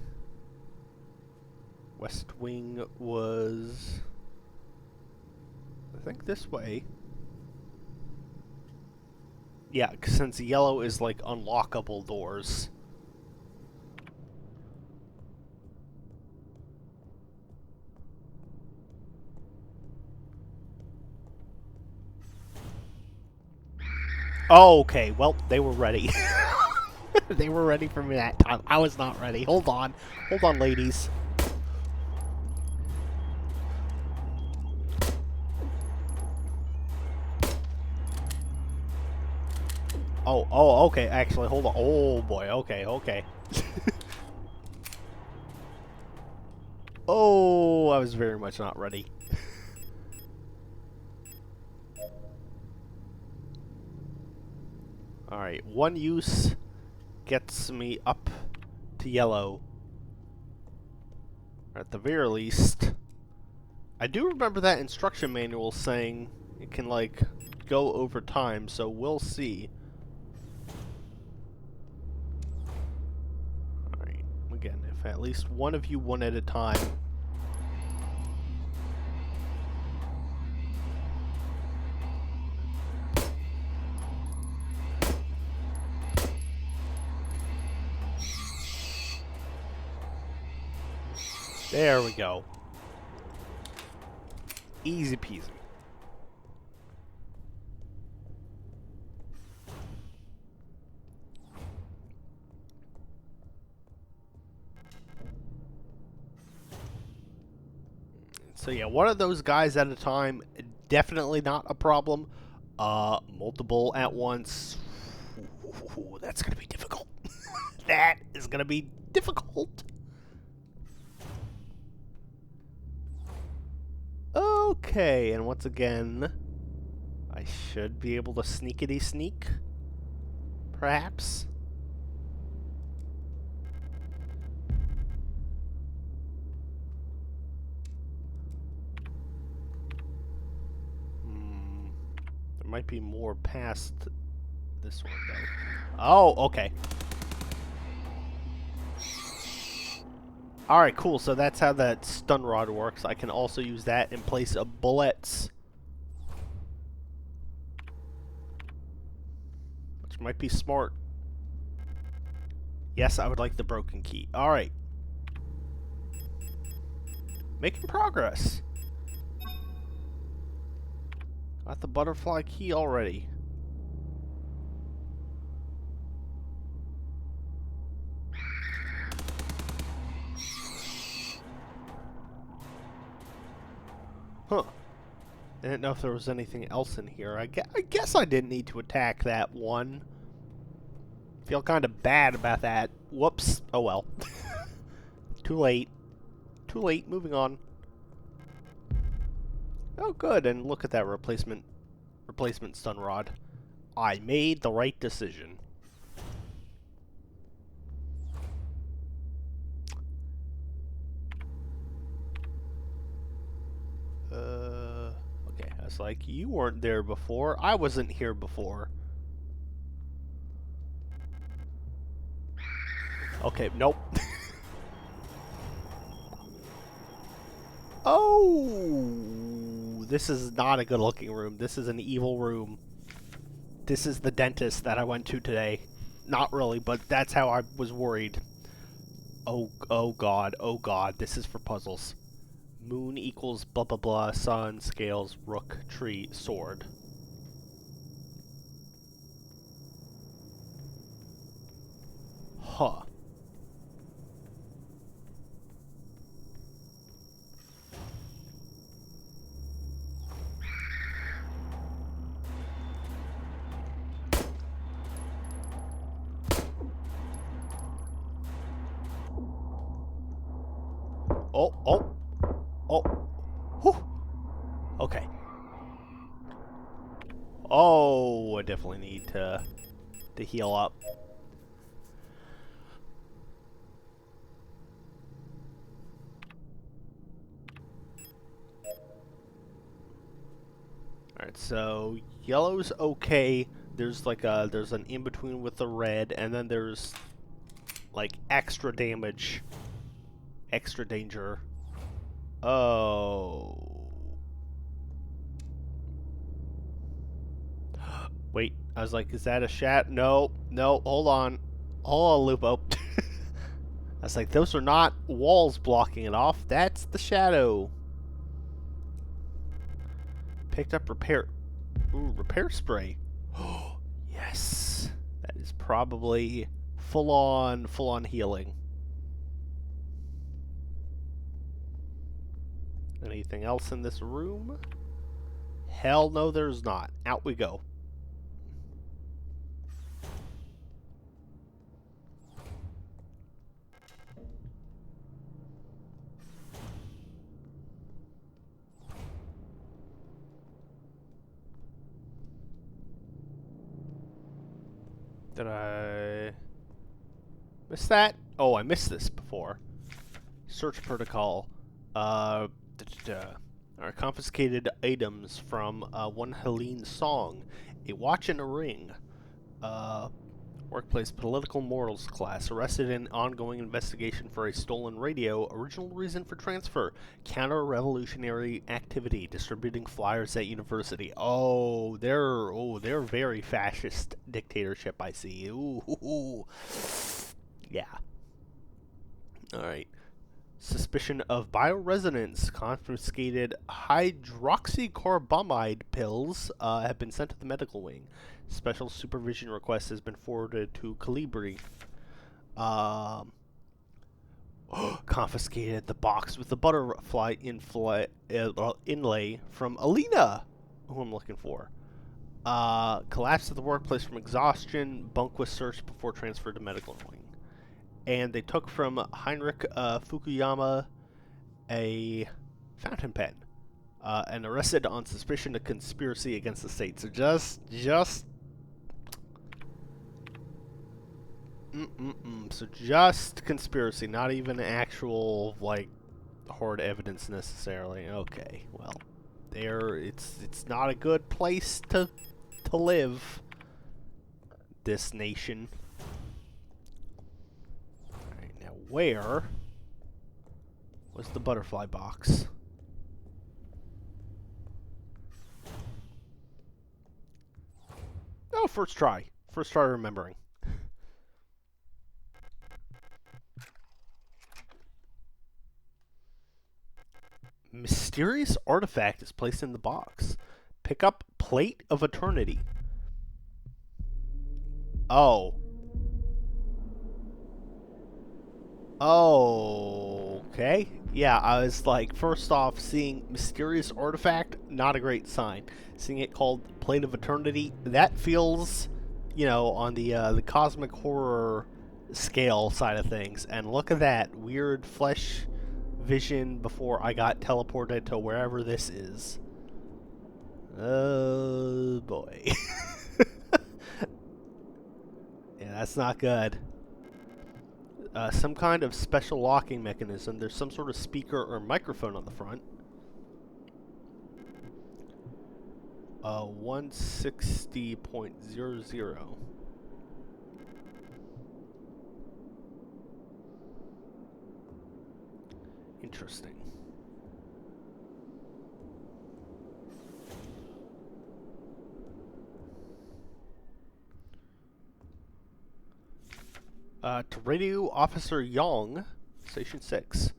West Wing was... I think this way. Yeah, since yellow is like unlockable doors. Oh, okay, well, they were ready. They were ready for me that time. I was not ready. Hold on, ladies. Oh, okay, actually, hold on. Oh, boy, okay. Oh, I was very much not ready. Alright, one use gets me up to yellow. Or at the very least. I do remember that instruction manual saying it can, like, go over time, so we'll see. Alright, again, if at least one of you one at a time. There we go. Easy peasy. So yeah, one of those guys at a time, definitely not a problem. Multiple at once, ooh, that's gonna be difficult. That is gonna be difficult. Okay, and once again, I should be able to sneakity sneak, perhaps. There might be more past this one, though. Oh, okay. Alright, cool. So that's how that stun rod works. I can also use that in place of bullets. Which might be smart. Yes, I would like the broken key. Alright. Making progress. Got the butterfly key already. Huh. I didn't know if there was anything else in here. I guess I didn't need to attack that one. Feel kind of bad about that. Whoops. Oh well. Too late. Too late. Moving on. Oh, good. And look at that replacement stun rod. I made the right decision. Okay. I was like, you weren't there before. I wasn't here before. Okay, nope. Oh, this is not a good looking room. This is an evil room. This is the dentist that I went to today. Not really, but that's how I was worried. Oh god, this is for puzzles. Moon equals blah blah blah, sun, scales, rook, tree, sword. Huh. Oh. Whew. Okay. Oh, I definitely need to heal up. Alright, so yellow's okay. There's like there's an in-between with the red, and then there's like extra damage. Extra danger. Oh. Wait, I was like, is that a shat? No, hold on. Hold on, Lupo. I was like, those are not walls blocking it off. That's the shadow. Picked up repair. Ooh, repair spray. Oh, yes. That is probably full on healing. Anything else in this room? Hell no, there's not. Out we go. Did I miss that? Oh, I missed this before. Search protocol. Our confiscated items from one Helene song, a watch and a ring. Workplace political morals class arrested in ongoing investigation for a stolen radio. Original reason for transfer: counter-revolutionary activity, distributing flyers at university. Oh, they're very fascist dictatorship. I see. Ooh. Yeah. All right. Suspicion of bioresonance. Confiscated hydroxycarbamide pills have been sent to the medical wing. Special supervision request has been forwarded to Calibri. Confiscated the box with the butterfly inlay from Alina, who I'm looking for. Collapsed at the workplace from exhaustion. Bunk was searched before transferred to medical wing. And they took from Heinrich Fukuyama a fountain pen, and arrested on suspicion of conspiracy against the state. So just conspiracy, not even actual like hard evidence necessarily. Okay, well, it's not a good place to to live. This nation. Alright, now where was the butterfly box? Oh, first try. First try remembering. Mysterious artifact is placed in the box. Pick up Plate of Eternity. Oh. Oh. Okay. Yeah, I was like, first off, seeing Mysterious Artifact, not a great sign. Seeing it called Plate of Eternity, that feels, you know, on the cosmic horror scale side of things. And look at that weird flesh vision before I got teleported to wherever this is. Oh boy. Yeah, that's not good. Some kind of special locking mechanism. There's some sort of speaker or microphone on the front. 160.00. Interesting. To Radio Officer Young, Station 6.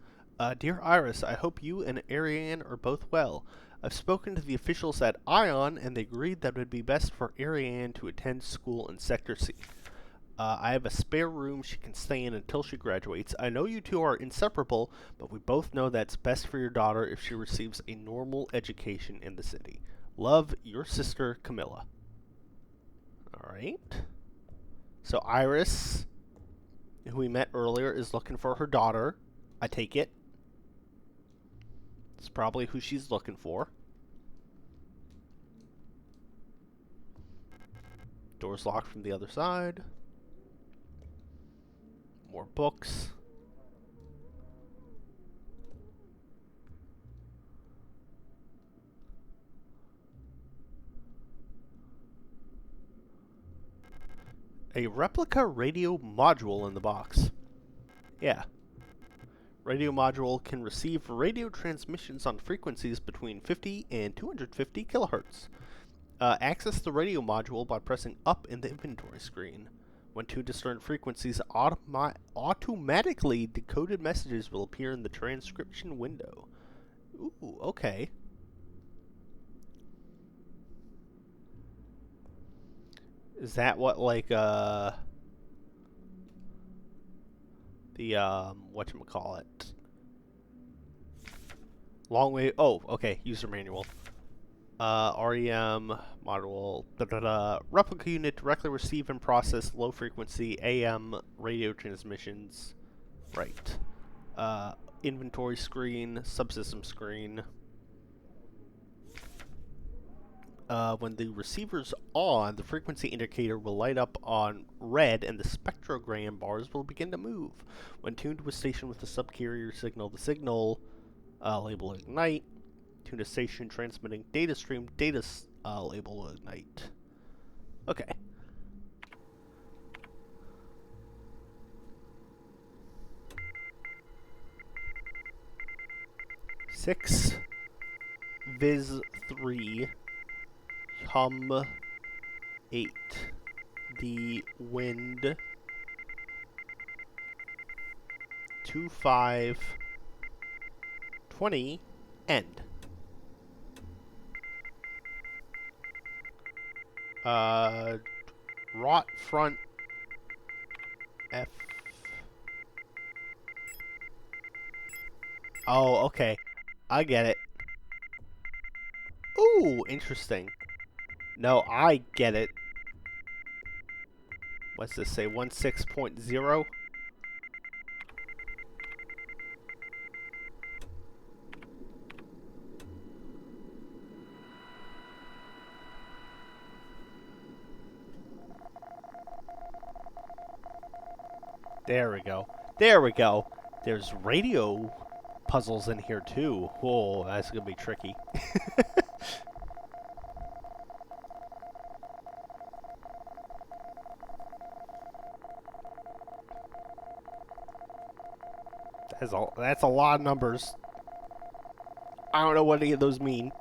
Dear Iris, I hope you and Ariane are both well. I've spoken to the officials at ION, and they agreed that it would be best for Ariane to attend school in Sector C. I have a spare room she can stay in until she graduates. I know you two are inseparable, but we both know that's best for your daughter if she receives a normal education in the city. Love, your sister, Camilla. Alright. So Iris, who we met earlier, is looking for her daughter. I take it. It's probably who she's looking for. Door's locked from the other side. More books. A replica radio module in the box. Yeah. Radio module can receive radio transmissions on frequencies between 50 and 250 kilohertz. Access the radio module by pressing up in the inventory screen. When two discern frequencies, automatically decoded messages will appear in the transcription window. Ooh, okay. Is that what, like, the, whatchamacallit? Long way, oh, okay, user manual. REM, module, replica unit directly receive and process low frequency AM radio transmissions. Right. Inventory screen, subsystem screen. When the receiver's on, the frequency indicator will light up on red and the spectrogram bars will begin to move. When tuned to a station with a subcarrier signal, the signal label ignite. Tune a station transmitting data stream, label ignite. Okay. Six Viz 3 Hum 8 The Wind 25 20 End. Rot front F. Oh, okay. I get it. Ooh, interesting. No, I get it. What's this say? 16.0? There we go. There we go. There's radio puzzles in here too. Whoa, that's gonna be tricky. That's a lot of numbers. I don't know what any of those mean.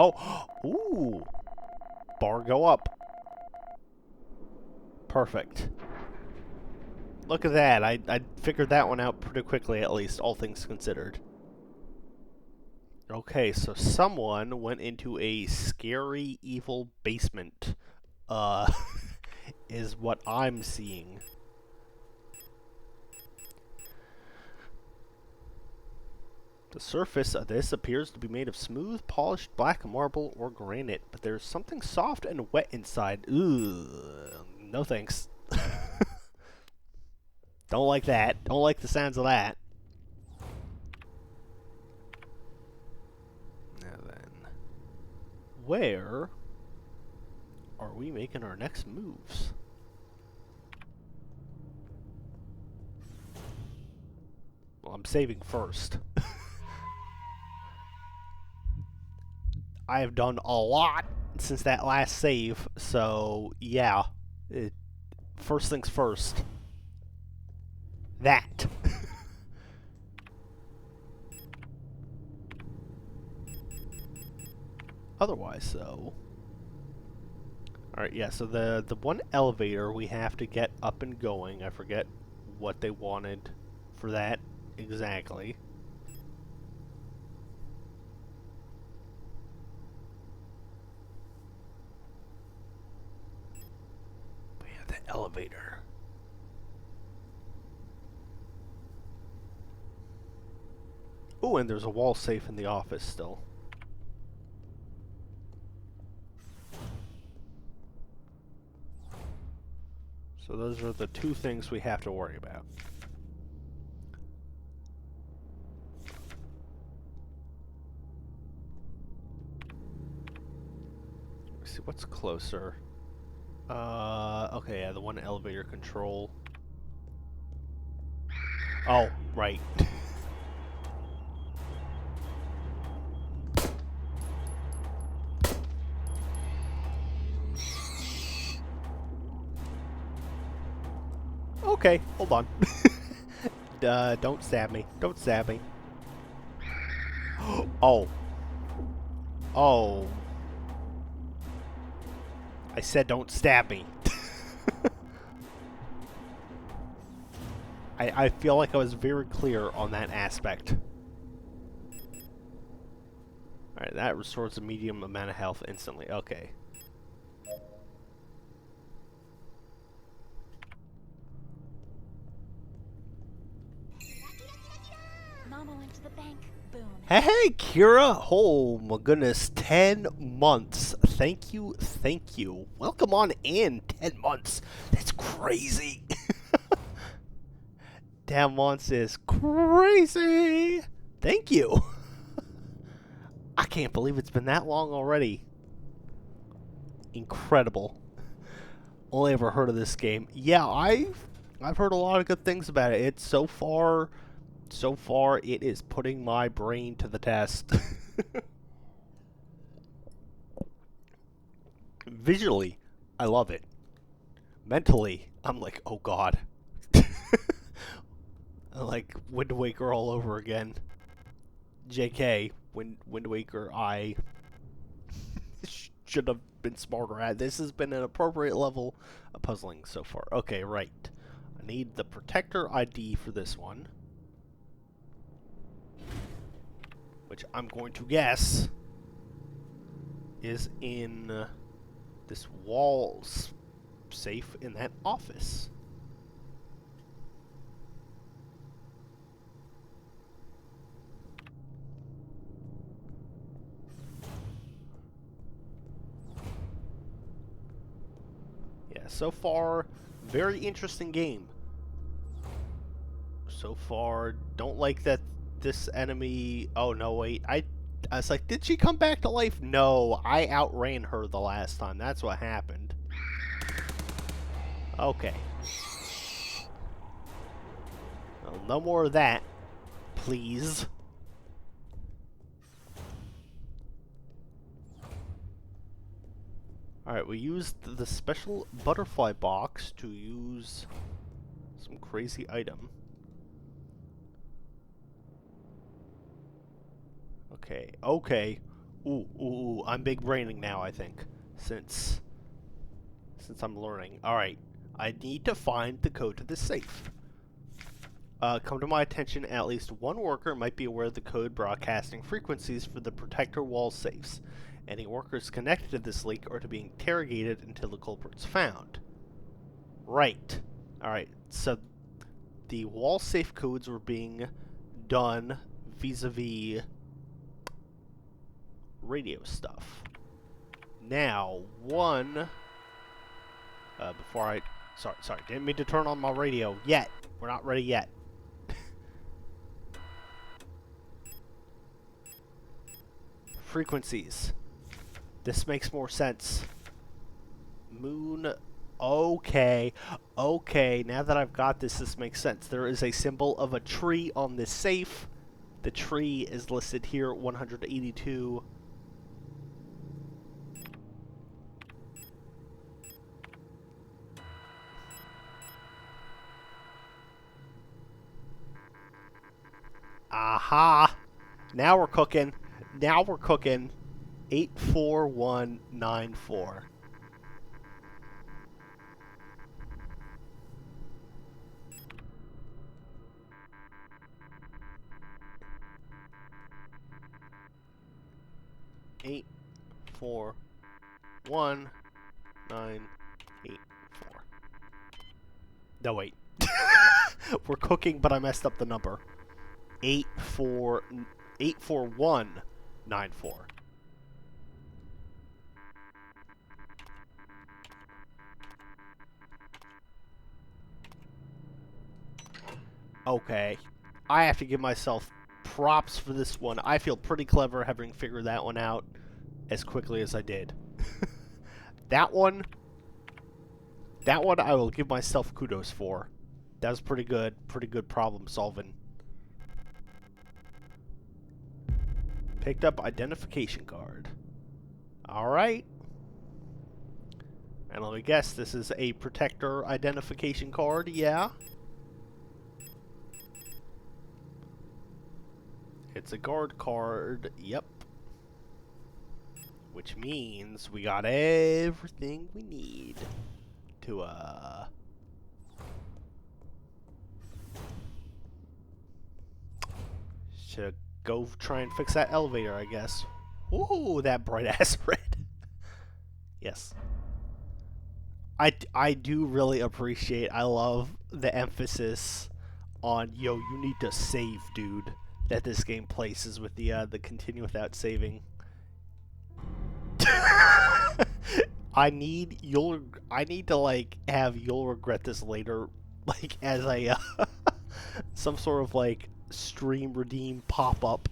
Oh, ooh. Bar go up. Perfect. Look at that. I figured that one out pretty quickly, at least, all things considered. Okay, so someone went into a scary, evil basement, is what I'm seeing. The surface of this appears to be made of smooth, polished black marble or granite, but there's something soft and wet inside. Ugh, no thanks. Don't like that. Don't like the sounds of that. Now then, where are we making our next moves? Well, I'm saving first. I have done a lot since that last save, so yeah. First things first. That. Otherwise, so. Alright, yeah, so the one elevator we have to get up and going. I forget what they wanted for that exactly. But yeah, the elevator. Oh, and there's a wall safe in the office still. So those are the two things we have to worry about. Let's see what's closer. Okay, yeah, the one elevator control. Oh, right. Okay, hold on. Don't stab me. Don't stab me. Oh. Oh. I said don't stab me. I feel like I was very clear on that aspect. Alright, that restores a medium amount of health instantly. Okay. Mama went to the bank. Boom. Hey, Kira! Oh my goodness, 10 months. Thank you, thank you. Welcome on in, 10 months. That's crazy. 10 months is crazy. Thank you. I can't believe it's been that long already. Incredible. Only ever heard of this game. Yeah, I've heard a lot of good things about it. It's so far it is putting my brain to the test. Visually, I love it. Mentally, I'm like, oh god. Like Wind Waker all over again. JK, Wind Waker, I should have been smarter at. This has been an appropriate level of puzzling so far. Okay, right. I need the Protector ID for this one. Which I'm going to guess is in this wall safe in that office. Yeah, so far, very interesting game. So far, don't like that this enemy... Oh, no, wait. I was like, did she come back to life? No, I outran her the last time. That's what happened. Okay. Well, no more of that, please. Alright, we used the special butterfly box to use some crazy item. Okay, okay. Ooh, I'm big braining now, I think. Since I'm learning. Alright, I need to find the code to the safe. Come to my attention, at least one worker might be aware of the code broadcasting frequencies for the protector wall safes. Any workers connected to this leak are to be interrogated until the culprit's found. Right. Alright, so the wall safe codes were being done vis-a-vis radio stuff. Now, before I... Sorry, didn't mean to turn on my radio yet. We're not ready yet. Frequencies. This makes more sense. Moon. Okay. Okay, now that I've got this makes sense. There is a symbol of a tree on this safe. The tree is listed here, 182. Aha! Now we're cooking. Now we're cooking. 84194. Eight, 4, 1, 9, 8, 4. No, wait. We're cooking, but I messed up the number. 84194. Okay. I have to give myself props for this one. I feel pretty clever having figured that one out as quickly as I did. That one I will give myself kudos for. That was pretty good problem solving. Picked up identification card. Alright. And let me guess, this is a protector identification card, yeah? It's a guard card, yep. Which means we got everything we need to, should go try and fix that elevator, I guess. Ooh, that bright-ass red. Yes. I do really appreciate, I love the emphasis on, yo, you need to save, dude, that this game places with the continue without saving. I need to, like, have you'll regret this later, like, as a, some sort of, like, stream redeem pop-up.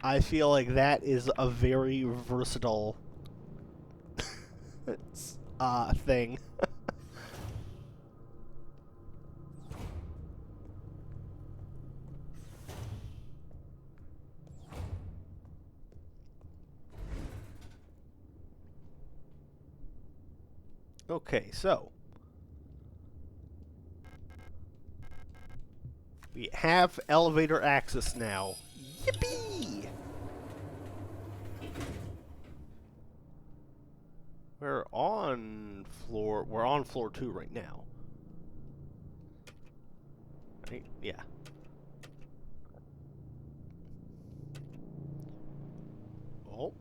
I feel like that is a very versatile thing. Okay, so we have elevator access now. Yippee! We're on floor 2 right now. Right? Yeah. Oh.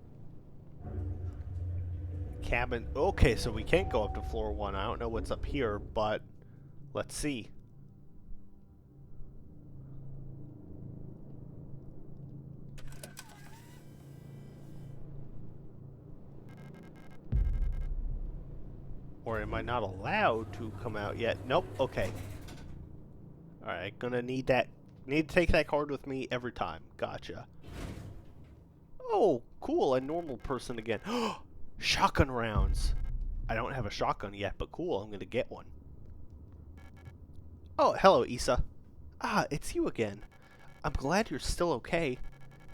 Cabin. Okay, so we can't go up to floor 1. I don't know what's up here, but let's see. Or am I not allowed to come out yet? Nope, okay. Alright, gonna need that. Need to take that card with me every time. Gotcha. Oh, cool, a normal person again. Shotgun rounds. I don't have a shotgun yet, but cool, I'm gonna get one. Oh, hello, Issa. Ah, it's you again. I'm glad you're still okay.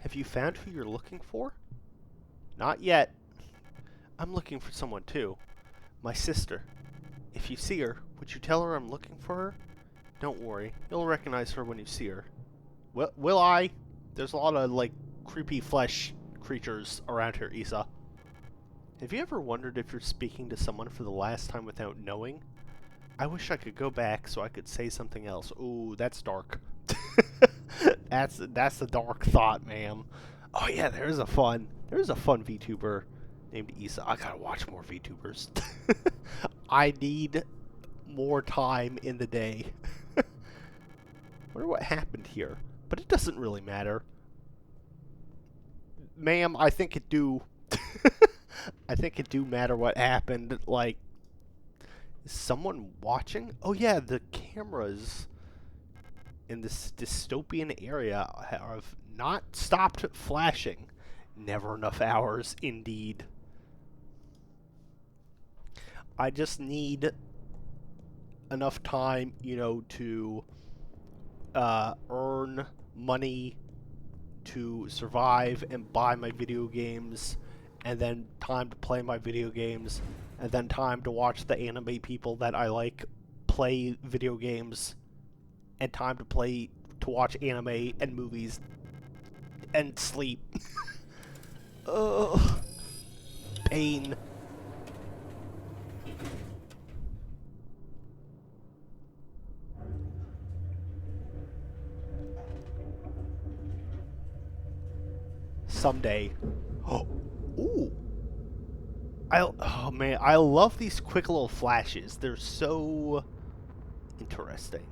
Have you found who you're looking for? Not yet. I'm looking for someone too. My sister. If you see her, would you tell her I'm looking for her? Don't worry, you'll recognize her when you see her. Will I? There's a lot of, like, creepy flesh creatures around here, Issa. Have you ever wondered if you're speaking to someone for the last time without knowing? I wish I could go back so I could say something else. Ooh, that's dark. That's the dark thought, ma'am. Oh yeah, there's a fun VTuber named Issa. I gotta watch more VTubers. I need more time in the day. Wonder what happened here, but it doesn't really matter. Ma'am, I think it do. I think it do matter what happened. Like, is someone watching? Oh yeah, the cameras in this dystopian area have not stopped flashing. Never enough hours, indeed. I just need enough time, you know, to earn money to survive and buy my video games, and then time to play my video games, and then time to watch the anime people that I like play video games, and time to watch anime and movies and sleep. Ugh. Pain. Someday. Oh, ooh. Oh man, I love these quick little flashes. They're so interesting.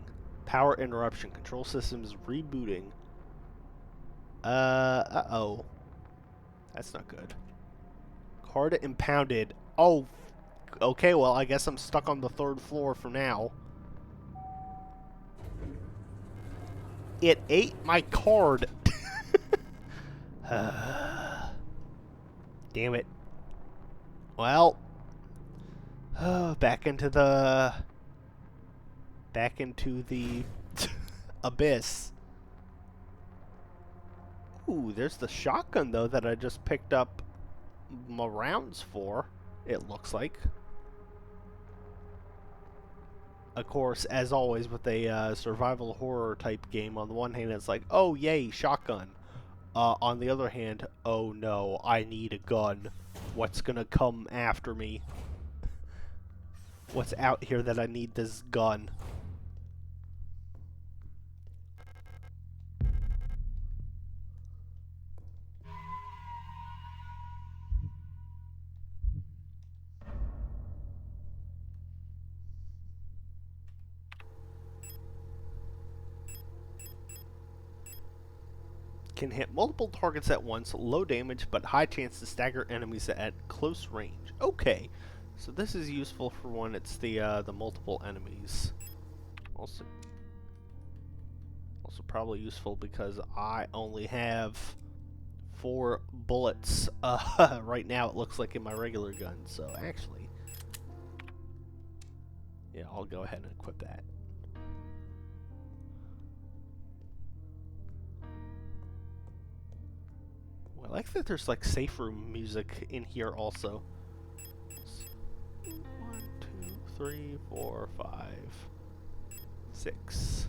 Power interruption. Control systems rebooting. Uh-oh. That's not good. Card impounded. Oh, okay, well, I guess I'm stuck on the 3rd floor for now. It ate my card. Damn it. Well, back into the abyss. Ooh, there's the shotgun though that I just picked up my rounds for, it looks like. Of course, as always with a survival horror type game, on the one hand it's like, oh yay, shotgun. On the other hand, oh no, I need a gun. What's gonna come after me? What's out here that I need this gun? Can hit multiple targets at once, low damage, but high chance to stagger enemies at close range. Okay, so this is useful for when it's the multiple enemies. Also probably useful because I only have 4 bullets right now. It looks like in my regular gun. So actually, yeah, I'll go ahead and equip that. I like that there's like safe room music in here also. 1, 2, 3, 4, 5, 6.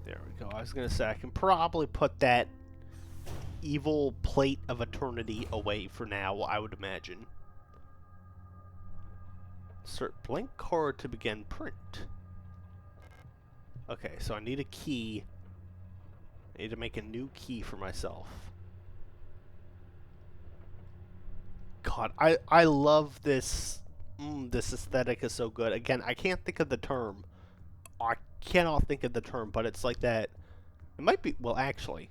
There we go. I was gonna say I can probably put that evil plate of eternity away for now, I would imagine. Insert blank card to begin print. Okay, so I need a key. I need to make a new key for myself. God, I love this. This aesthetic is so good. Again, I can't think of the term. I cannot think of the term, but it's like that. It might be. Well, actually.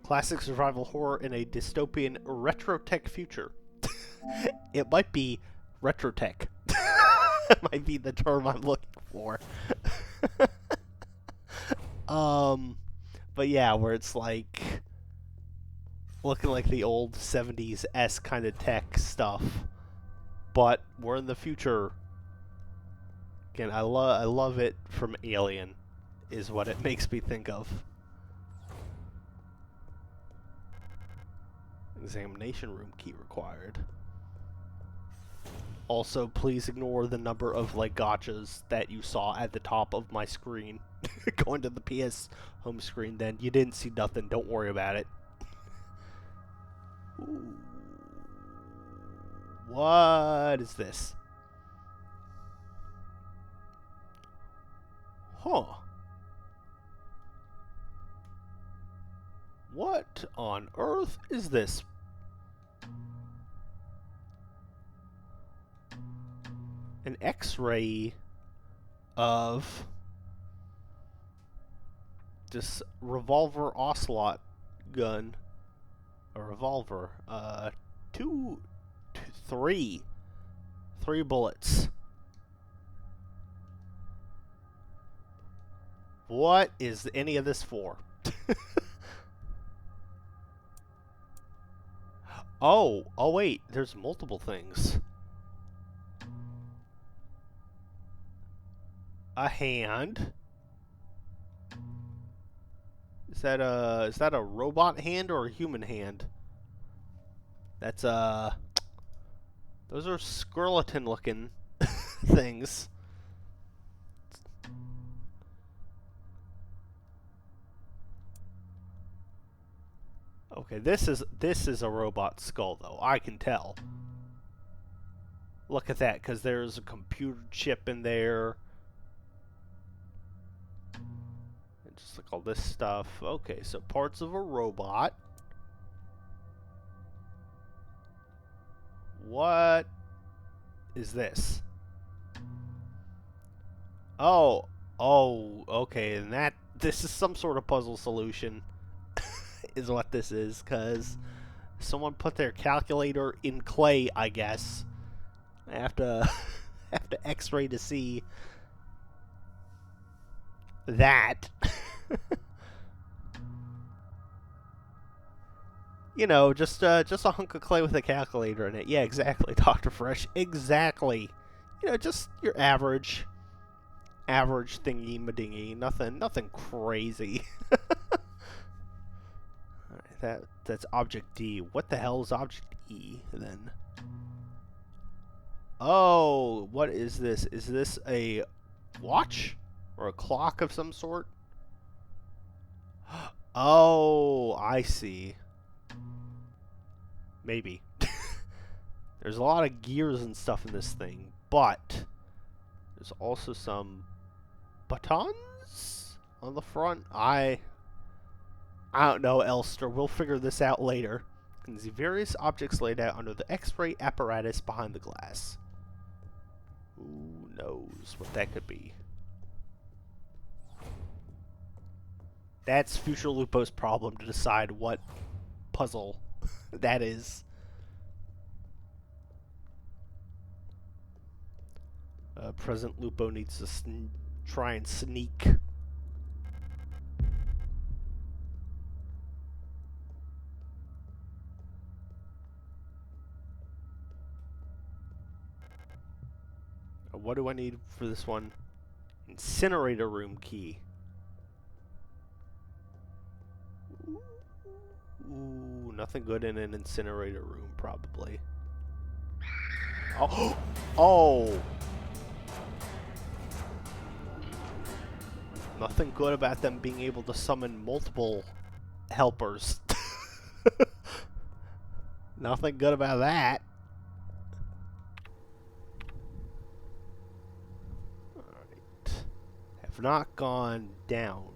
Classic survival horror in a dystopian retrotech future. It might be retrotech. Might be the term I'm looking for. But yeah, where it's like looking like the old 70s kind of tech stuff, but we're in the future. Again, I love it from Alien, is what it makes me think of. Examination room key required. Also, please ignore the number of like gotchas that you saw at the top of my screen. Going to the PS home screen, then you didn't see nothing. Don't worry about it. Ooh. What is this? Huh. What on earth is this? An X-ray of this revolver ocelot gun. A revolver. Three bullets. What is any of this for? Oh wait, there's multiple things. A hand. Is that a robot hand or a human hand? That's those are skeleton looking things. Okay, this is a robot skull though. I can tell. Look at that, because there's a computer chip in there. And just like all this stuff. Okay, so parts of a robot. What is this? Oh, okay, and this is some sort of puzzle solution. Is what this is, because someone put their calculator in clay, I guess. I have to X-ray to see that. You know, just a hunk of clay with a calculator in it. Yeah, exactly, Dr. Fresh. Exactly. You know, just your average thingy-ma-dingy. Nothing crazy. That's object D. What the hell is object E, then? Oh, what is this? Is this a watch? Or a clock of some sort? Oh, I see. Maybe. There's a lot of gears and stuff in this thing, but there's also some buttons on the front. I don't know, Elster. We'll figure this out later. You can see various objects laid out under the X-ray apparatus behind the glass. Who knows what that could be? That's future Lupo's problem to decide what puzzle that is. Present Lupo needs to try and sneak. What do I need for this one? Incinerator room key. Ooh, nothing good in an incinerator room, probably. Oh! Oh! Nothing good about them being able to summon multiple helpers. Nothing good about that. Alright. Have not gone down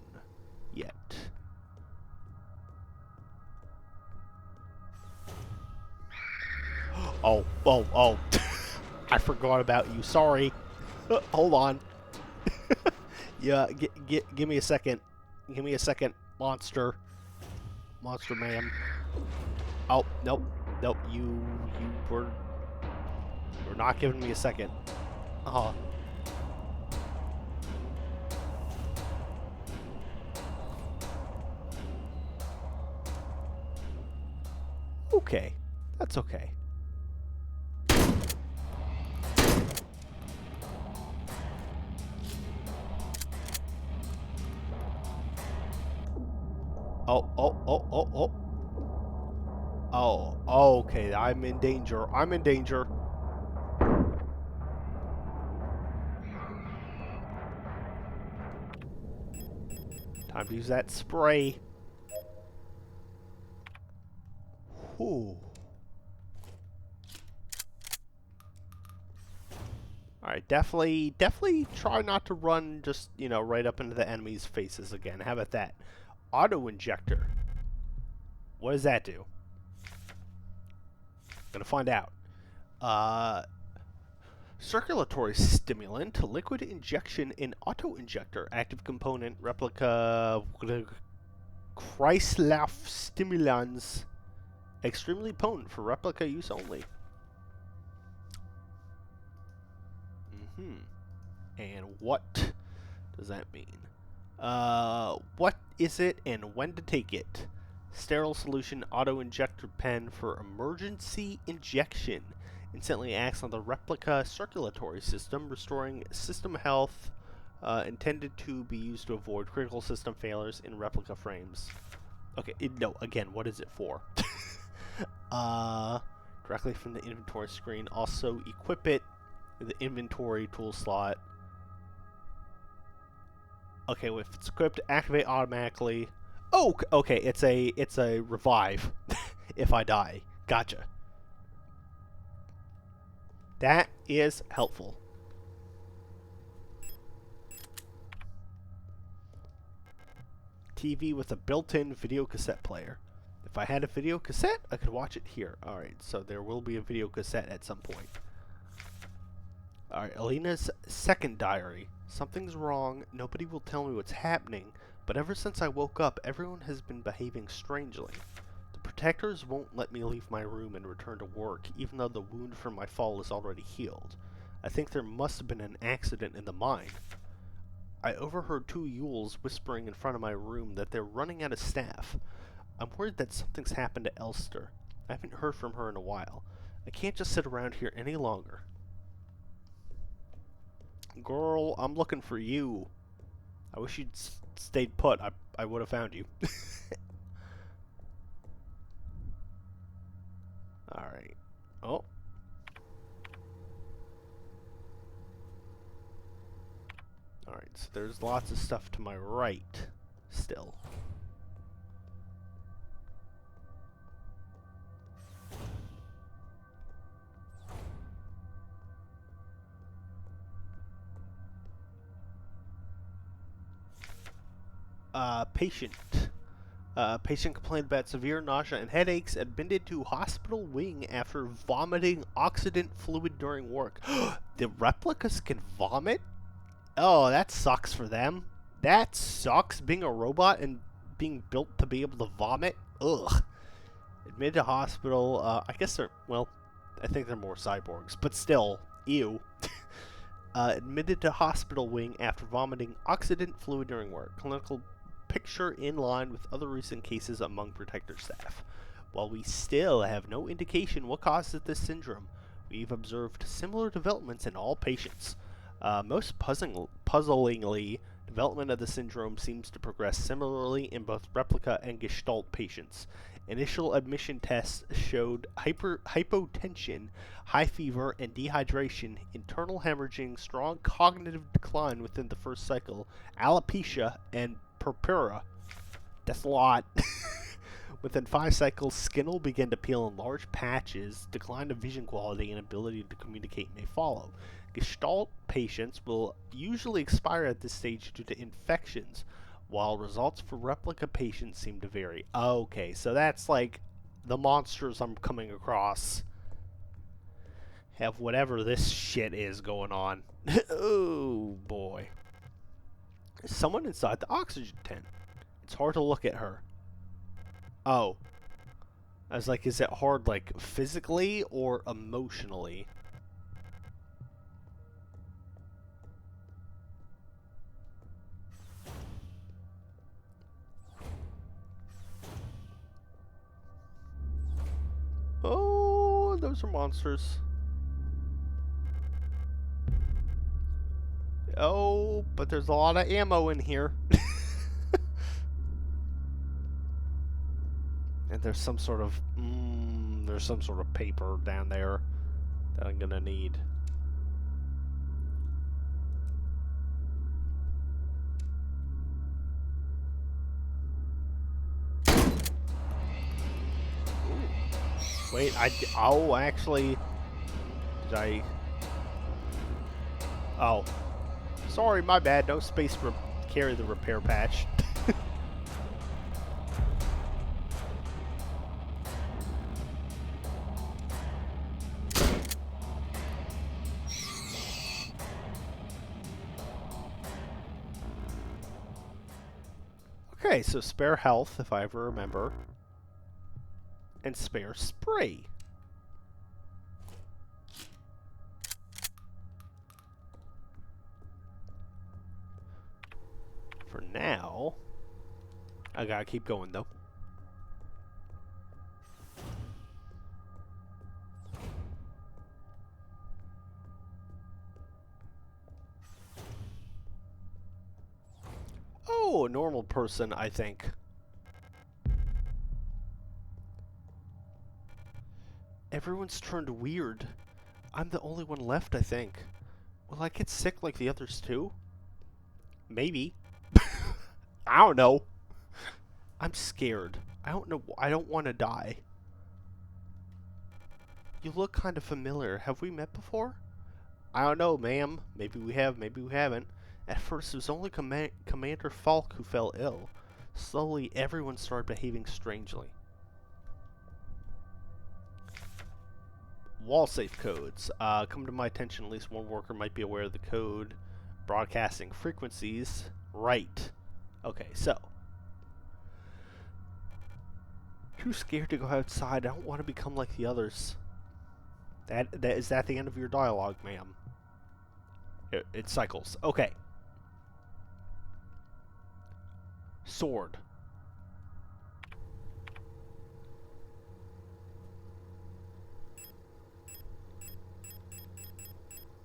yet. Oh. I forgot about you. Sorry. Hold on. Yeah, give me a second. Give me a second, monster. Monster man. Oh, nope. Nope, you were not giving me a second. Okay. That's okay. Oh, oh, oh, oh, oh. Oh, okay. I'm in danger. I'm in danger. Time to use that spray. Whew. Alright, definitely try not to run just, you know, right up into the enemy's faces again. How about that? Auto-injector. What does that do? Gonna find out. Circulatory stimulant, liquid injection in auto-injector, active component, replica, Kreislauf stimulans, extremely potent for replica use only. And what does that mean? What is it and when to take it? Sterile solution auto-injector pen for emergency injection. Instantly acts on the replica circulatory system, restoring system health, intended to be used to avoid critical system failures in replica frames. Okay, no, again, what is it for? Directly from the inventory screen. Also, equip it in the inventory tool slot. Okay, well, if it's equipped, activate automatically. Oh, okay, it's a revive if I die. Gotcha. That is helpful. TV with a built-in video cassette player. If I had a video cassette, I could watch it here. Alright, so there will be a video cassette at some point. Alright, Alina's second diary. Something's wrong, nobody will tell me what's happening, but ever since I woke up, everyone has been behaving strangely. The protectors won't let me leave my room and return to work, even though the wound from my fall is already healed. I think there must have been an accident in the mine. I overheard two Yules whispering in front of my room that they're running out of staff. I'm worried that something's happened to Elster. I haven't heard from her in a while. I can't just sit around here any longer. Girl, I'm looking for you. I wish you'd stayed put. I would have found you. Alright. Oh. Alright, so there's lots of stuff to my right still. Patient. Patient complained about severe nausea and headaches, admitted to hospital wing after vomiting oxidant fluid during work. The replicas can vomit? Oh, that sucks for them. That sucks, being a robot and being built to be able to vomit. Ugh. Admitted to hospital. I guess they're, well, I think they're more cyborgs, but still, ew. Admitted to hospital wing after vomiting oxidant fluid during work. Clinical picture in line with other recent cases among protector staff. While we still have no indication what causes this syndrome, we've observed similar developments in all patients. Most puzzlingly, development of the syndrome seems to progress similarly in both replica and gestalt patients. Initial admission tests showed hypotension, high fever, and dehydration, internal hemorrhaging, strong cognitive decline within the first cycle, alopecia, and purpura. That's a lot. Within 5 cycles, skin will begin to peel in large patches, decline of vision quality, and ability to communicate may follow. Gestalt patients will usually expire at this stage due to infections, while results for replica patients seem to vary. Okay, so that's like the monsters I'm coming across have whatever this shit is going on. Oh boy. There's someone inside the oxygen tent. It's hard to look at her. Oh. I was like, is it hard like physically or emotionally? Oh, those are monsters. Oh, but there's a lot of ammo in here. And there's some sort of paper down there that I'm gonna need. Wait, oh, actually, did I? Oh, sorry, my bad. No space for carry the repair patch. Okay, so spare health, if I ever remember, and spare spray. For now, I gotta keep going though. Oh, a normal person, I think. Everyone's turned weird. I'm the only one left, I think. Will I get sick like the others too? Maybe. I don't know. I'm scared. I don't know. I don't want to die. You look kind of familiar. Have we met before? I don't know, ma'am. Maybe we have, maybe we haven't. At first, it was only Commander Falk who fell ill. Slowly, everyone started behaving strangely. Wall safe codes. Come to my attention, at least one worker might be aware of the code. Broadcasting frequencies. Right. Okay, so. Too scared to go outside. I don't want to become like the others. Is that the end of your dialogue, ma'am? It cycles. Okay. Sword.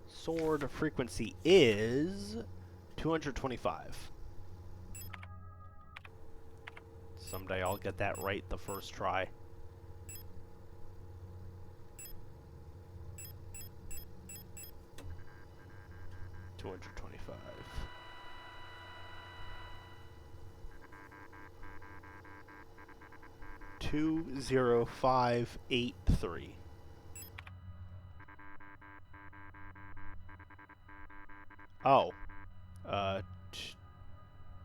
Sword frequency is 225. Someday I'll get that right the first try. $225. 20583. Oh.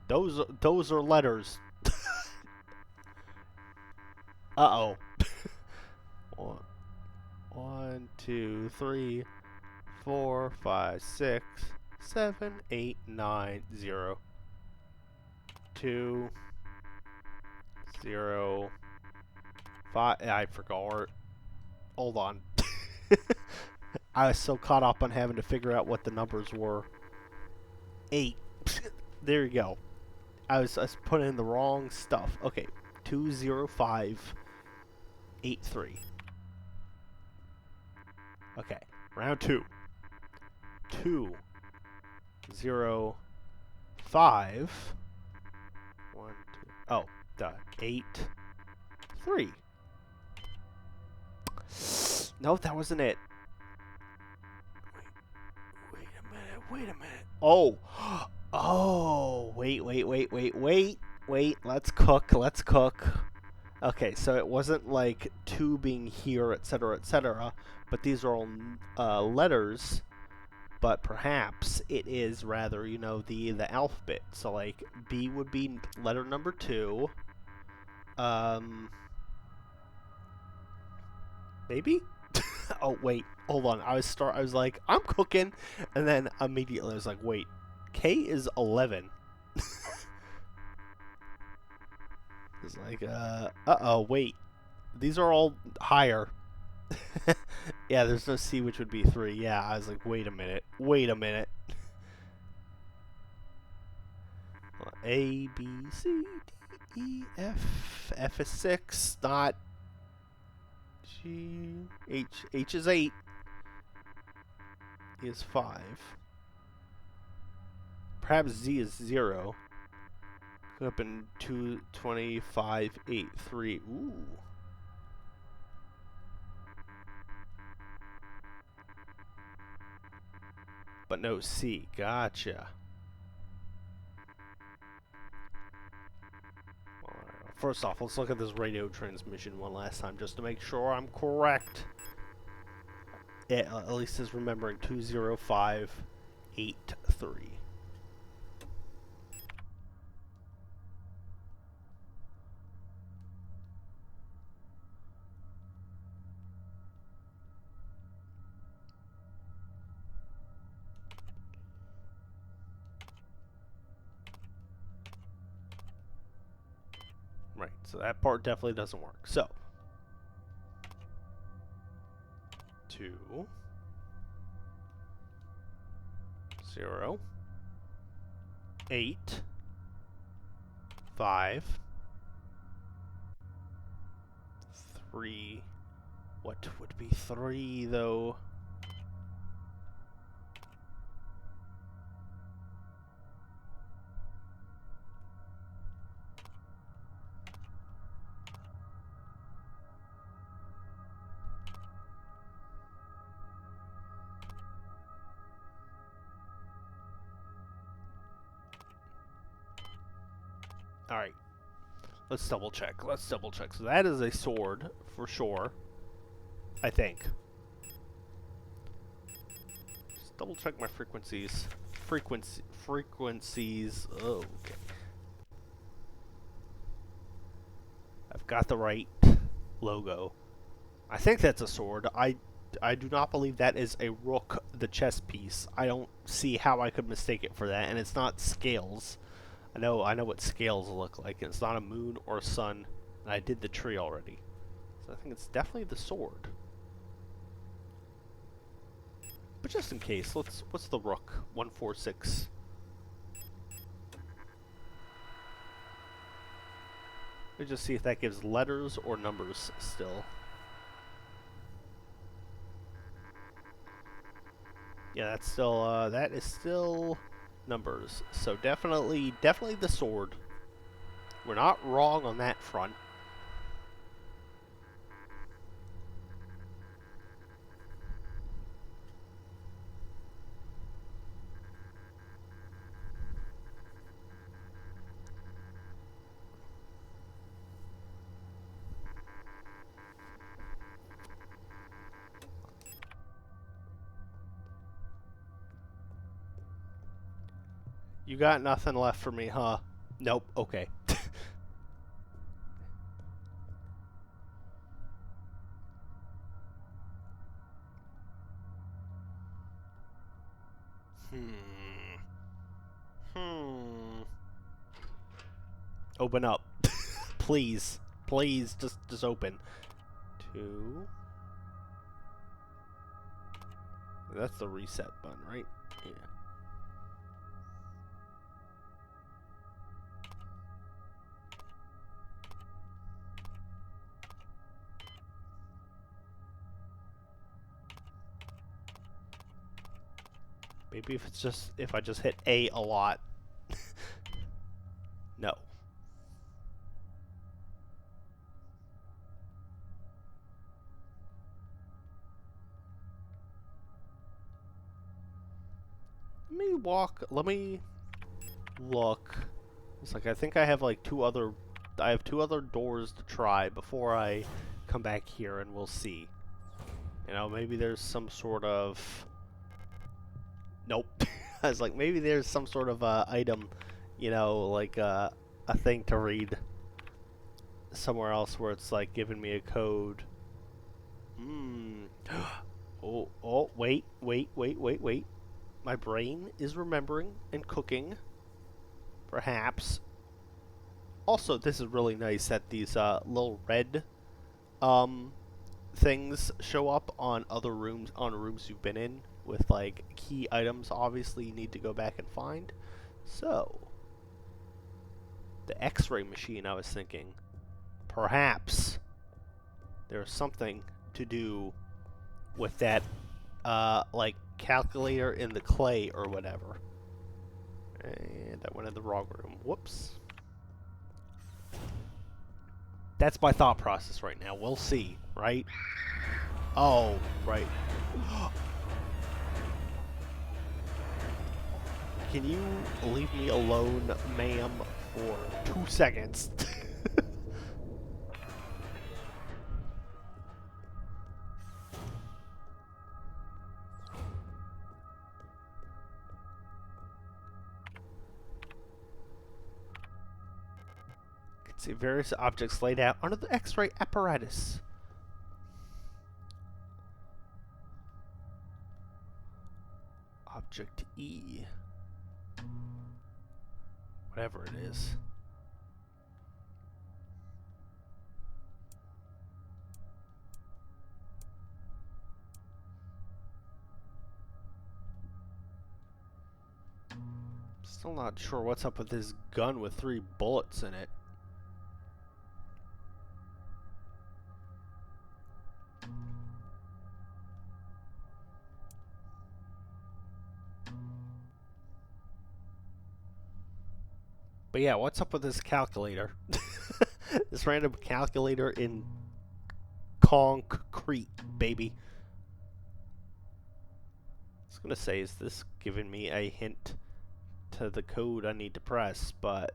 Those are letters. Uh-oh. 1, 2, 3, 4, 5, 6, 7, 8, 9, 0. 2, 0, 5. I forgot. Hold on. I was so caught up on having to figure out what the numbers were. 8. There you go. I was putting in the wrong stuff. Okay. 20583. Okay. Round 2. 2, 0, 5. 1, 2. Oh, duh. 8, 3. No, that wasn't it. Wait a minute. Oh. Oh, wait. Let's cook. Okay, so it wasn't like 2 being here, etc., but these are all letters, but perhaps it is rather, the alphabet. So like B would be letter number 2. Maybe? Oh, wait. Hold on. I was like, I'm cooking, and then immediately I was like, wait. K is 11. It's like, uh-oh, wait. These are all higher. Yeah, there's no C, which would be 3. Yeah, I was like, wait a minute. A, B, C, D, E, F. F is 6, not... H is 8. E is 5. Perhaps Z is 0. Could have been 2, 25, 8, 3. Ooh. But no C. Gotcha. First off, let's look at this radio transmission one last time just to make sure I'm correct. It at least is remembering 20583. Right, so that part definitely doesn't work. So, 2, 0, 8, 5, 3. What would be 3 though? Alright. Let's double check. Let's double check. So that is a sword, for sure. I think. Just double check my frequencies. Frequencies. Oh, okay. I've got the right logo. I think that's a sword. I do not believe that is a rook, the chess piece. I don't see how I could mistake it for that, and it's not scales. I know what scales look like. It's not a moon or a sun, and I did the tree already. So I think it's definitely the sword. But just in case, what's the rook? 146. Let's just see if that gives letters or numbers still. Yeah, that's still that is still numbers. So definitely the sword. We're not wrong on that front. You got nothing left for me, huh? Nope. Okay. Open up. Please. Please, just open. 2. That's the reset button, right? Yeah. Maybe if I just hit A a lot. No. Let me look. It's like I think I have like two other doors to try before I come back here, and we'll see. You know, maybe there's some sort of... Nope. I was like, maybe there's some sort of item, you know, like a thing to read somewhere else where it's like giving me a code. Oh, wait. My brain is remembering and cooking. Perhaps. Also, this is really nice that these little red things show up on other rooms, you've been in, with like key items obviously you need to go back and find. So, the X-ray machine, I was thinking, perhaps there's something to do with that, like, calculator in the clay or whatever. And that went in the wrong room. Whoops. That's my thought process right now. We'll see, right? Oh, right. Can you leave me alone, ma'am, for 2 seconds? Can see various objects laid out under the X-ray apparatus. Object E. Whatever it is. Still not sure what's up with this gun with 3 bullets in it. But yeah, what's up with this calculator? This random calculator in concrete, baby. I was gonna say, is this giving me a hint to the code I need to press? But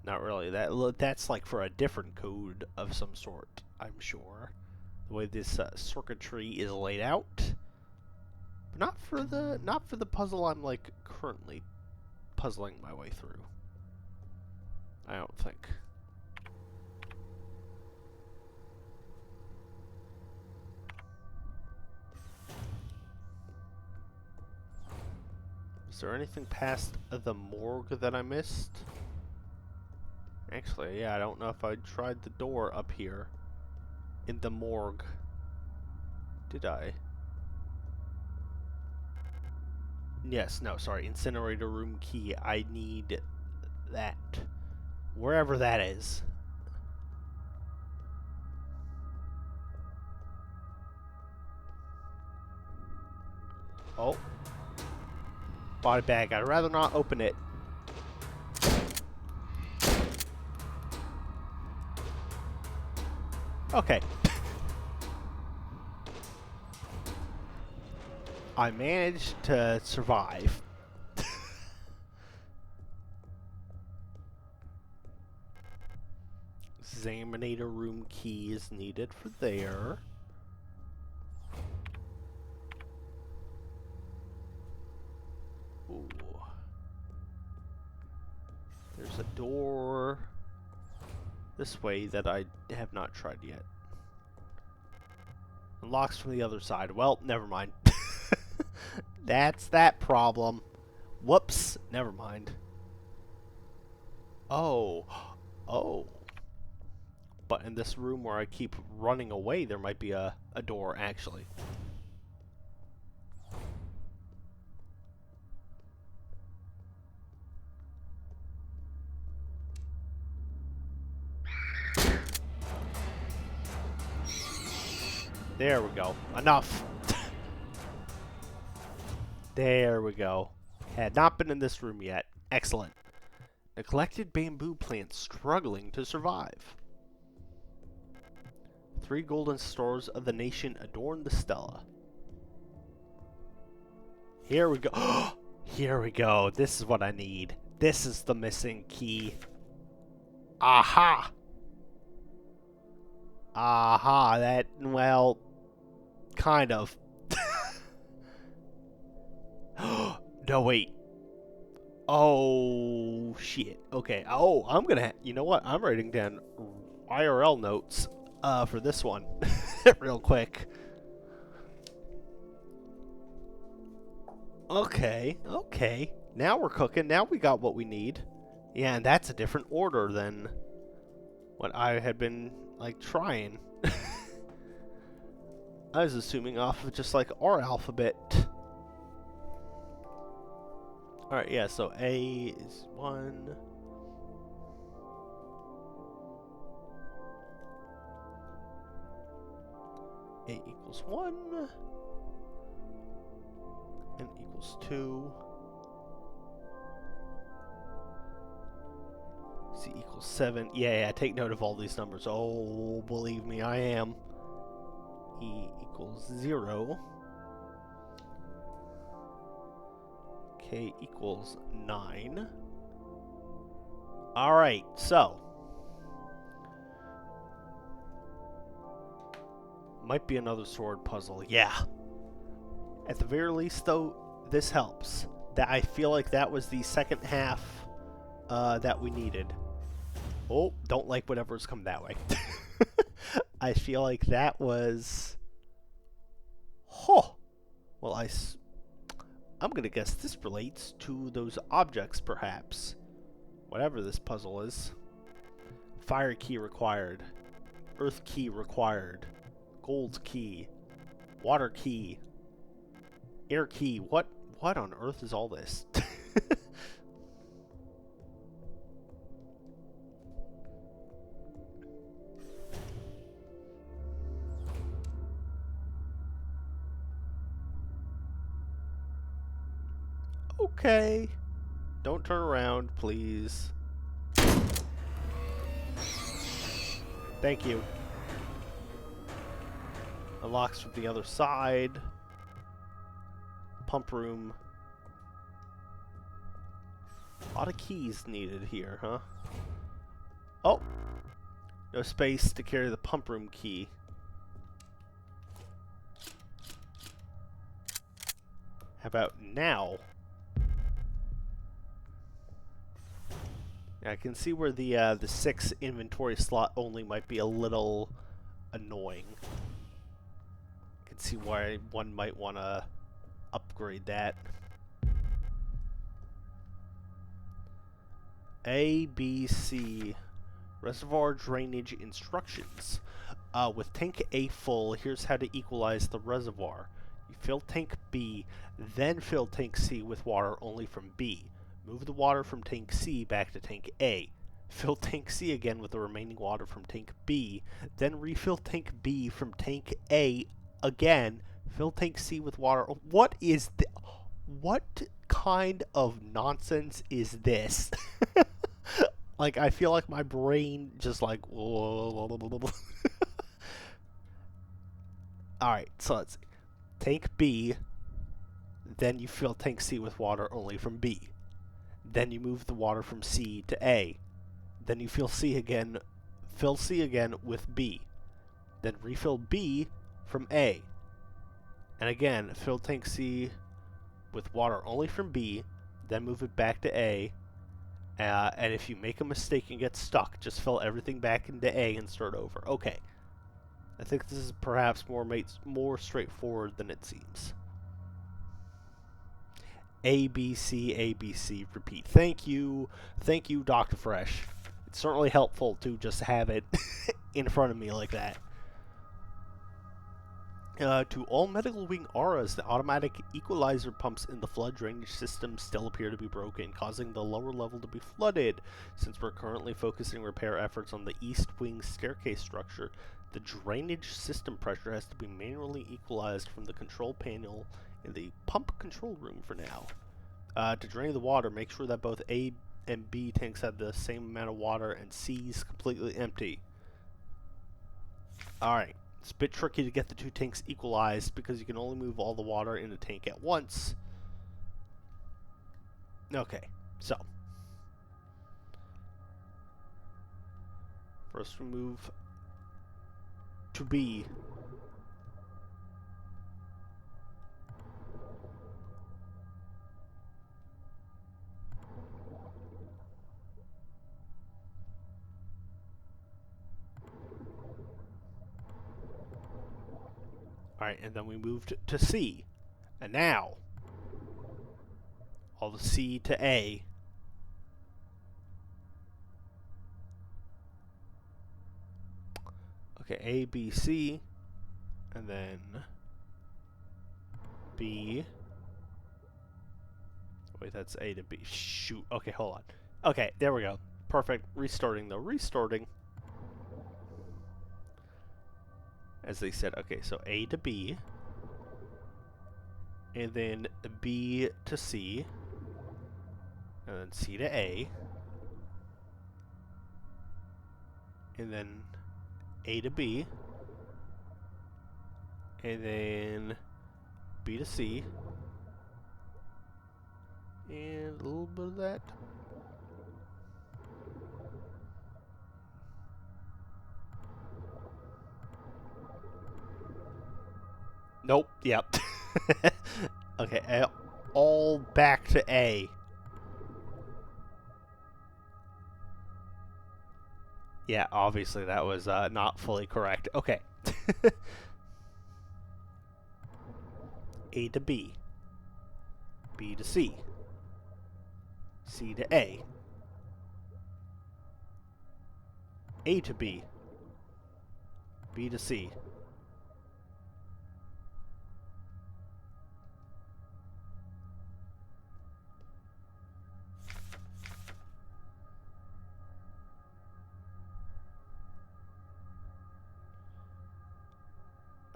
not really. That's like for a different code of some sort, I'm sure. The way this circuitry is laid out, but not for the puzzle I'm like currently puzzling my way through. I don't think. Is there anything past the morgue that I missed? Actually, yeah, I don't know if I tried the door up here in the morgue. Did I? Yes, no, sorry. Incinerator room key. I need that. Wherever that is. Oh. Body bag. I'd rather not open it. Okay. I managed to survive. Examinator room key is needed for there. Ooh. There's a door this way that I have not tried yet. Unlocks from the other side. Well, never mind. That's that problem. Whoops. Never mind. Oh. Oh. But in this room where I keep running away, there might be a door, actually. There we go. Enough. There we go. Had not been in this room yet. Excellent. Neglected bamboo plant struggling to survive. 3 golden stars of the nation adorn the stela. Here we go. Here we go. This is what I need. This is the missing key. Aha! Aha, that, well, kind of. No, wait. Oh, shit. Okay. Oh, I'm gonna, you know what? I'm writing down IRL notes for this one real quick. Okay, okay. Now we're cooking. Now we got what we need. Yeah, and that's a different order than what I had been, like, trying. I was assuming off of just, like, our alphabet. Alright, yeah, so A is 1. A equals 1. N equals 2. C equals 7. Yeah, take note of all these numbers. Oh, believe me, I am. E equals 0. K equals 9. Alright, so. Might be another sword puzzle. Yeah. At the very least, though, this helps. That I feel like that was the second half that we needed. Oh, don't like whatever's come that way. I feel like that was... Huh. Well, I'm going to guess this relates to those objects, perhaps. Whatever this puzzle is. Fire key required. Earth key required. Gold key. Water key. Air key. What on earth is all this? Okay. Don't turn around, please. Thank you. Unlocks from the other side. Pump room. A lot of keys needed here, huh? Oh! No space to carry the pump room key. How about now? I can see where the 6 inventory slot only might be a little annoying. I can see why one might want to upgrade that. A, B, C. Reservoir drainage instructions. With tank A full, here's how to equalize the reservoir. You fill tank B, then fill tank C with water only from B. Move the water from tank C back to tank A. Fill tank C again with the remaining water from tank B, then refill tank B from tank A again. Fill tank C with water. What is what kind of nonsense is this? Like, I feel like my brain just like... Alright, so let's see. Tank B, then you fill tank C with water only from B. Then you move the water from C to A. Then you fill C again with B. Then refill B from A. And again, fill tank C with water only from B, then move it back to A. And if you make a mistake and get stuck, just fill everything back into A and start over. Okay. I think this is perhaps more straightforward than it seems. A, B, C, repeat. Thank you, Dr. Fresh. It's certainly helpful to just have it in front of me like that. To all medical wing auras, the automatic equalizer pumps in the flood drainage system still appear to be broken, causing the lower level to be flooded. Since we're currently focusing repair efforts on the east wing staircase structure, the drainage system pressure has to be manually equalized from the control panel in the pump control room for now. To drain the water, make sure that both A and B tanks have the same amount of water and C's completely empty. Alright. It's a bit tricky to get the two tanks equalized because you can only move all the water in a tank at once. Okay, so. First we move to B. Alright, and then we moved to C. And now, all the C to A. Okay, A, B, C. And then B. Wait, that's A to B. Shoot. Okay, hold on. Okay, there we go. Perfect. Restarting though. Restarting. as they said. Okay, so A to B, and then B to C, and then C to A, and then A to B, and then B to C, and a little bit of that. Nope. Yep. Okay. All back to A. Yeah, obviously that was not fully correct. Okay. A to B. B to C. C to A. A to B. B to C.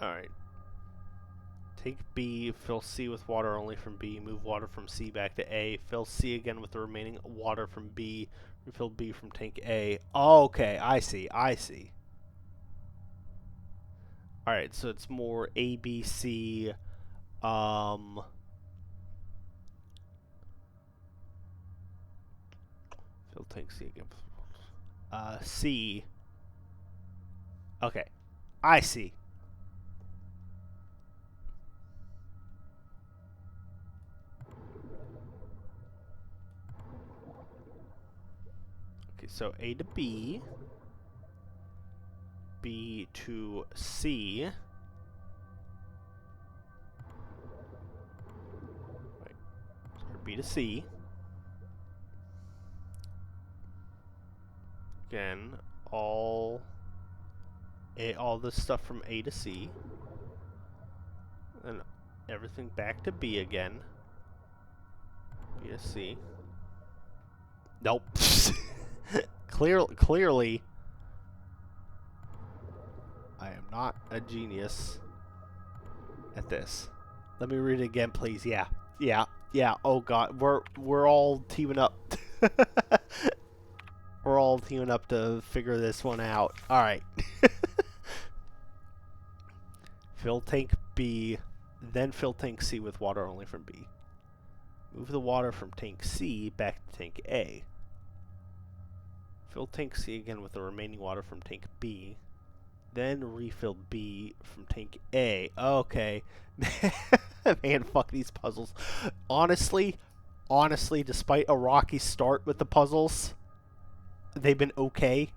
Alright. Take B, fill C with water only from B, move water from C back to A, fill C again with the remaining water from B, refill B from tank A. Oh, okay, I see. Alright, so it's more A, B, C, fill tank C again. C. Okay, I see. Okay, so A to B, B to C. Wait, sorry, B to C. Again, all this stuff from A to C, and everything back to B again. B to C. Nope. Clearly, I am not a genius at this. Let me read it again, please. Yeah. Oh God, we're all teaming up. We're all teaming up to figure this one out. All right. Fill tank B, then fill tank C with water only from B. Move the water from tank C back to tank A. Fill tank C again with the remaining water from tank B. Then refill B from tank A. Okay. Man, fuck these puzzles. Honestly, despite a rocky start with the puzzles, they've been okay.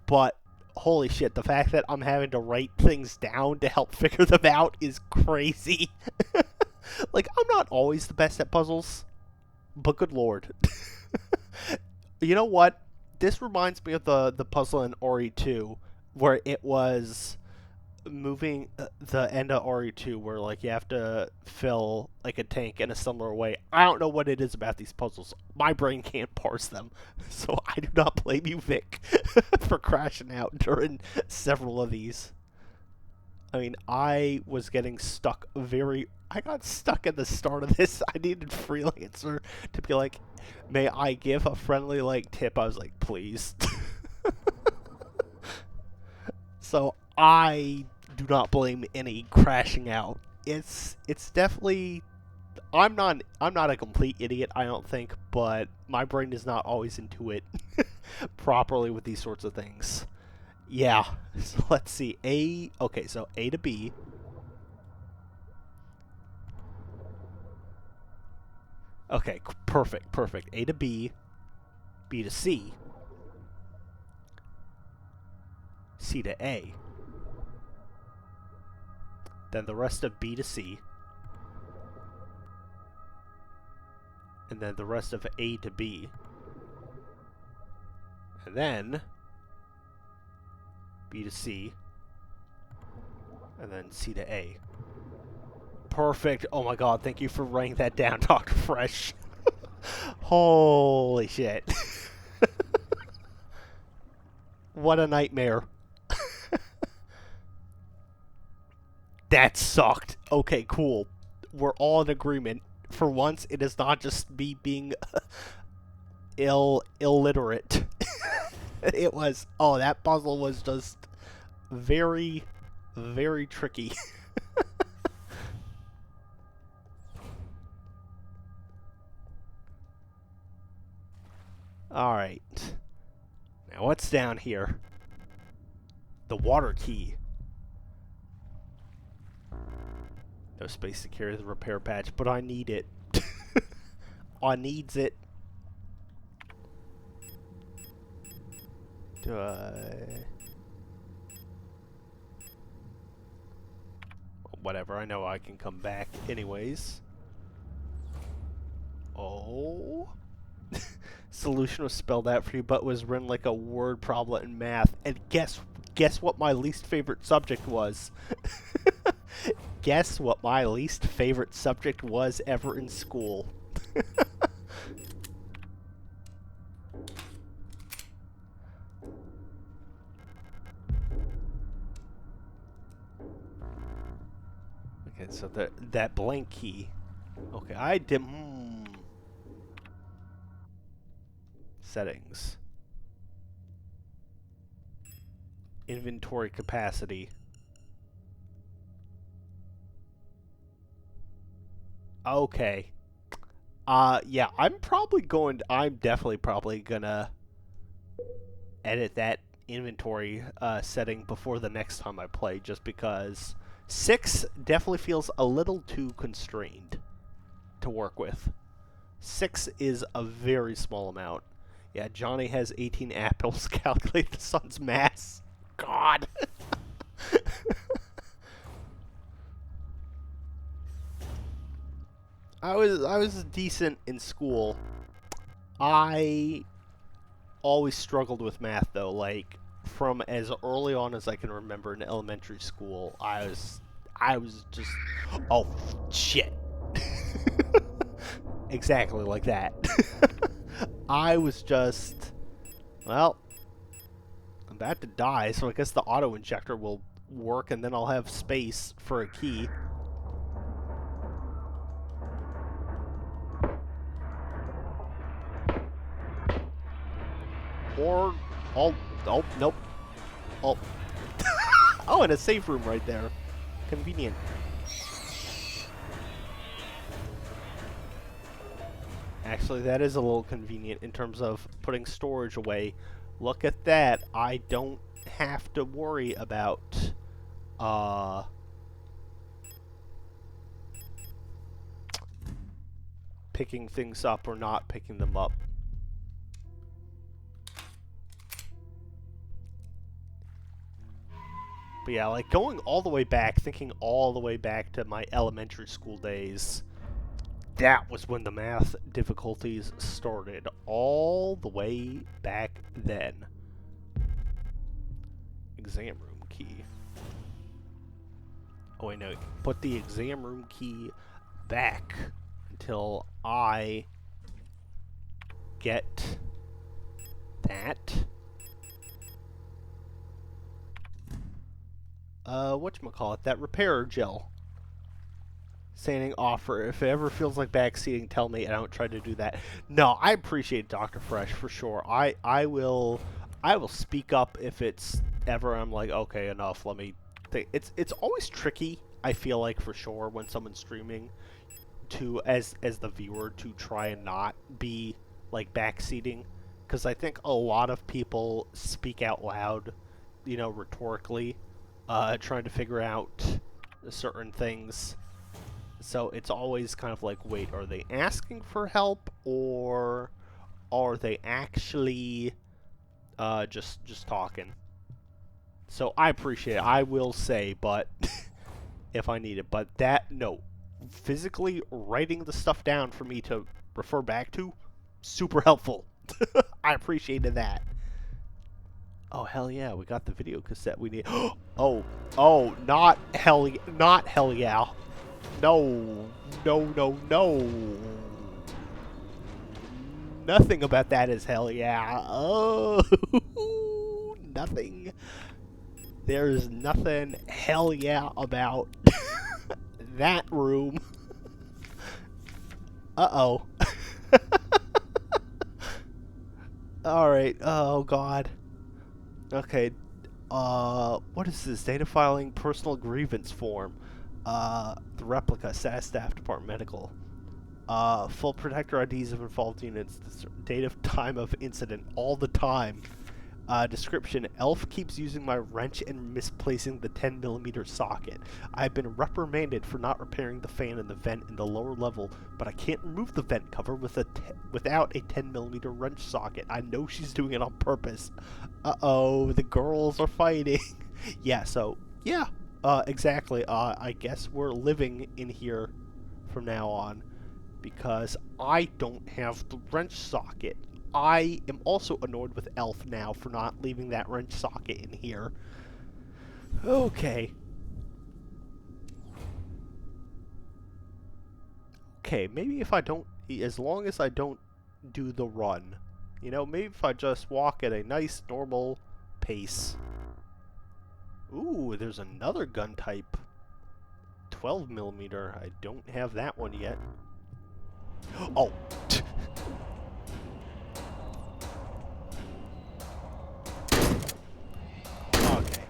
But holy shit, the fact that I'm having to write things down to help figure them out is crazy. Like, I'm not always the best at puzzles, but good lord. You know what? This reminds me of the puzzle in Ori 2, where it was moving the end of Ori 2, where like you have to fill like a tank in a similar way. I don't know what it is about these puzzles. My brain can't parse them, so I do not blame you, Vic, for crashing out during several of these. I mean, I was getting stuck I got stuck at the start of this. I needed Freelancer to be like, may I give a friendly, like, tip? I was like, please. So, I do not blame any crashing out. It's definitely... I'm not a complete idiot, I don't think, but my brain is not always into it properly with these sorts of things. Yeah, so let's see. Okay, so A to B. Okay, perfect. A to B, B to C, C to A. Then the rest of B to C. And then the rest of A to B. And then B to C. And then C to A. Perfect. Oh my god, thank you for writing that down, Dr. Fresh. Holy shit. What a nightmare. That sucked. Okay, cool. We're all in agreement. For once, it is not just me being illiterate. It was... Oh, that puzzle was just very, very tricky. Alright. Now, what's down here? The water key. No space to carry the repair patch, but I need it. I needs it. Do I... Whatever, I know I can come back anyways. Oh. Solution was spelled out for you, but was written like a word problem in math. And guess what my least favorite subject was? Guess what my least favorite subject was ever in school? Okay, so that blank key. Okay, I did... Settings. Inventory capacity. Okay. Yeah, I'm definitely probably gonna edit that inventory setting before the next time I play, just because 6 definitely feels a little too constrained to work with. 6 is a very small amount. Yeah, Johnny has 18 apples. Calculate the sun's mass. God. I was decent in school. I always struggled with math though. Like from as early on as I can remember in elementary school, I was just oh shit. Exactly like that. I was just, well, I'm about to die, so I guess the auto injector will work, and then I'll have space for a key. Or, oh, nope. Oh, oh, and a safe room right there. Convenient. Actually, that is a little convenient in terms of putting storage away. Look at that. I don't have to worry about, picking things up or not picking them up. But yeah, like going all the way back, thinking all the way back to my elementary school days, that was when the math difficulties started, all the way back then. Exam room key. Oh wait, no, put the exam room key back until I get that. Whatchamacallit, that repair gel. Standing offer. If it ever feels like backseating, tell me, and I don't try to do that. No, I appreciate Dr. Fresh for sure. I will speak up if it's ever I'm like, okay, enough. Let me think. It's always tricky. I feel like for sure when someone's streaming to as the viewer to try and not be like backseating, because I think a lot of people speak out loud, you know, rhetorically, trying to figure out certain things. So it's always kind of like, wait, are they asking for help, or are they actually just talking? So I appreciate it. I will say, but if I need it. But that, no. Physically writing the stuff down for me to refer back to, super helpful. I appreciated that. Oh, hell yeah, we got the video cassette we need. Oh, not hell yeah. No. Nothing about that is hell yeah. Oh, nothing. There's nothing hell yeah about that room. Uh-oh. Alright, oh god. Okay, what is this? Data filing personal grievance form. The replica, SAS staff, department medical. Full protector IDs of involved units. Date of time of incident, all the time. Description, Elf keeps using my wrench and misplacing the 10mm socket. I've been reprimanded for not repairing the fan in the vent in the lower level, but I can't remove the vent cover without a 10mm wrench socket. I know she's doing it on purpose. Uh-oh, the girls are fighting. Yeah, exactly. I guess we're living in here from now on, because I don't have the wrench socket. I am also annoyed with Elf now for not leaving that wrench socket in here. Okay. Okay, maybe if I don't, as long as I don't do the run, you know, maybe if I just walk at a nice, normal pace. Ooh, there's another gun type. 12mm. I don't have that one yet. Oh! Okay.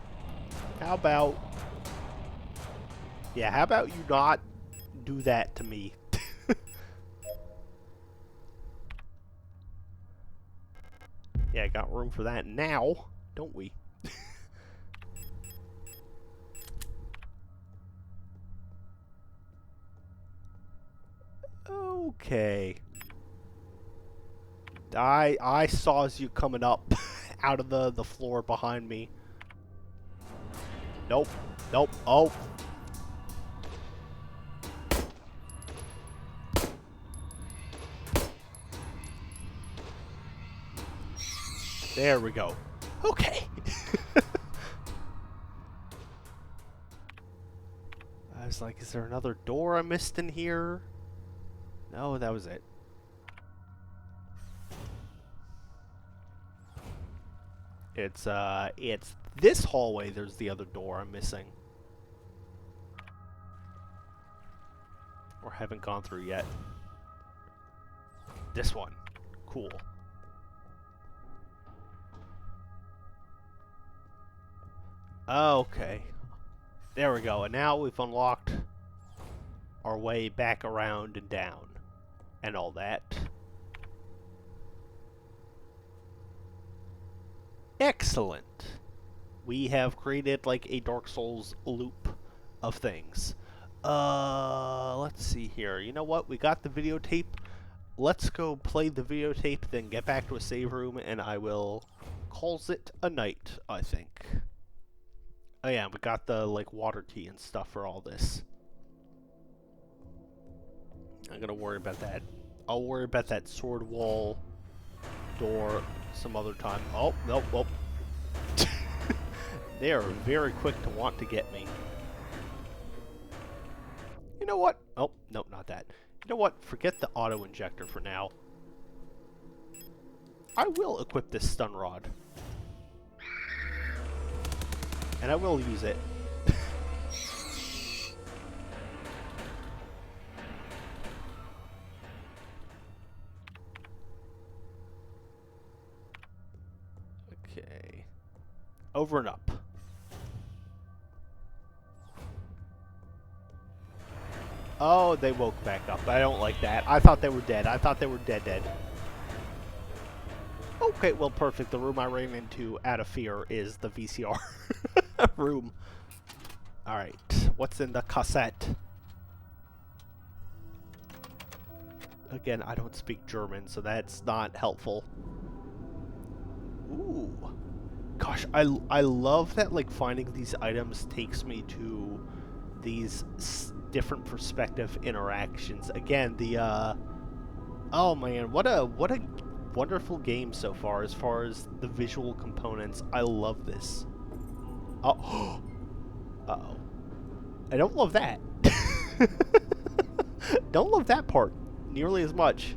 How about... Yeah, how about you not do that to me? Yeah, got room for that now, don't we? Okay. I saw you coming up out of the floor behind me. Nope. Nope. Oh. There we go. Okay. I was like, is there another door I missed in here? No, that was it. It's this hallway. There's the other door I'm missing. Or haven't gone through yet. This one. Cool. Okay. There we go. And now we've unlocked our way back around and down. And all that. Excellent. We have created like a Dark Souls loop of things. Let's see here. You know what? We got the videotape. Let's go play the videotape, then get back to a save room, and I will calls it a night, I think. Oh yeah, we got the like water key and stuff for all this. I'm gonna worry about that. I'll worry about that sword wall door some other time. Oh, nope, nope. They are very quick to want to get me. You know what? Oh, nope, not that. You know what? Forget the auto injector for now. I will equip this stun rod. And I will use it. Okay. Over and up. Oh, they woke back up. I don't like that. I thought they were dead. I thought they were dead. Okay, well, perfect. The room I ran into out of fear is the VCR room. Alright, what's in the cassette? Again, I don't speak German, so that's not helpful. Ooh. Gosh, I love that, like, finding these items takes me to these different perspective interactions. Again, the, oh man, what a wonderful game so far as the visual components. I love this. Oh, uh-oh. I don't love that. Don't love that part nearly as much.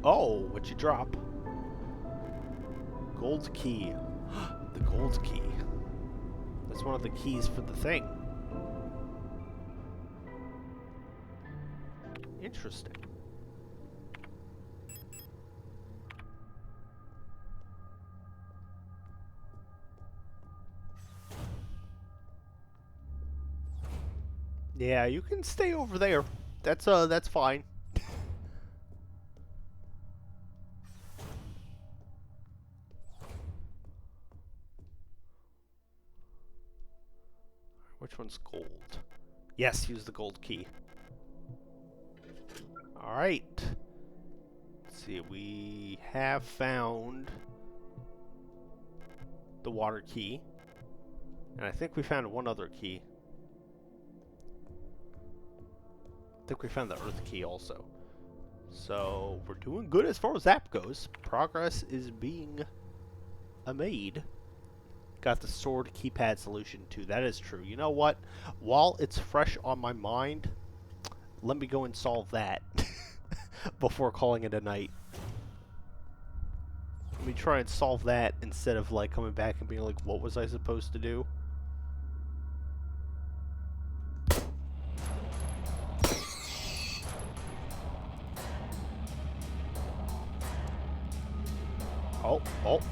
Oh, what'd you drop? Gold key. The gold key. That's one of the keys for the thing. Interesting. Yeah, you can stay over there. That's fine. Which one's gold? Yes, use the gold key. Alright. Let's see, we have found the water key. And I think we found one other key. I think we found the earth key also. So, we're doing good as far as that goes. Progress is being made. Got the sword keypad solution too. That is true. You know what? While it's fresh on my mind, let me go and solve that before calling it a night. Let me try and solve that instead of like coming back and being like, what was I supposed to do?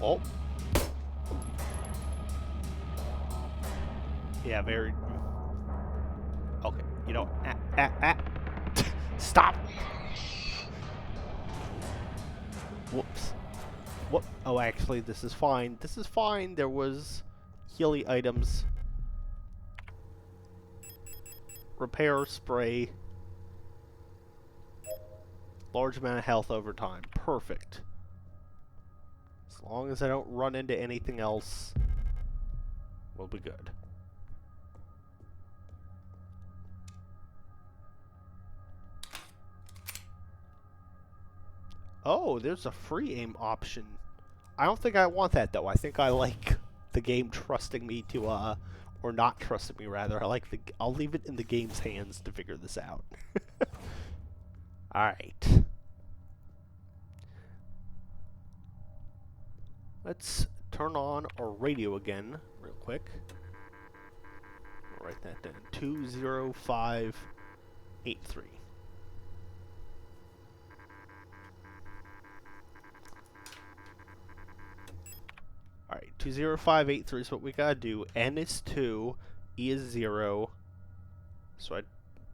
Oh. Yeah, very... Okay, you know... Stop! Whoops. What? Oh, actually, this is fine. This is fine. There was healy items. Repair spray. Large amount of health over time. Perfect. As long as I don't run into anything else, we'll be good. Oh, there's a free aim option. I don't think I want that, though. I think I like the game trusting me to, or not trusting me, rather. I'll leave it in the game's hands to figure this out. Alright. Let's turn on our radio again, real quick. I'll write that down. 20583. Alright, 20583 is what we gotta do. N is 2, E is 0. So I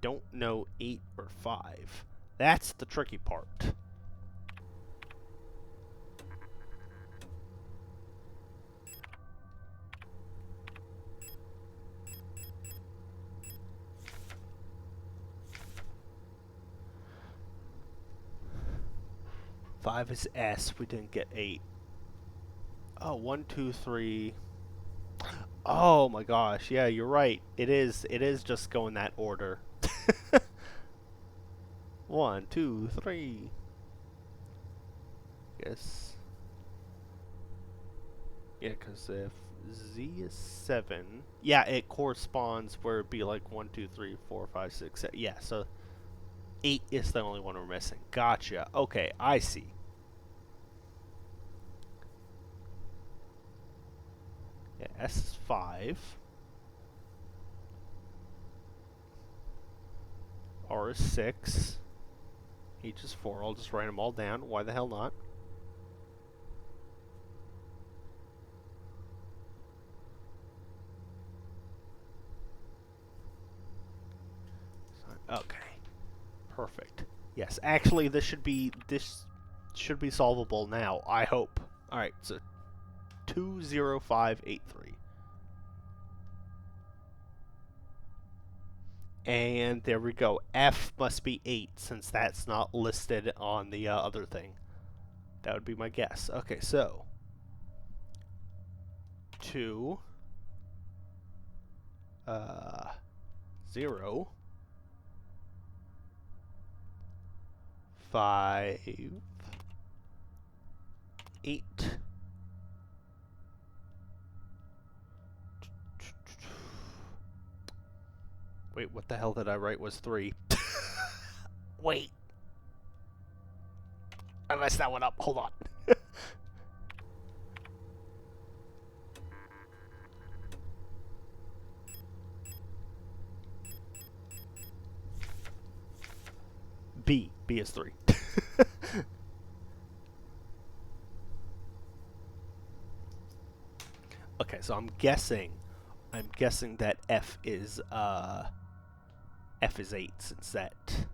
don't know 8 or 5. That's the tricky part. Five is S. We didn't get 8. Oh, 1, 2, 3. Oh my gosh, yeah, you're right. It is just going that order. 1, 2, 3. Yes. Yeah, because if Z is 7, yeah, it corresponds where it'd be like 1, 2, 3, 4, 5, 6, 7. Yeah, so 8 is the only one we're missing. Gotcha. Okay, I see. Yeah, S is 5. R is 6. H is 4. I'll just write them all down. Why the hell not? Okay. Perfect. Yes, actually this should be solvable now, I hope. Alright, so 20583. And there we go. F must be 8 since that's not listed on the other thing. That would be my guess. Okay, so 2 0 5 8 Wait, what the hell did I write was 3? Wait. I messed that one up. Hold on. B. B is 3. Okay, so I'm guessing that F is 8 since that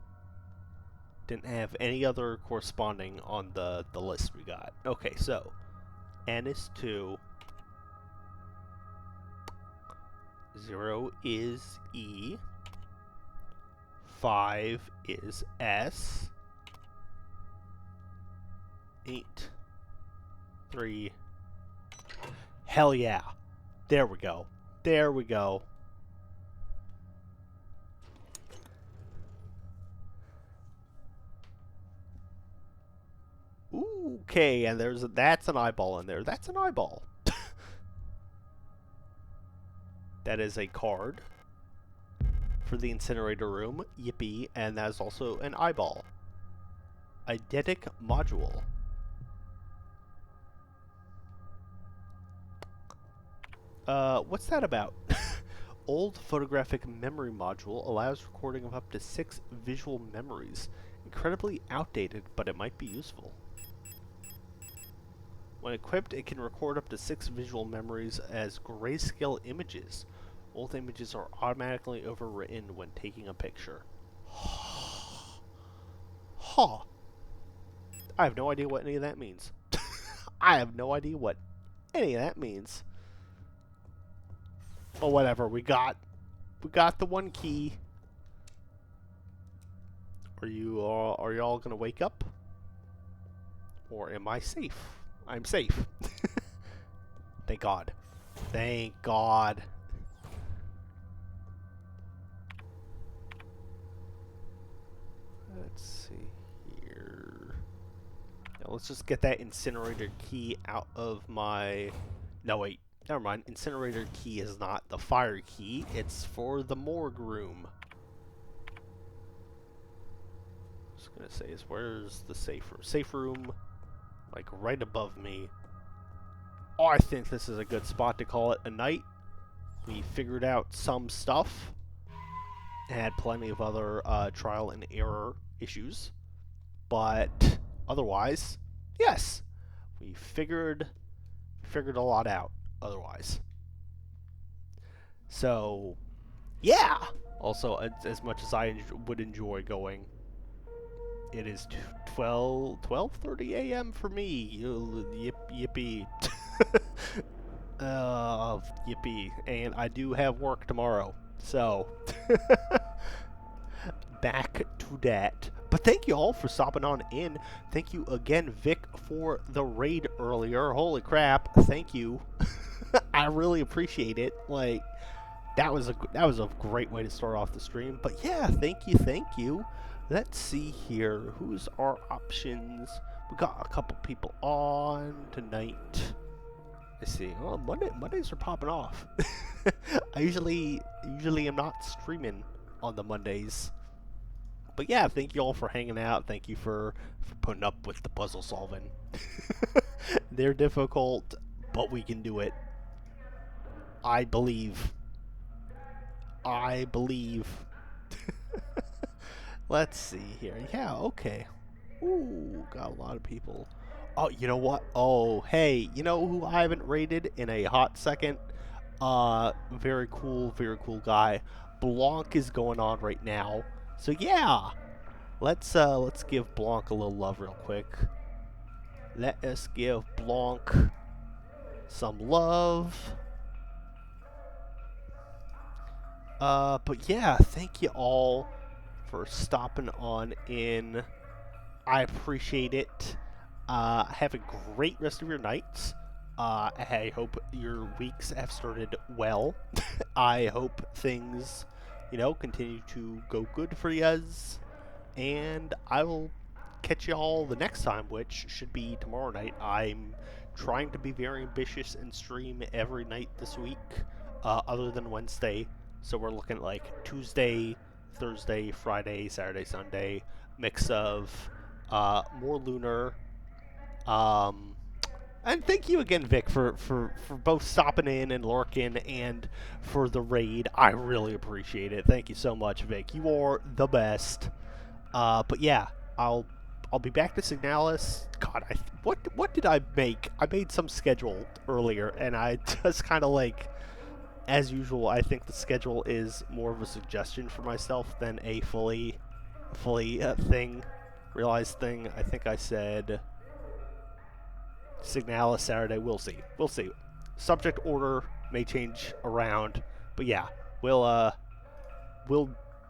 didn't have any other corresponding on the list we got. Okay, so N is 2, 0 is E, 5 is S, 8, 3. Hell yeah. There we go. There we go. Ooh, okay, and that's an eyeball in there. That's an eyeball. That is a card for the incinerator room. Yippee, and that is also an eyeball. Eidetic module. What's that about? Old photographic memory module allows recording of up to 6 visual memories. Incredibly outdated, but it might be useful. When equipped, it can record up to 6 visual memories as grayscale images. Old images are automatically overwritten when taking a picture. Huh. I have no idea what any of that means. I have no idea what any of that means. But whatever, we got the one key. Are y'all gonna wake up? Or am I safe? I'm safe. Thank God. Thank God. Let's see here. Now let's just get that incinerator key out of my... No, wait. Never mind. Incinerator key is not the fire key. It's for the morgue room. Just gonna say is where's the safe room? Safe room, like right above me. Oh, I think this is a good spot to call it a night. We figured out some stuff. Had plenty of other trial and error issues, but otherwise, yes, we figured a lot out. Otherwise, so yeah. Also, as much as I would enjoy going, it is 12:30 a.m. for me. Yippee. Yippee. And I do have work tomorrow, so back to that. But thank you all for stopping on in. Thank you again, Vic, for the raid earlier. Holy crap, thank you. I really appreciate it. Like, that was a great way to start off the stream. But yeah, thank you. Let's see here. Who's our options? We got a couple people on tonight. Let's see. Oh, Mondays are popping off. I usually am not streaming on the Mondays. But yeah, thank you all for hanging out. Thank you for putting up with the puzzle solving. They're difficult, but we can do it. I believe. Let's see here. Yeah, okay. Ooh, got a lot of people. Oh, you know what? Oh, hey, you know who I haven't rated in a hot second? Very cool guy. Blanc is going on right now. So yeah, let's give Blanc a little love real quick. Let us give Blanc some love. But yeah, thank you all for stopping on in. I appreciate it. Have a great rest of your nights. I hope your weeks have started well. I hope things, continue to go good for yous. And I will catch y'all the next time, which should be tomorrow night. I'm trying to be very ambitious and stream every night this week, other than Wednesday. So we're looking at like Tuesday, Thursday, Friday, Saturday, Sunday, mix of more Lunar, And thank you again, Vic, for both stopping in and lurking and for the raid. I really appreciate it. Thank you so much, Vic. You are the best. But yeah, I'll be back to Signalis. God, what did I make? I made some schedule earlier, and I just kind of like, as usual, I think the schedule is more of a suggestion for myself than a fully realized thing. I think I said Signalis Saturday. We'll see. We'll see. Subject order may change around, but yeah, we'll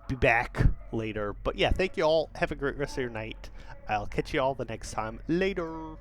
be back later. But yeah, thank you all. Have a great rest of your night. I'll catch you all the next time. Later.